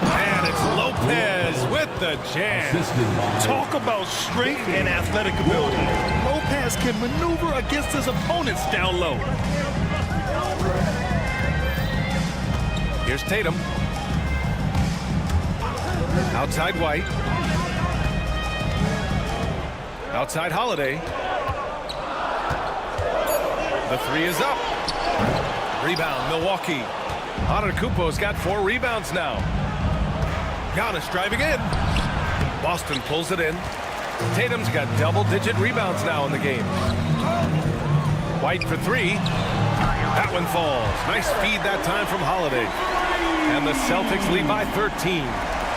And it's Lopez with the jam. Talk about strength and athletic ability. Lopez can maneuver against his opponents down low. Here's Tatum. Outside White. Outside Holiday. The 3 is up. Rebound, Milwaukee. Antetokounmpo's got 4 rebounds now. Giannis driving in. Boston pulls it in. Tatum's got double-digit rebounds now in the game. White for 3. That one falls. Nice feed that time from Holiday. And the Celtics lead by 13.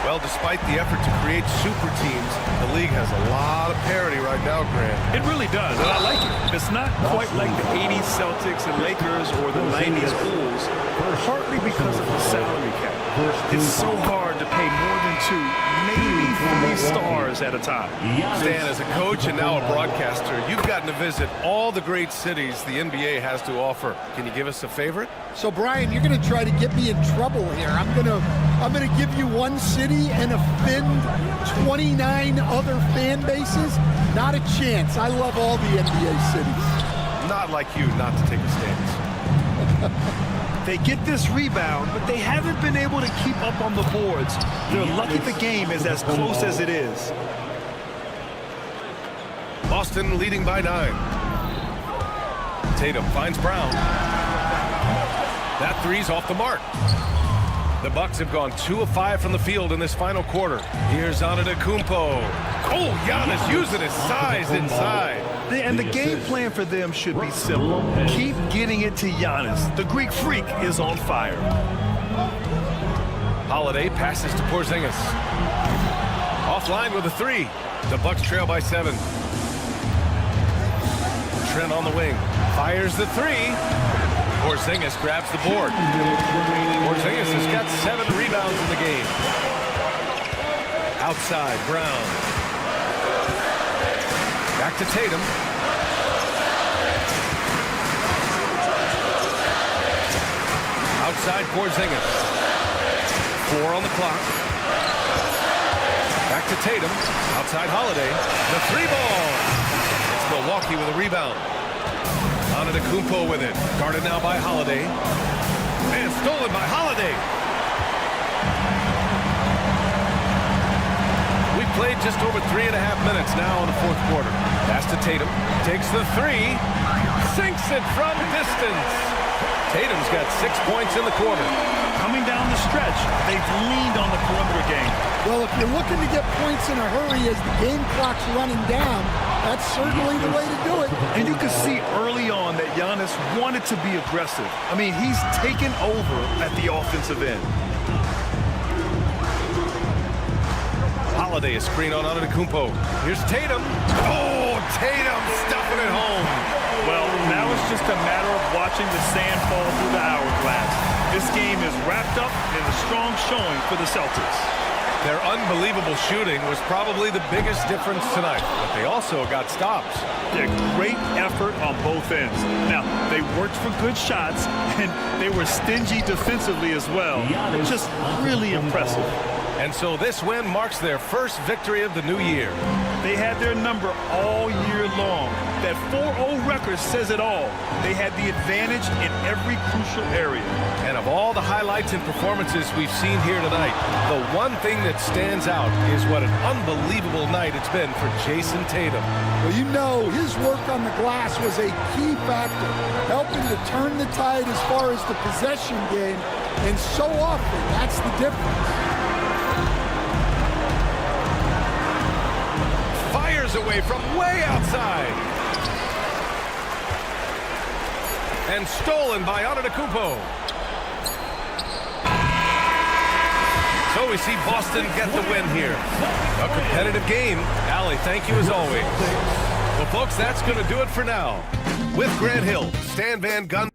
Well, despite the effort to create super teams, the league has a lot of parity right now, Grant. It really does, and I like it. It's not quite like the 80s Celtics and Lakers or the 90s Bulls, partly because of the salary cap. It's so hard to pay more than 2, maybe 3 stars quarters at a time. Stan, as a coach and now a broadcaster, you've gotten to visit all the great cities the NBA has to offer. Can you give us a favorite? So, Brian, you're going to try to get me in trouble here. I'm going to give you one city and offend 29 other fan bases. Not a chance. I love all the NBA cities. Not like you not to take a stance. They get this rebound, but they haven't been able to keep up on the boards. They're lucky the game is as close as it is. Boston leading by 9. Tatum finds Brown. That three's off the mark. The Bucks have gone 2 of 5 from the field in this final quarter. Here's Antetokounmpo. Oh, Giannis using his size inside. And the game plan for them should be simple. Keep getting it to Giannis. The Greek freak is on fire. Holiday passes to Porzingis. Offline with a 3. The Bucks trail by 7. Trent on the wing. Fires the 3. Porzingis grabs the board. Porzingis has got 7 rebounds in the game. Outside, Brown. Back to Tatum. Outside Porzingis. 4 on the clock. Back to Tatum. Outside Holiday. The 3-ball. It's Milwaukee with a rebound. Antetokounmpo with it. Guarded now by Holiday. And stolen by Holiday. We've played just over 3.5 minutes now in the fourth quarter. Pass to Tatum. Takes the 3. Sinks it from distance. Tatum's got 6 points in the quarter. Coming down the stretch, they've leaned on the perimeter game. Well, if you're looking to get points in a hurry as the game clock's running down, that's certainly the way to do it. And you can see early on that Giannis wanted to be aggressive. I mean, he's taken over at the offensive end. Holiday is screen on Antetokounmpo. Here's Tatum. Oh, Tatum stuffing it home. Well, now it's just a matter of watching the sand fall through the hourglass. This game is wrapped up in a strong showing for the Celtics. Their unbelievable shooting was probably the biggest difference tonight, but they also got stops. Yeah, great effort on both ends. Now, they worked for good shots, and they were stingy defensively as well. Just really impressive. And so this win marks their first victory of the new year. They had their number all year long. That 4-0 record says it all. They had the advantage in every crucial area. And of all the highlights and performances we've seen here tonight, the one thing that stands out is what an unbelievable night it's been for Jason Tatum. Well, you know, his work on the glass was a key factor, helping to turn the tide as far as the possession game, and so often that's the difference. Away from way outside. And stolen by Antetokounmpo. So we see Boston get the win here. A competitive game. Allie, thank you as always. Well, folks, that's going to do it for now. With Grant Hill, Stan Van Gundy.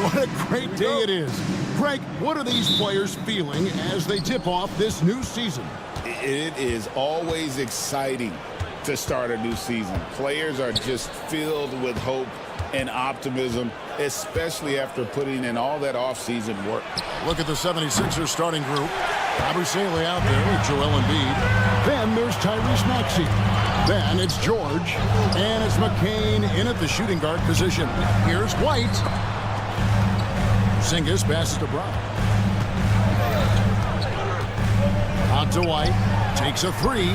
What a great day it is. Greg, what are these players feeling as they tip off this new season? It is always exciting to start a new season. Players are just filled with hope and optimism, especially after putting in all that offseason work. Look at the 76ers starting group. Yabusele out there with Joel Embiid. Then there's Tyrese Maxey. Then it's George. And it's McCain in at the shooting guard position. Here's White. Porzingis passes to Brown. Out to White. Takes a three.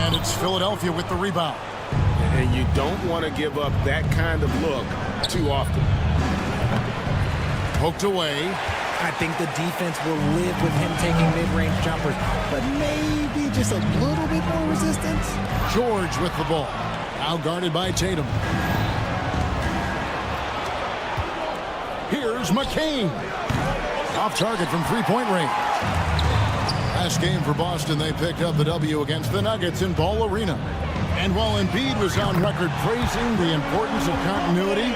And it's Philadelphia with the rebound. And you don't want to give up that kind of look too often. Poked away. I think the defense will live with him taking mid-range jumpers, but maybe just a little bit more resistance. George with the ball. Now guarded by Tatum. Here's McCain. Off target from three-point range. Last game for Boston, they picked up the W against the Nuggets in Ball Arena. And while Embiid was on record praising the importance of continuity,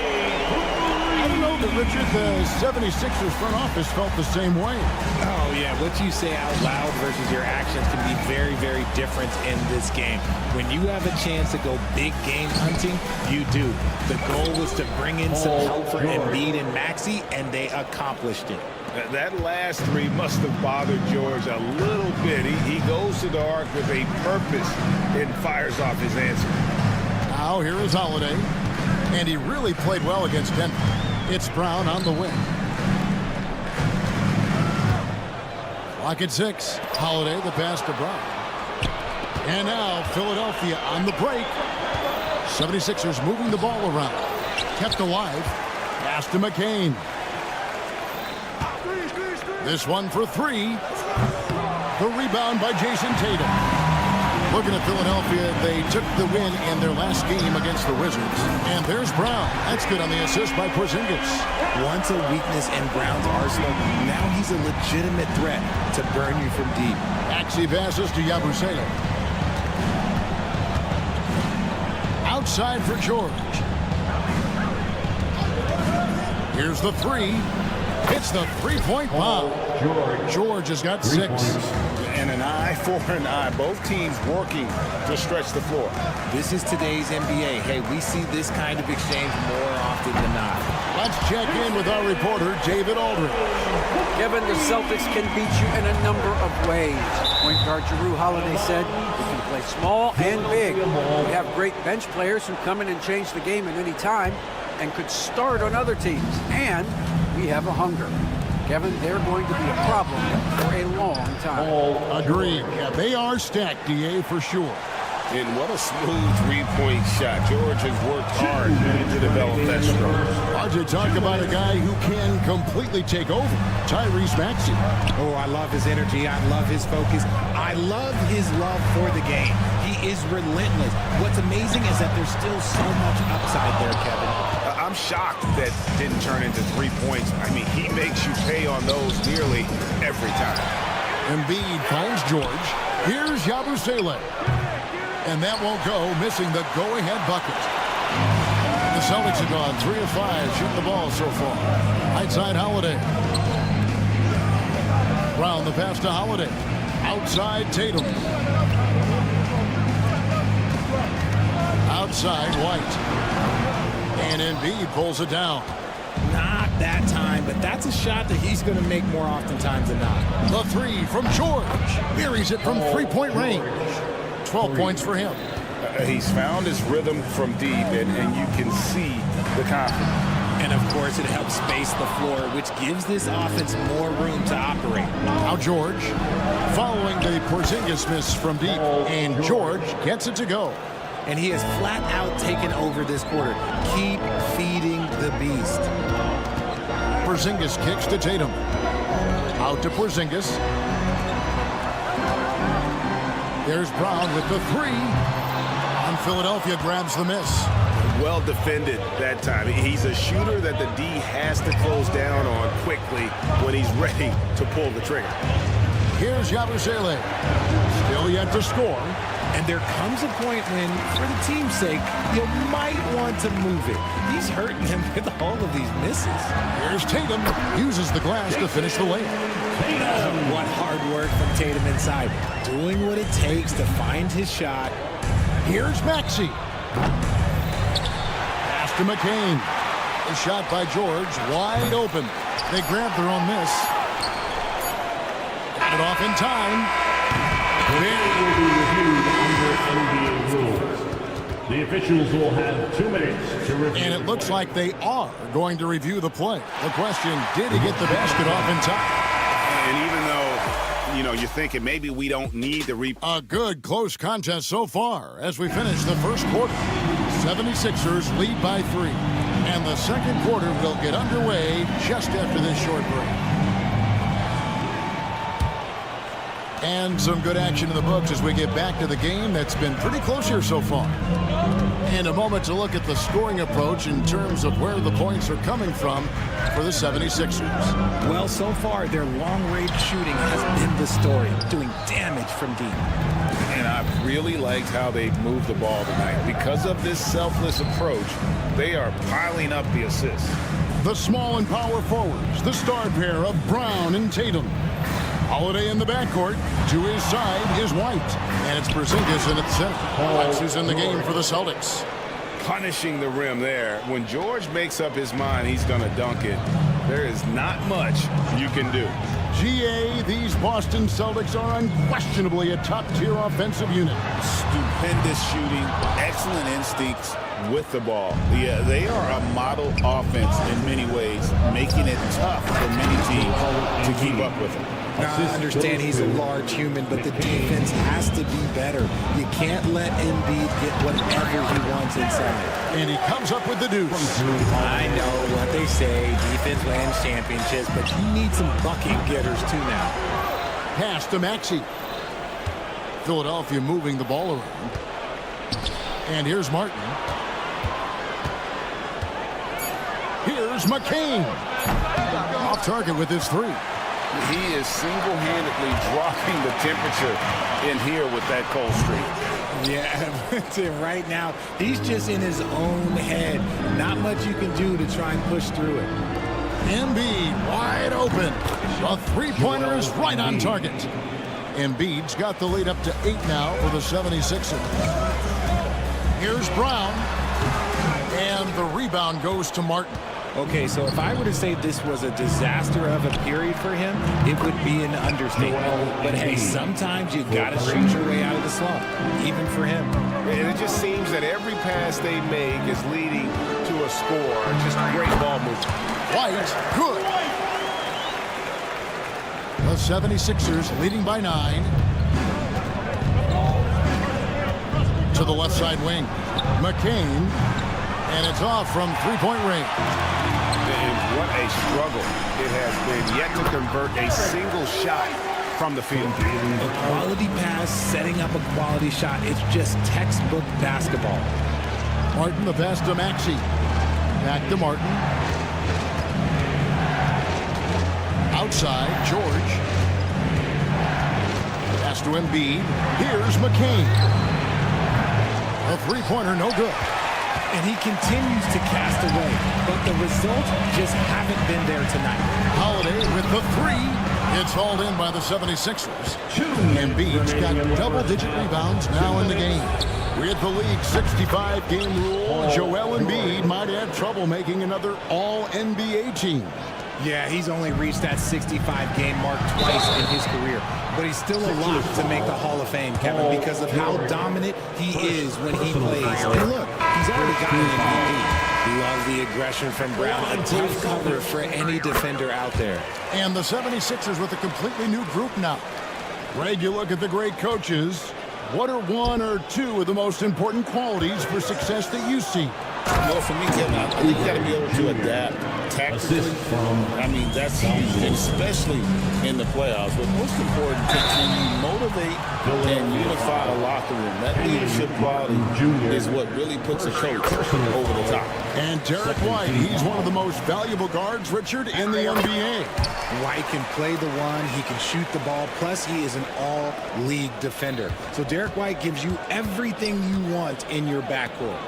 I don't know that, Richard, the 76ers front office felt the same way. Oh, yeah. What you say out loud versus your actions can be very, very different in this game. When you have a chance to go big game hunting, you do. The goal was to bring in some help for Embiid and Maxey, and they accomplished it. That last three must have bothered George a little bit. He goes to the arc with a purpose and fires off his answer. Now here is Holiday. And he really played well against Denver. It's Brown on the wing. Clock at 6. Holiday, the pass to Brown. And now Philadelphia on the break. 76ers moving the ball around. Kept alive. Pass to McCain. This one for three. The rebound by Jason Tatum. Looking at Philadelphia, they took the win in their last game against the Wizards. And there's Brown. That's good on the assist by Porzingis. Once a weakness in Brown's arsenal, now he's a legitimate threat to burn you from deep. Maxey passes to Yabusele. Outside for George. Here's the three. It's the three-point bomb. George has got 6. And an eye for an eye. Both teams working to stretch the floor. This is today's NBA. Hey, we see this kind of exchange more often than not. Let's check in with our reporter, David Aldridge. Kevin, the Celtics can beat you in a number of ways. Point guard Jrue Holiday said we can play small and big. We have great bench players who come in and change the game at any time and could start on other teams. And we have a hunger. Kevin, they're going to be a problem for a long time. Agreed. Yeah, they are stacked, DA, for sure. And what a smooth three-point shot. George has worked hard to develop that stroke. Hard to talk about a guy who can completely take over. Tyrese Maxey. Oh, I love his energy. I love his focus. I love his love for the game. He is relentless. What's amazing is that there's still so much upside there, Kevin. I'm shocked that didn't turn into 3 points. I mean, he makes you pay on those nearly every time. Embiid finds George. Here's Yabusele. And that won't go, missing the go-ahead bucket. The Celtics have gone 3 of 5 shooting the ball so far. Right side Holiday. Brown, the pass to Holiday. Outside Tatum. Outside White. And Embiid pulls it down. Not that time, but that's a shot that he's going to make more oftentimes than not. The three from George. Buries it from three-point range. 12 points for him. He's found his rhythm from deep, and you can see the confidence. And, of course, it helps space the floor, which gives this offense more room to operate. Now George following the Porzingis miss from deep, and George gets it to go. And he has flat out taken over this quarter. Keep feeding the beast. Porzingis kicks to Tatum. Out to Porzingis. There's Brown with the three. And Philadelphia grabs the miss. Well defended that time. He's a shooter that the D has to close down on quickly when he's ready to pull the trigger. Here's Yabusele. Still yet to score. And there comes a point when, for the team's sake, you might want to move it. He's hurting him with all of these misses. Here's Tatum. Uses the glass to finish the layup. What hard work from Tatum inside. Doing what it takes to find his shot. Here's Maxey. Pass to McCain. A shot by George. Wide open. They grab their own miss. Got it off in time. The officials will have 2 minutes to review. And it looks like they are going to review the play. The question, did he get the basket off in time? And even though, you know, you're thinking maybe we don't need the A good close contest so far as we finish the first quarter. 76ers lead by 3. And the second quarter will get underway just after this short break. And some good action in the books as we get back to the game that's been pretty close here so far. In a moment to look at the scoring approach in terms of where the points are coming from for the 76ers. Well, so far, their long-range shooting has been the story, doing damage from deep. And I've really liked how they've moved the ball tonight. Because of this selfless approach, they are piling up the assists. The small and power forwards, the star pair of Brown and Tatum. Holiday in the backcourt. To his side is White. And it's Porzingis in at the center. White is in the game for the Celtics. Punishing the rim there. When George makes up his mind he's going to dunk it, there is not much you can do. GA, these Boston Celtics are unquestionably a top-tier offensive unit. Stupendous shooting, excellent instincts with the ball. Yeah, they are a model offense in many ways, making it tough for many teams to keep up with them. Now, I understand he's a large human, but the defense has to be better. You can't let Embiid get whatever he wants inside. And he comes up with the deuce. I know what they say, defense wins championships, but you need some bucket getters too now. Pass to Maxey. Philadelphia moving the ball around. And here's Martin. Here's McCain. Off target with his 3. He is single-handedly dropping the temperature in here with that cold streak. Yeah, right now, he's just in his own head. Not much you can do to try and push through it. Embiid wide open. A three-pointer is right on target. Embiid's got the lead up to 8 now for the 76ers. Here's Brown. And the rebound goes to Martin. Okay, so if I were to say this was a disaster of a period for him, it would be an understatement. But hey, sometimes you got to shoot your way out of the slump, even for him. And it just seems that every pass they make is leading to a score. Just great ball movement. White, good. The 76ers leading by 9. To the left side wing. McCain. And it's off from three-point range. And what a struggle it has been yet to convert a single shot from the field. A quality pass, setting up a quality shot. It's just textbook basketball. Martin, the pass to Maxey. Back to Martin. Outside, George. Pass to Embiid. Here's McCain. A three-pointer, no good. And he continues to cast away, but the results just haven't been there tonight. Holiday with the 3. It's hauled in by the 76ers. Embiid's got double-digit rebounds now in the game. With the league's 65-game rule, Joel Embiid might have trouble making another All-NBA team. Yeah, he's only reached that 65-game mark twice in his career. But he's still a lock to make the Hall of Fame, Kevin, because of how dominant he is when he plays. And look, he's already got an MVP. Love the aggression from Brown. A tough cover for any defender out there. And the 76ers with a completely new group now. Greg, you look at the great coaches. What are 1 or 2 of the most important qualities for success that you see? Well, for me, Kevin, I think you got to be able to adapt tactically. I mean, that's huge, especially in the playoffs. But most important, can you motivate and unify a locker room? That leadership quality is what really puts a coach over the top. And Derek White, he's one of the most valuable guards, Richard, in the NBA. White can play the one, he can shoot the ball, plus he is an all-league defender. So Derek White gives you everything you want in your backcourt.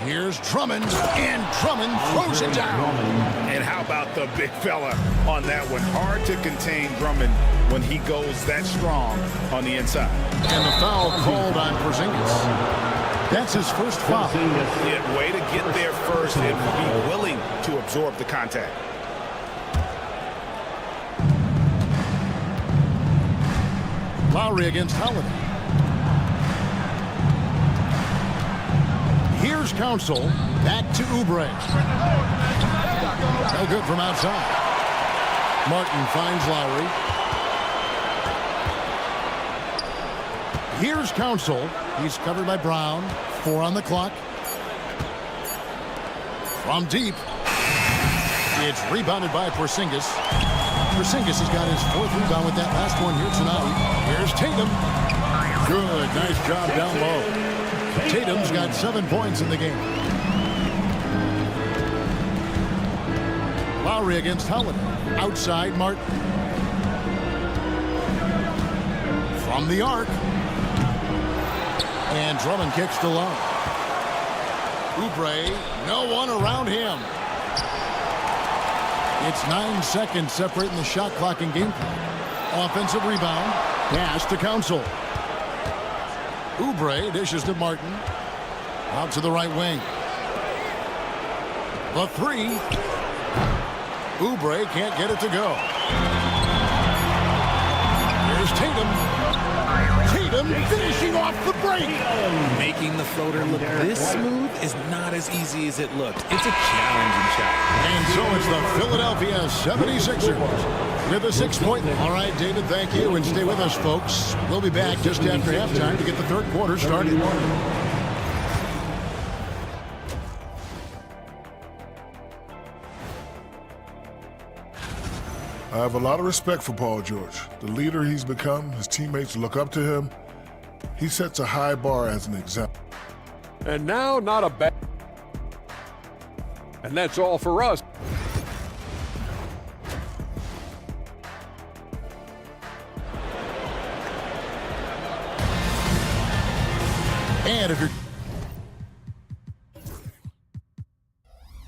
Here's Drummond, and Drummond throws it down. And how about the big fella on that one? Hard to contain Drummond when he goes that strong on the inside. And the foul called on Porzingis. That's his first foul. Yeah, way to get there first and be willing to absorb the contact. Lowry against Holiday. Here's Council. Back to Oubre. No good from outside. Martin finds Lowry. Here's Council. He's covered by Brown. 4 on the clock. From deep. It's rebounded by Porzingis. Porzingis has got his 4th rebound with that last one here tonight. Here's Tatum. Good. Nice job down low. Tatum's got 7 points in the game. Lowry against Holiday. Outside, Martin. From the arc. And Drummond kicks to low. Oubre, no one around him. It's 9 seconds separating the shot clock and game clock. Offensive rebound. Pass to Council. Oubre dishes to Martin. Out to the right wing. The 3. Oubre can't get it to go. Here's Tatum. Tatum finishing off the break. Making the floater look this smooth is not as easy as it looked. It's a challenging shot. And so it's the Philadelphia 76ers with a 6-point. All right, David, thank you. And stay with us, folks. We'll be back just after halftime to get the third quarter started. I have a lot of respect for Paul George. The leader he's become, his teammates look up to him. He sets a high bar as an example. And now, not a bad. And that's all for us. And if you're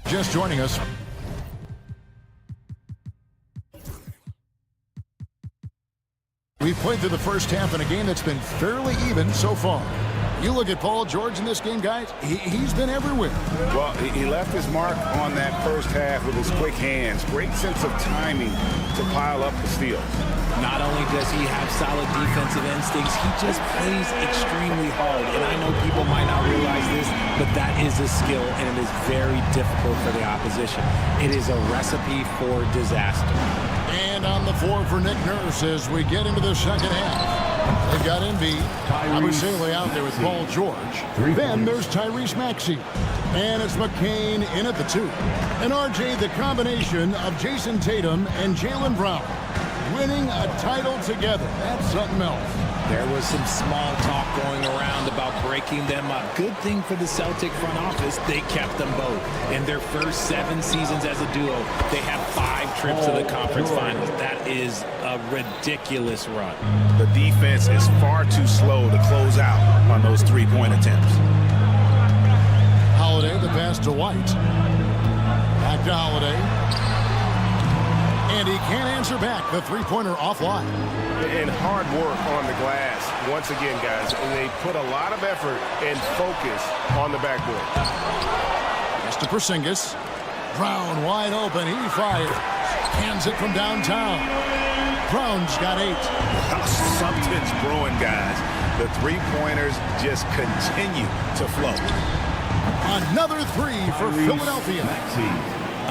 just joining us, we've played through the first half in a game that's been fairly even so far. You look at Paul George in this game, guys, he's been everywhere. Well, he left his mark on that first half with his quick hands. Great sense of timing to pile up the steals. Not only does he have solid defensive instincts, he just plays extremely hard. And I know people might not realize this, but that is a skill, and it is very difficult for the opposition. It is a recipe for disaster. And on the floor for Nick Nurse as we get into the second half. They've got Embiid, Abusele out there with Paul George. Then there's Tyrese Maxey. And it's McCain in at the 2. And RJ, the combination of Jason Tatum and Jaylen Brown winning a title together. That's something else. There was some small talk going around about breaking them up. Good thing for the Celtic front office, they kept them both. In their first 7 seasons as a duo, they have 5 trips to the conference finals. That is a ridiculous run. The defense is far too slow to close out on those 3-point attempts. Holiday, the pass to White. Back to Holiday. And he can't answer back. The 3-pointer offline. And hard work on the glass, once again, guys. And they put a lot of effort and focus on the backboard. Pass to Porzingis. Brown wide open. He fires. Hands it from downtown. Brown's got 8. Something's brewing, guys. The 3-pointers just continue to flow. Another 3 for Philadelphia.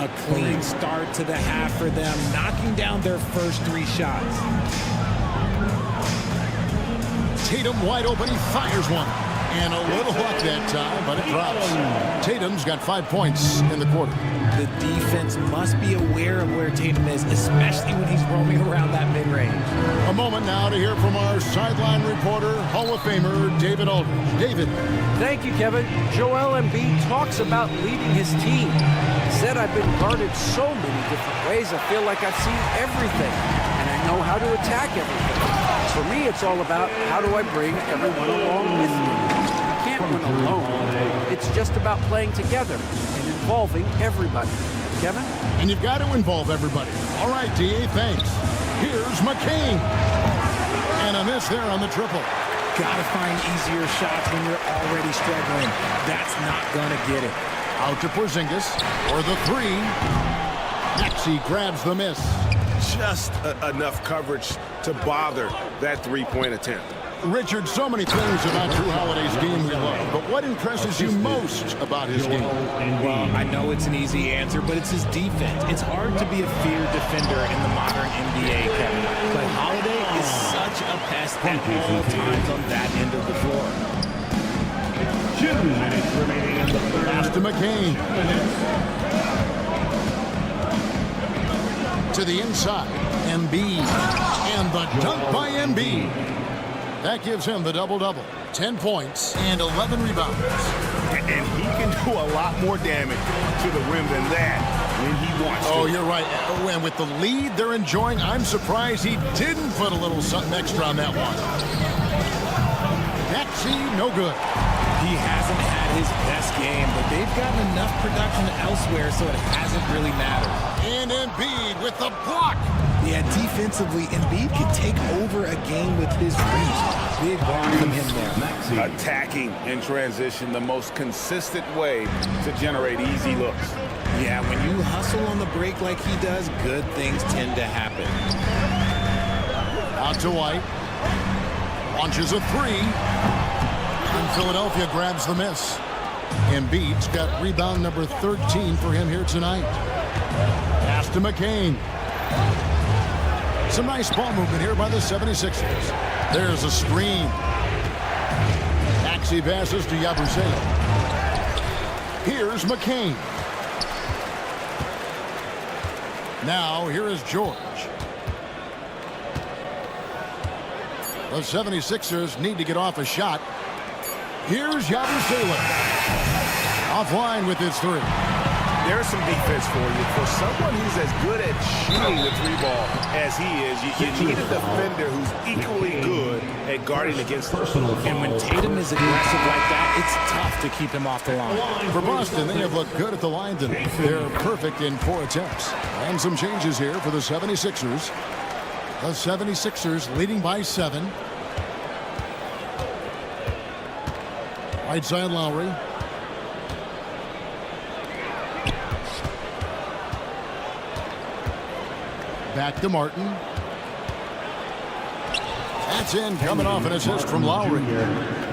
A clean start to the half for them, knocking down their first 3 shots. Tatum wide open. He fires one. And a little luck that time, but it drops. Tatum's got 5 points in the quarter. The defense must be aware of where Tatum is, especially when he's roaming around that mid-range. A moment now to hear from our sideline reporter, Hall of Famer David Aldridge. David. Thank you, Kevin. Joel Embiid talks about leading his team. He said, I've been guarded so many different ways. I feel like I've seen everything, and I know how to attack everything. For me, it's all about how do I bring everyone along with me. You can't win alone. It's just about playing together and involving everybody. Kevin? And you've got to involve everybody. All right, D.A., thanks. Here's McCain. And a miss there on the triple. Gotta find easier shots when you're already struggling. That's not gonna get it. Out to Porzingis for the three. Maxey grabs the miss. Just enough coverage to bother that three-point attempt. Richard, so many things about Drew Holiday's game we love, but what impresses you most about his game? Well, I know it's an easy answer, but it's his defense. It's hard to be a feared defender in the modern NBA, Kevin. But Holiday is such a pest at all times on that end of the floor. 2 minutes remaining in the third. Pass to McCain. To the inside. Embiid. And the dunk by Embiid. That gives him the double-double. 10 points and 11 rebounds. And he can do a lot more damage to the rim than that when he wants to. Oh, you're right. And with the lead they're enjoying, I'm surprised he didn't put a little something extra on that one. Maxey, no good. He hasn't had his best game, but they've gotten enough production elsewhere, so it hasn't really mattered. And Embiid with the block. Yeah, defensively, Embiid can take over a game with his reach. Big block from him there. Attacking in transition, the most consistent way to generate easy looks. Yeah, when you hustle on the break like he does, good things tend to happen. Out to White. Launches a three. And Philadelphia grabs the miss. Embiid's got rebound number 13 for him here tonight. Pass to McCain. Some nice ball movement here by the 76ers. There's a screen. Maxey passes to Yabusele. Here's McCain. Now here is George. The 76ers need to get off a shot. Here's Yabusele. Offline with his three. There's some defense for you. For someone who's as good at shooting the three ball as he is, you need a defender who's equally good at guarding against him. And when Tatum is aggressive like that, it's tough to keep him off the line. For Boston, they have looked good at the line tonight. They're perfect in 4 attempts. And some changes here for the 76ers. The 76ers leading by 7. Right side Lowry. Back to Martin. That's in, coming off an assist from Lowry.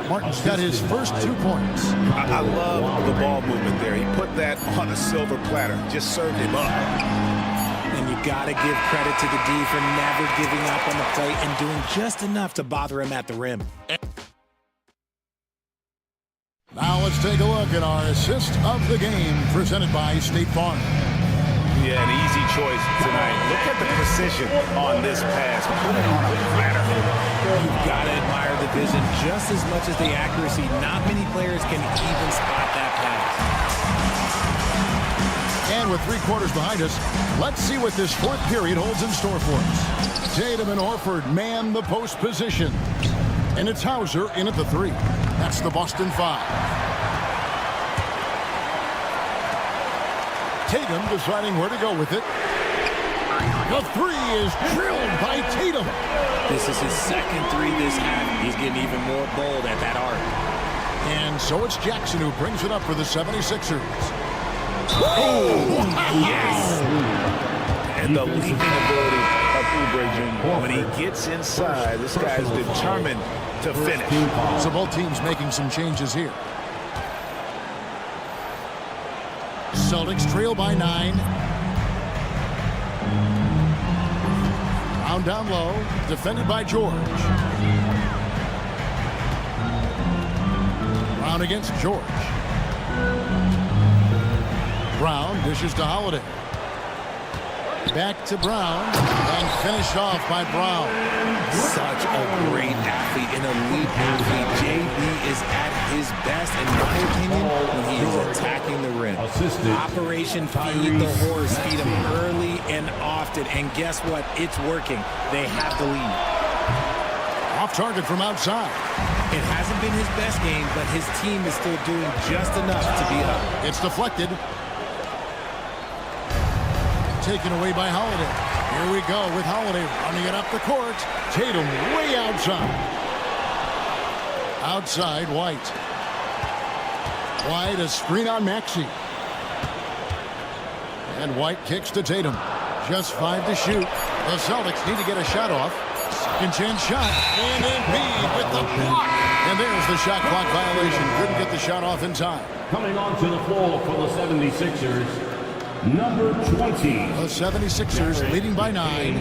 Martin's got his first 2 points. I love the ball movement there. He put that on a silver platter. Just served him up. And you got to give credit to the D for never giving up on the plate and doing just enough to bother him at the rim. Now let's take a look at our assist of the game presented by State Farm. Yeah, an easy choice tonight. Look at the precision on this pass. Put it on a platter. You've got to admire the vision just as much as the accuracy. Not many players can even spot that pass. And with 3 quarters behind us, let's see what this 4th period holds in store for us. Tatum and Horford man the post position. And it's Hauser in at the 3. That's the Boston 5. Tatum deciding where to go with it. The 3 is drilled by Tatum. This is his second 3 this half. He's getting even more bold at that arc. And so it's Jackson who brings it up for the 76ers. Oh, yes! And the leaping ability of Oubre Jr. When he gets inside, this guy's determined to finish. So both teams making some changes here. Celtics trail by 9. Brown down low, defended by George. Brown against George. Brown dishes to Holiday. Back to Brown, and finished off by Brown. Such a great athlete, an elite athlete. JB is at his best, in my opinion, when he is attacking the rim. Operation Feed the Horse. Feed him early and often, and guess what? It's working. They have the lead. Off target from outside. It hasn't been his best game, but his team is still doing just enough to be up. It's deflected. Taken away by Holiday. Here we go with Holiday running it up the court. Tatum way outside. Outside, White. White, a screen on Maxey. And White kicks to Tatum. Just 5 to shoot. The Celtics need to get a shot off. Second chance shot. And Embiid with the block. And there's the shot clock violation. Couldn't get the shot off in time. Coming onto the floor for the 76ers, number 20. The 76ers leading by 9.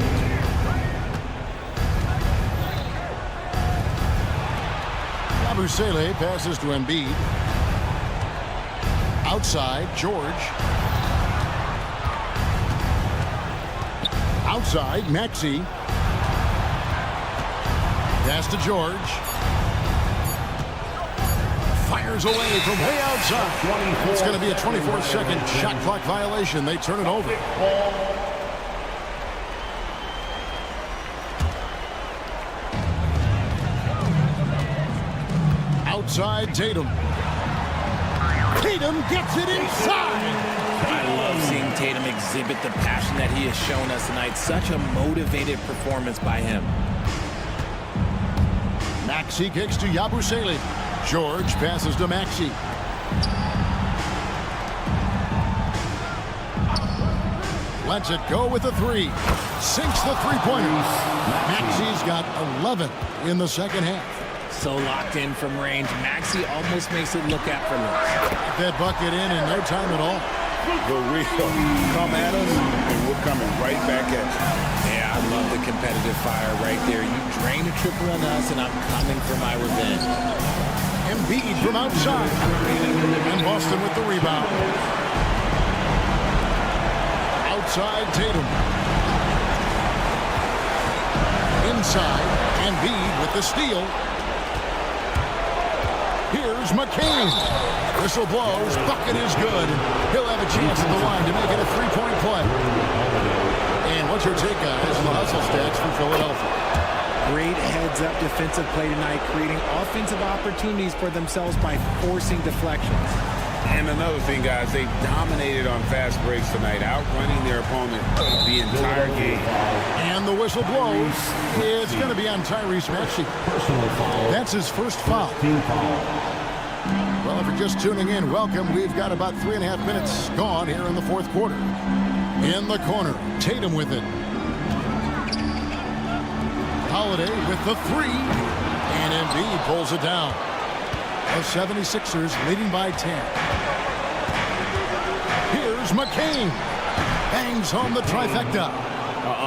Yabusele passes to Embiid. Outside, George. Outside, Maxey. Pass to George. Fires away from way outside. It's going to be a 24-second shot clock violation. They turn it over. Outside, Tatum. Tatum gets it inside. I love seeing Tatum exhibit the passion that he has shown us tonight. Such a motivated performance by him. Maxey kicks to Yabusele. George passes to Maxey. Lets it go with the 3. Sinks the three-pointer. Maxey's got 11 in the second half. So locked in from range. Maxey almost makes it look effortless. That bucket in no time at all. The real come at us, and we're coming right back at you. Yeah, I love the competitive fire right there. You drain a triple on us, and I'm coming for my revenge. Embiid from outside. And Boston with the rebound. Outside, Tatum. Inside, Embiid with the steal. Here's McCain. Whistle blows. Bucket is good. He'll have a chance at the line to make it a three-point play. And what's your take, guys, on the hustle stats for Philadelphia? Great heads-up defensive play tonight, creating offensive opportunities for themselves by forcing deflections. And another thing, guys, they dominated on fast breaks tonight, outrunning their opponent the entire game. And the whistle blows. It's going to be on Tyrese Maxey. That's his first foul. Well, if you're just tuning in, welcome. We've got about 3.5 minutes gone here in the fourth quarter. In the corner, Tatum with it. Holiday with the 3. And Embiid pulls it down. The 76ers leading by 10. Here's McCain. Bangs home the trifecta.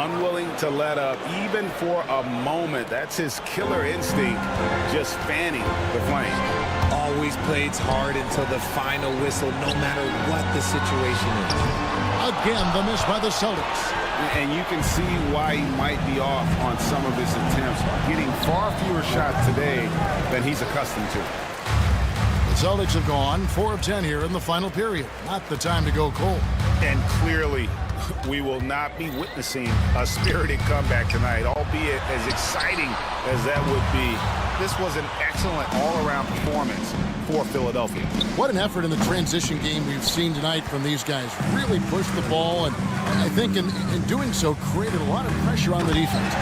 Unwilling to let up even for a moment. That's his killer instinct, just fanning the flame. Always plays hard until the final whistle, no matter what the situation is. Again, the miss by the Celtics. And you can see why he might be off on some of his attempts, getting far fewer shots today than he's accustomed to. The Celtics have gone 4 of 10 here in the final period. Not the time to go cold. And clearly, we will not be witnessing a spirited comeback tonight, albeit as exciting as that would be. This was an excellent all-around performance for Philadelphia. What an effort in the transition game we've seen tonight from these guys. Really pushed the ball, and I think in doing so created a lot of pressure on the defense.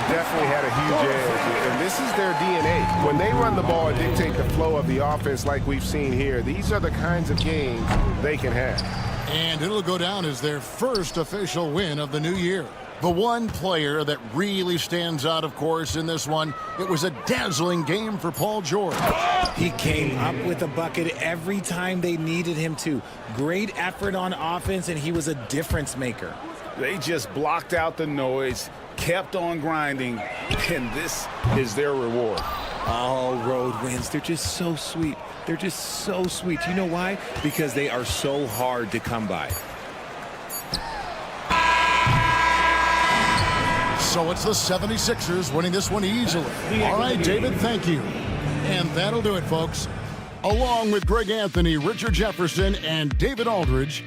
Definitely had a huge edge, and this is their DNA. When they run the ball and dictate the flow of the offense like we've seen here, these are the kinds of games they can have. And it'll go down as their first official win of the new year. The one player that really stands out, of course, in this one, it was a dazzling game for Paul George. He came up with a bucket every time they needed him to. Great effort on offense, and he was a difference maker. They just blocked out the noise, kept on grinding, and this is their reward. All road wins, they're just so sweet. They're just so sweet. You know why? Because they are so hard to come by. So it's the 76ers winning this one easily. All right, David, thank you. And that'll do it, folks. Along with Greg Anthony, Richard Jefferson, and David Aldridge,